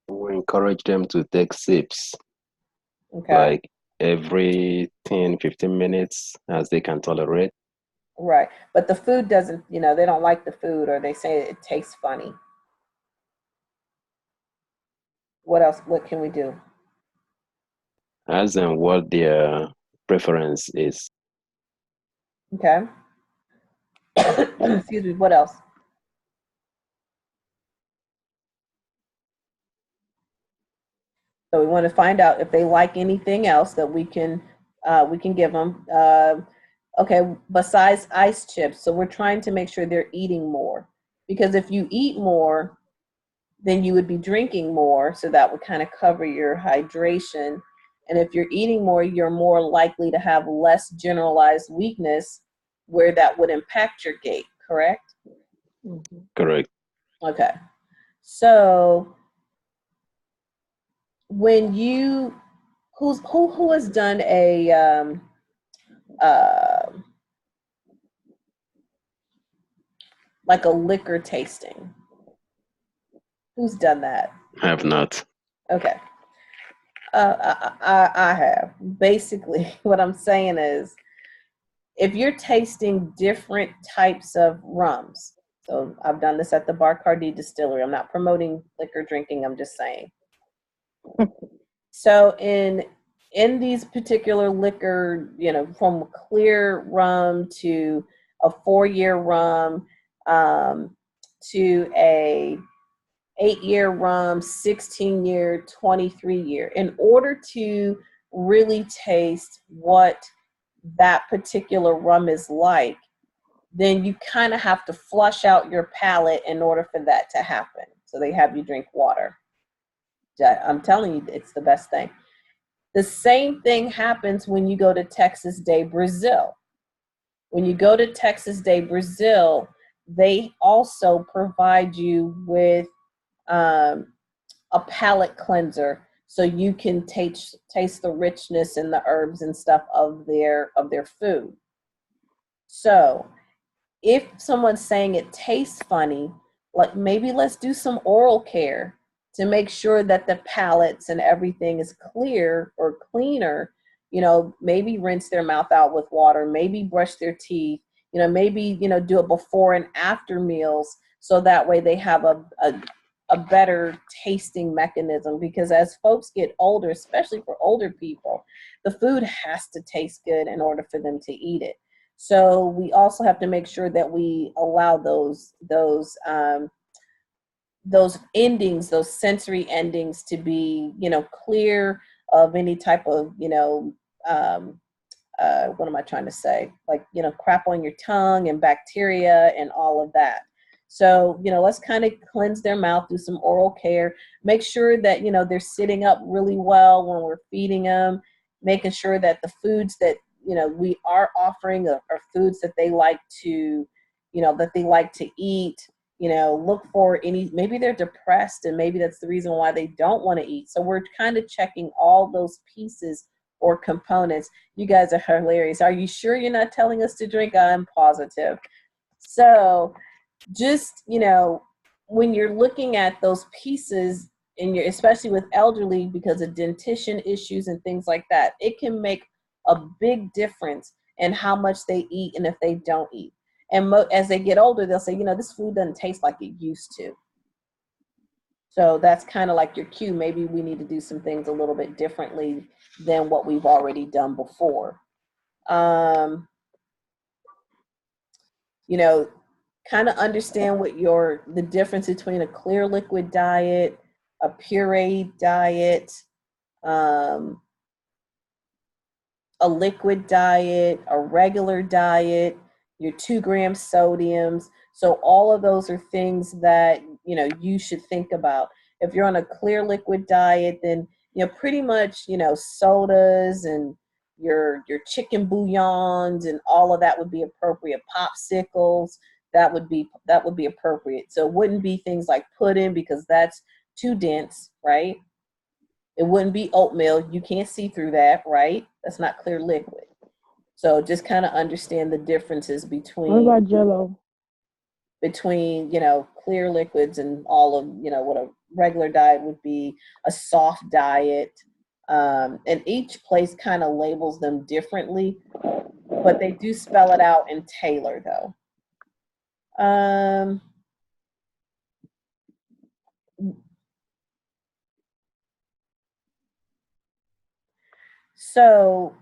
We encourage them to take sips, Okay. like every 10, 15 minutes as they can tolerate. Right. But the food doesn't, they don't like the food, or they say it tastes funny. What else? What can we do? Ask them what their preference is. Okay. Excuse me. What else? So we want to find out if they like anything else that we can give them. Okay, besides ice chips. So we're trying to make sure they're eating more, because if you eat more, then you would be drinking more. So that would kind of cover your hydration. And if you're eating more, you're more likely to have less generalized weakness, where that would impact your gait, correct? Correct. Okay. So when you, who has done a, like a liquor tasting? Who's done that? I have not. Okay. I have. Basically, what I'm saying is, if you're tasting different types of rums, so I've done this at the Bacardi distillery. I'm not promoting liquor drinking. I'm just saying. So in these particular liquor, you know, from clear rum to a 4-year rum, to a 8-year rum, 16-year, 23-year, in order to really taste what that particular rum is like, then you kind of have to flush out your palate in order for that to happen. So they have you drink water. I'm telling you, it's the best thing. The same thing happens when you go to Texas Day Brazil. When you go to Texas Day Brazil, they also provide you with a palate cleanser, so you can taste the richness and the herbs and stuff of their food. So if someone's saying it tastes funny, like maybe let's do some oral care to make sure that the palates and everything is clear or cleaner. You know, maybe rinse their mouth out with water, maybe brush their teeth, you know, maybe, you know, do it before and after meals, so that way they have a better tasting mechanism. Because as folks get older, especially for older people, the food has to taste good in order for them to eat it. So we also have to make sure that we allow those endings, those sensory endings, to be, you know, clear of any type of, you know, what am I trying to say? Like, you know, crap on your tongue and bacteria and all of that. So, you know, let's kind of cleanse their mouth, do some oral care, make sure that, you know, they're sitting up really well when we're feeding them, making sure that the foods that, you know, we are offering are foods that they like to, you know, that they like to eat. You know, look for any, maybe they're depressed and maybe that's the reason why they don't want to eat. So we're kind of checking all those pieces or components. You guys are hilarious. Are you sure you're not telling us to drink? I'm positive. So just, you know, when you're looking at those pieces, and you're, especially with elderly, because of dentition issues and things like that, it can make a big difference in how much they eat and if they don't eat. And as they get older, they'll say, you know, this food doesn't taste like it used to. So that's kind of like your cue. Maybe we need to do some things a little bit differently than what we've already done before. You know, kind of understand what the difference between a clear liquid diet, a pureed diet, a liquid diet, a regular diet, your 2-gram sodiums. So all of those are things that, you know, you should think about. If you're on a clear liquid diet, then, you know, pretty much, you know, sodas and your chicken bouillons and all of that would be appropriate. Popsicles, that would be appropriate. So it wouldn't be things like pudding, because that's too dense, right? It wouldn't be oatmeal. You can't see through that, right? That's not clear liquid. So just kind of understand the differences What about Jello? between, you know, clear liquids and all of, you know, what a regular diet would be, a soft diet. And each place kind of labels them differently, but they do spell it out in Taylor, though. So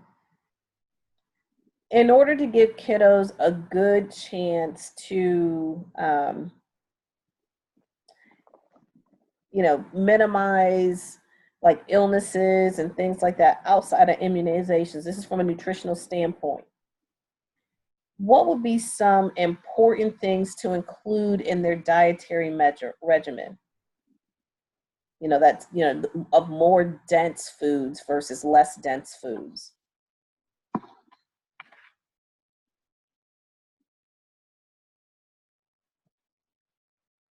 in order to give kiddos a good chance to, you know, minimize like illnesses and things like that outside of immunizations, this is from a nutritional standpoint. what would be some important things to include in their dietary regimen? You know, that's, you know, of more dense foods versus less dense foods.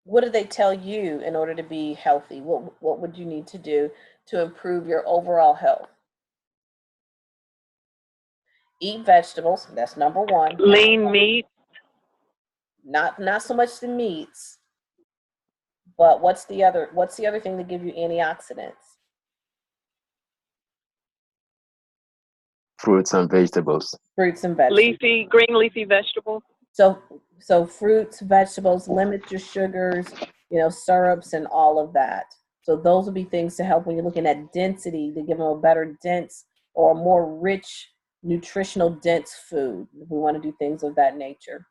What do they tell you in order to be healthy? What would you need to do to improve your overall health? Eat vegetables, that's number one. Lean meat. Not so much the meats, but what's the other thing that give you antioxidants? Fruits and vegetables. Fruits and vegetables. Green leafy vegetables. So fruits, vegetables, limit your sugars, you know, syrups and all of that. So those would be things to help when you're looking at density, to give them a better dense or a more rich, nutritional dense food. We want to do things of that nature.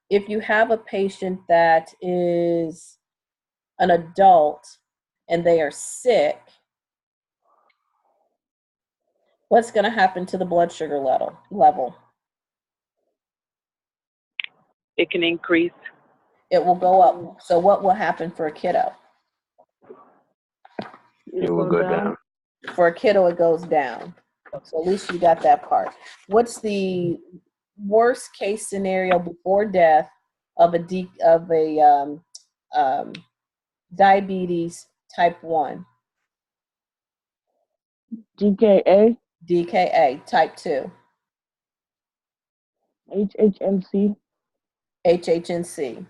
If you have a patient that is an adult and they are sick, what's going to happen to the blood sugar level? It can increase. It will go up. So what will happen for a kiddo? It will go down. For a kiddo, it goes down. So at least you got that part. What's the worst case scenario before death of a diabetes type 1? DKA, DKA type 2. HHNC. HHNC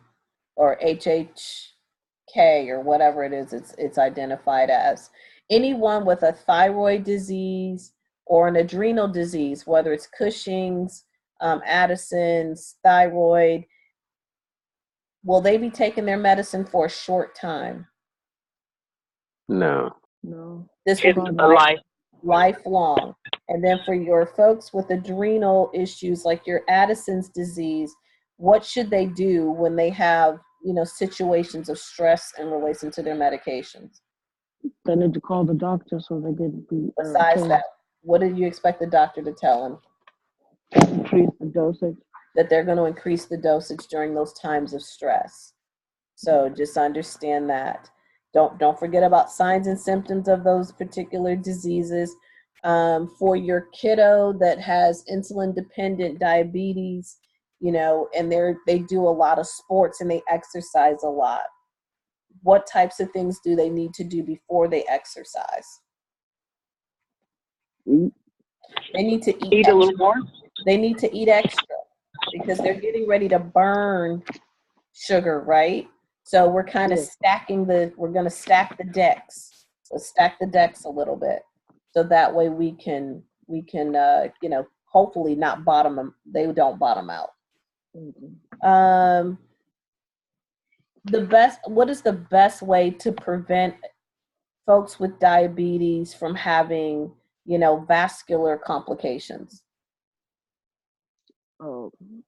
or HHK or whatever it is it's identified as. Anyone with a thyroid disease or an adrenal disease, whether it's Cushing's, Addison's, thyroid, will they be taking their medicine for a short time? No. This will be lifelong. And then for your folks with adrenal issues like your Addison's disease, what should they do when they have, you know, situations of stress in relation to their medications? They need to call the doctor so they can be. Besides that, what did you expect the doctor to tell them? Increase the dosage. That they're going to increase the dosage during those times of stress. So just understand that. Don't forget about signs and symptoms of those particular diseases. For your kiddo that has insulin-dependent diabetes, you know, and they do a lot of sports and they exercise a lot. What types of things do they need to do before they exercise? They need to eat a little more. They need to eat extra because they're getting ready to burn sugar, right? So we're kind of we're going to stack the decks. So stack the decks a little bit. So that way we can you know, hopefully not bottom them. They don't bottom out. What is the best way to prevent folks with diabetes from having, you know, vascular complications?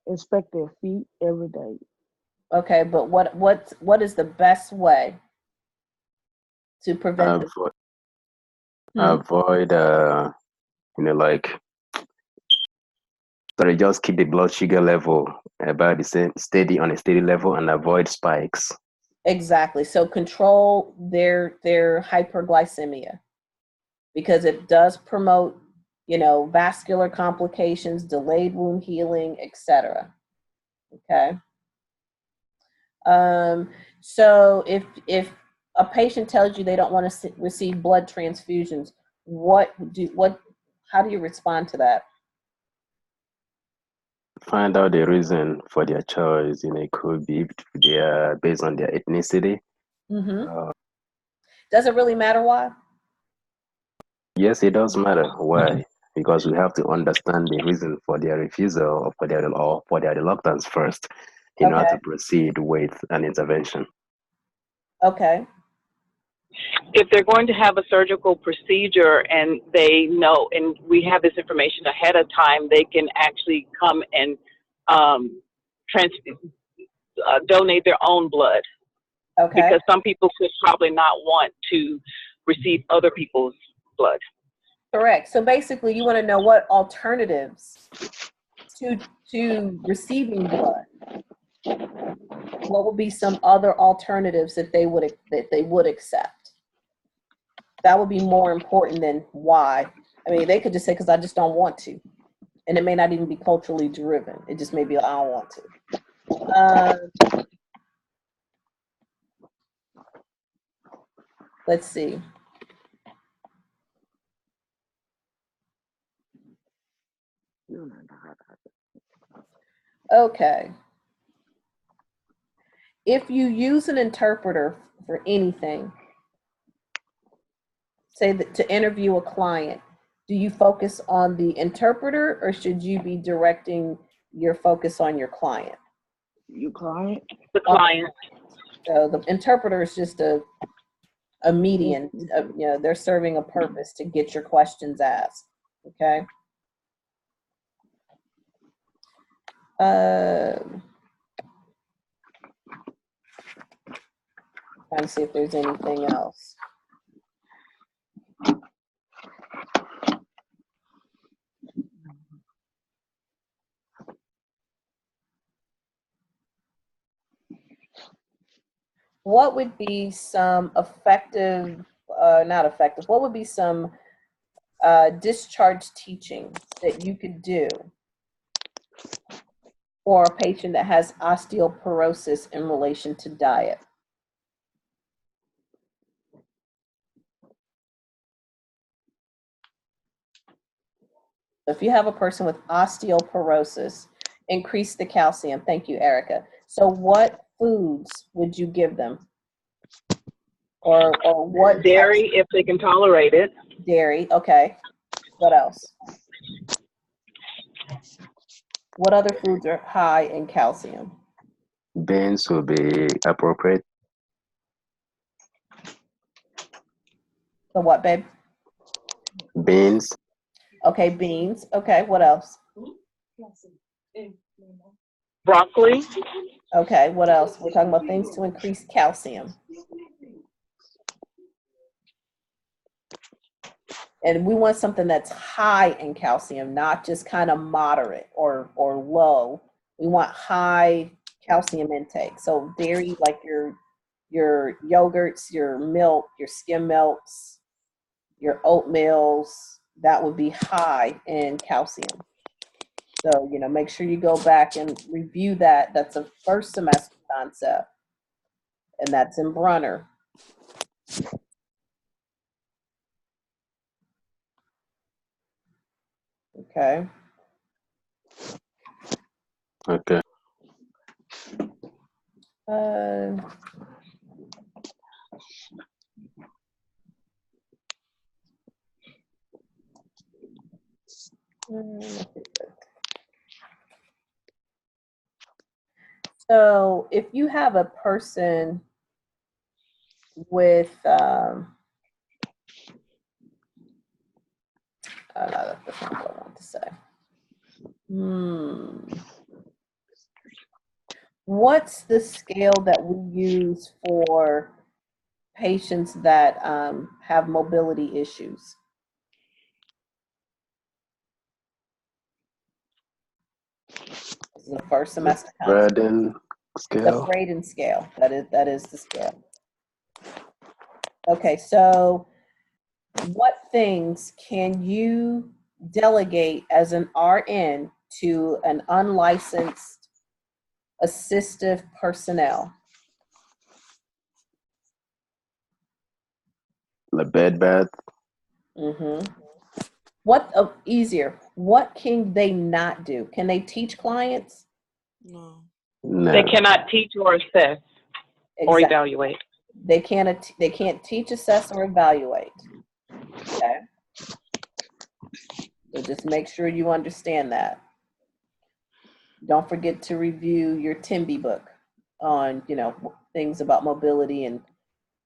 Inspect their feet every day. Okay, but what is the best way to prevent avoid you know, like, sorry, just keep the blood sugar level about the same, on a steady level, and avoid spikes. Exactly. So control their hyperglycemia, because it does promote, you know, vascular complications, delayed wound healing, etc. Okay. So if a patient tells you they don't want to receive blood transfusions, how do you respond to that? Find out the reason for their choice. You know, it could be based on their ethnicity. Does it really matter why? Yes, it does matter why, because we have to understand the reason for their refusal or for their reluctance first, in order to proceed with an intervention. Okay. If they're going to have a surgical procedure and they know, and we have this information ahead of time, they can actually come and donate their own blood. Okay. Because some people could probably not want to receive other people's blood. Correct. So basically, you want to know what alternatives to receiving blood, what would be some other alternatives that they would accept? That would be more important than why. I mean, they could just say, because I just don't want to. And it may not even be culturally driven. It just may be, I don't want to. Let's see. Okay. If you use an interpreter for anything, say that to interview a client, do you focus on the interpreter or should you be directing your focus on your client? Your client? The client. So the interpreter is just a median, you know, they're serving a purpose to get your questions asked, okay? Trying to see if there's anything else. What would be some effective, not effective, what would be some discharge teaching that you could do for a patient that has osteoporosis in relation to diet? If you have a person with osteoporosis, increase the calcium. Thank you, Erica. So what foods would you give them? Or what? Dairy, if they can tolerate it. Dairy, okay. What else? What other foods are high in calcium? Beans will be appropriate. So what, babe? Beans. Okay, beans. Okay, what else? Broccoli. Okay, what else? We're talking about things to increase calcium. And we want something that's high in calcium, not just kind of moderate or low. We want high calcium intake. So dairy, like your yogurts, your milk, your skim milks, your oatmeals, that would be high in calcium. So, you know, make sure you go back and review that. That's a first semester concept. And that's in Brunner. Okay. Okay. So if you have a person with, no, that's not what I want to say. What's the scale that we use for patients that have mobility issues? This is the first semester concept. Braden The scale. Braden scale. That is the scale. Okay, so what things can you delegate as an RN to an unlicensed assistive personnel? The bed bath. What easier? What can they not do? Can they teach clients? No. No. They cannot teach or assess or evaluate. They can't teach, assess, or evaluate. Okay. So just make sure you understand that. Don't forget to review your TIMBY book on, you know, things about mobility and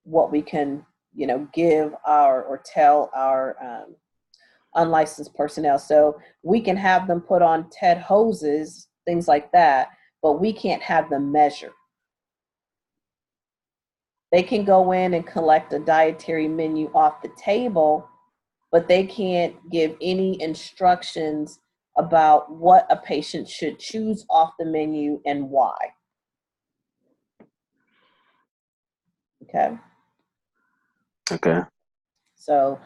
what we can, you know, give our or tell our unlicensed personnel. So we can have them put on TED hoses, things like that, but we can't have them measure. They can go in and collect a dietary menu off the table, but they can't give any instructions about what a patient should choose off the menu and why. Okay. Okay. So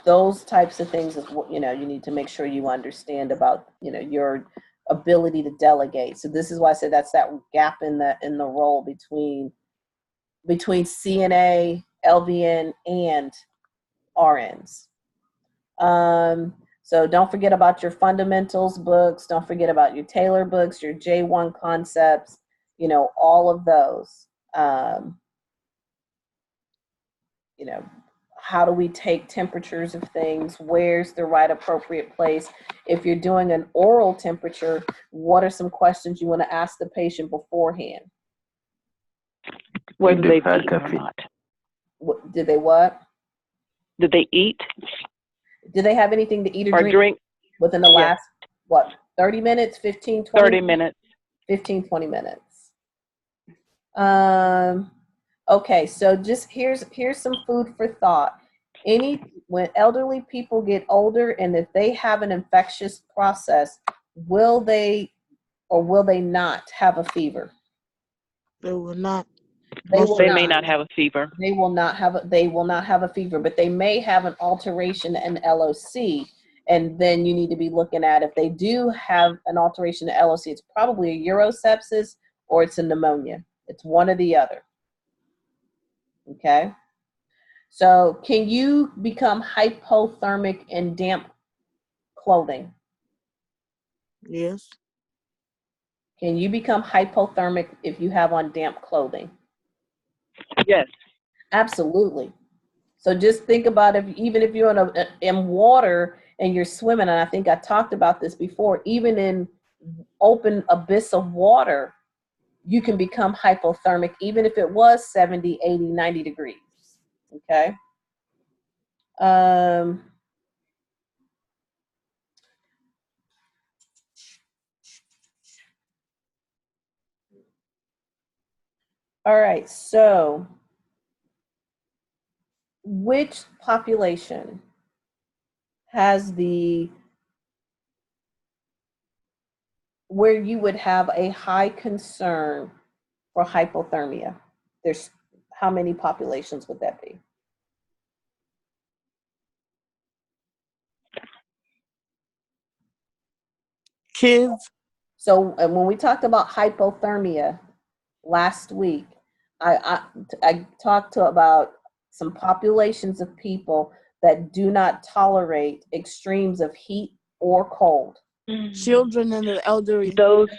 those types of things is what, you know, you need to make sure you understand about, you know, your ability to delegate. So this is why I said that's that gap in the role between CNA, LVN, and RNs. So don't forget about your fundamentals books. Don't forget about your Taylor books, your J1 concepts, you know, all of those. You know, how do we take temperatures of things? Where's the right appropriate place? If you're doing an oral temperature, what are some questions you want to ask the patient beforehand? Whether If they've they've had eaten or coffee. not. Did they what? Did they eat Did they have anything to eat or or drink drink? within the Yes. last, what, 30 minutes, 15, 20? 30 minutes. 15, 20 minutes. Okay, so just here's some food for thought. When elderly people get older and if they have an infectious process, will they or will they not have a fever? They will not. They will They not. may not have a fever. They will not have a fever, but they may have an alteration in LOC. And then you need to be looking at if they do have an alteration in LOC, it's probably a urosepsis or it's a pneumonia. It's one or the other. Okay. So can you become hypothermic in damp clothing? Yes. Can you become hypothermic if you have on damp clothing? Yes. Absolutely. So just think about even if you're in water and you're swimming, and I think I talked about this before, even in open abyss of water, you can become hypothermic, even if it was 70, 80, 90 degrees. Okay. All right, so which population has where you would have a high concern for hypothermia? There's how many populations would that be? Kids. So when we talked about hypothermia last week, I talked about some populations of people that do not tolerate extremes of heat or cold. Children and the elderly. Those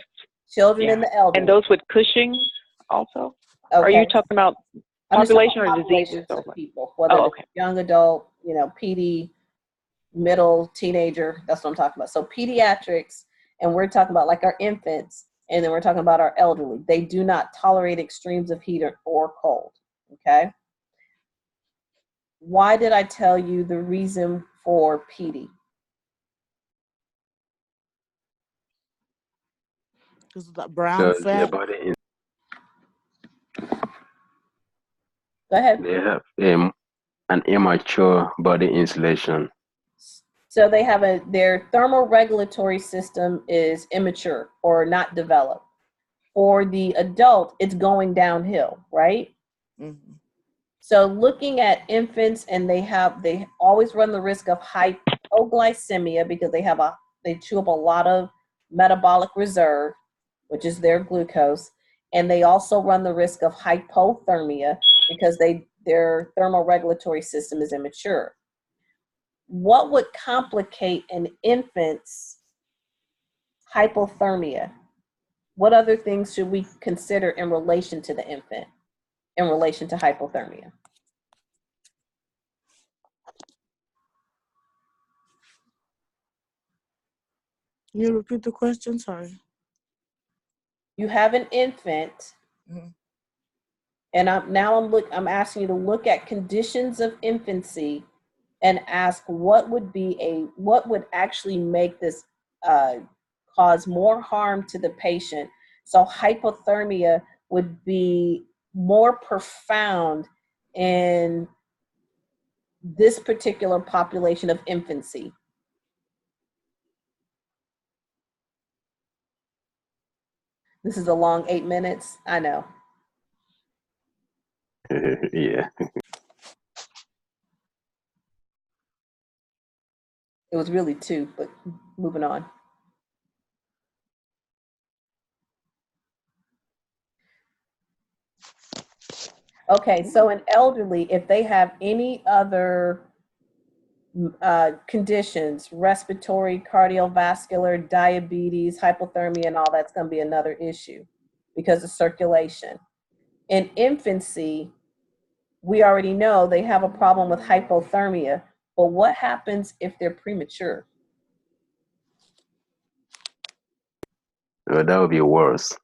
Children and the elderly. and those with Cushing also? Okay. Are you talking about I'm just talking population or about diseases? populations Or of people, whether Oh, it's okay. young adult, you know, PD, middle, teenager, that's what I'm talking about. So pediatrics, and we're talking about like our infants, and then we're talking about our elderly. They do not tolerate extremes of heat or cold, okay? Why did I tell you the reason for PD? Because of that brown Because their fat. body is, Go ahead. they have an immature body insulation. So they have their thermoregulatory system is immature or not developed. For the adult, it's going downhill, right? Mm-hmm. So looking at infants, and they always run the risk of hypoglycemia because they chew up a lot of metabolic reserve, which is their glucose, and they also run the risk of hypothermia because their thermoregulatory system is immature. What would complicate an infant's hypothermia? What other things should we consider in relation to the infant, in relation to hypothermia? Can you repeat the question? Sorry. You have an infant, Mm-hmm. and I'm asking you to look at conditions of infancy and ask what would actually make this cause more harm to the patient. So hypothermia would be more profound in this particular population of infancy. This is a long 8 minutes. I know. Yeah. It was really 2, but moving on. Okay, so in elderly, if they have any other conditions, respiratory, cardiovascular, diabetes, hypothermia, and all that's going to be another issue because of circulation. In infancy, we already know they have a problem with hypothermia, but what happens if they're premature? Well, that would be worse.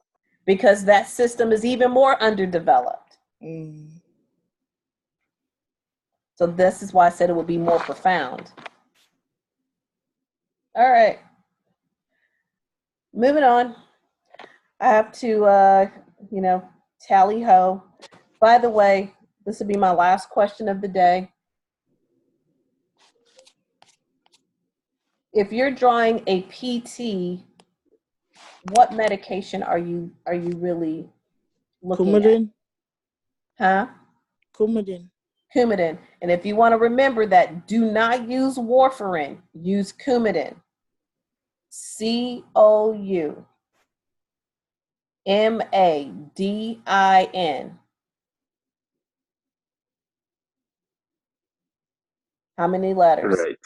Because that system is even more underdeveloped. So this is why I said it would be more profound. All right. Moving on. I have to, tally ho. By the way, this will be my last question of the day. If you're drawing a PT, what medication are you really looking Coumadin. at? Huh? Coumadin. Coumadin. And if you want to remember that, do not use warfarin. Use Coumadin. Coumadin. How many letters? Right.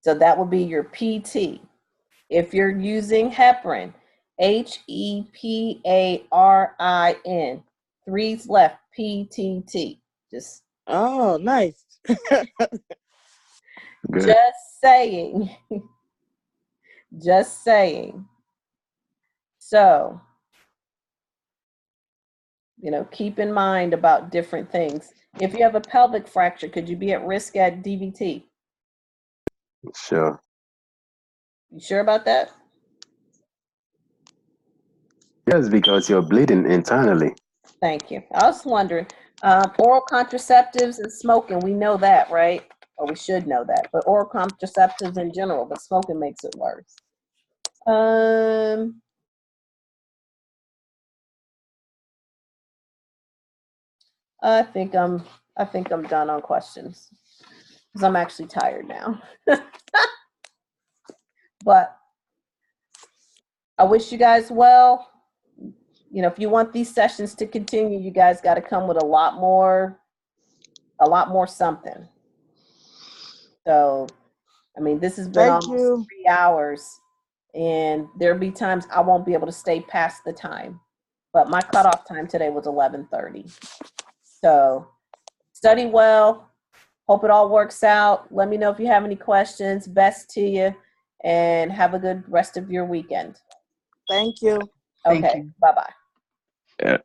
So that would be your PT. If you're using heparin, HEPARIN, 3's left, PTT. Just nice. Good. Just saying. Just saying. So, keep in mind about different things. If you have a pelvic fracture, could you be at risk at DVT? Sure. You sure about that? Yes, because you're bleeding internally. Thank you. I was wondering, oral contraceptives and smoking, we know that, right? Or we should know that, but oral contraceptives in general, but smoking makes it worse. I think I'm done on questions because I'm actually tired now. But I wish you guys well. If you want these sessions to continue, you guys got to come with a lot more something. So, this has been almost 3 hours, and there'll be times I won't be able to stay past the time. But my cutoff time today was 11:30. So, study well. Hope it all works out. Let me know if you have any questions. Best to you, and have a good rest of your weekend. Thank you. Okay, bye-bye. Yeah.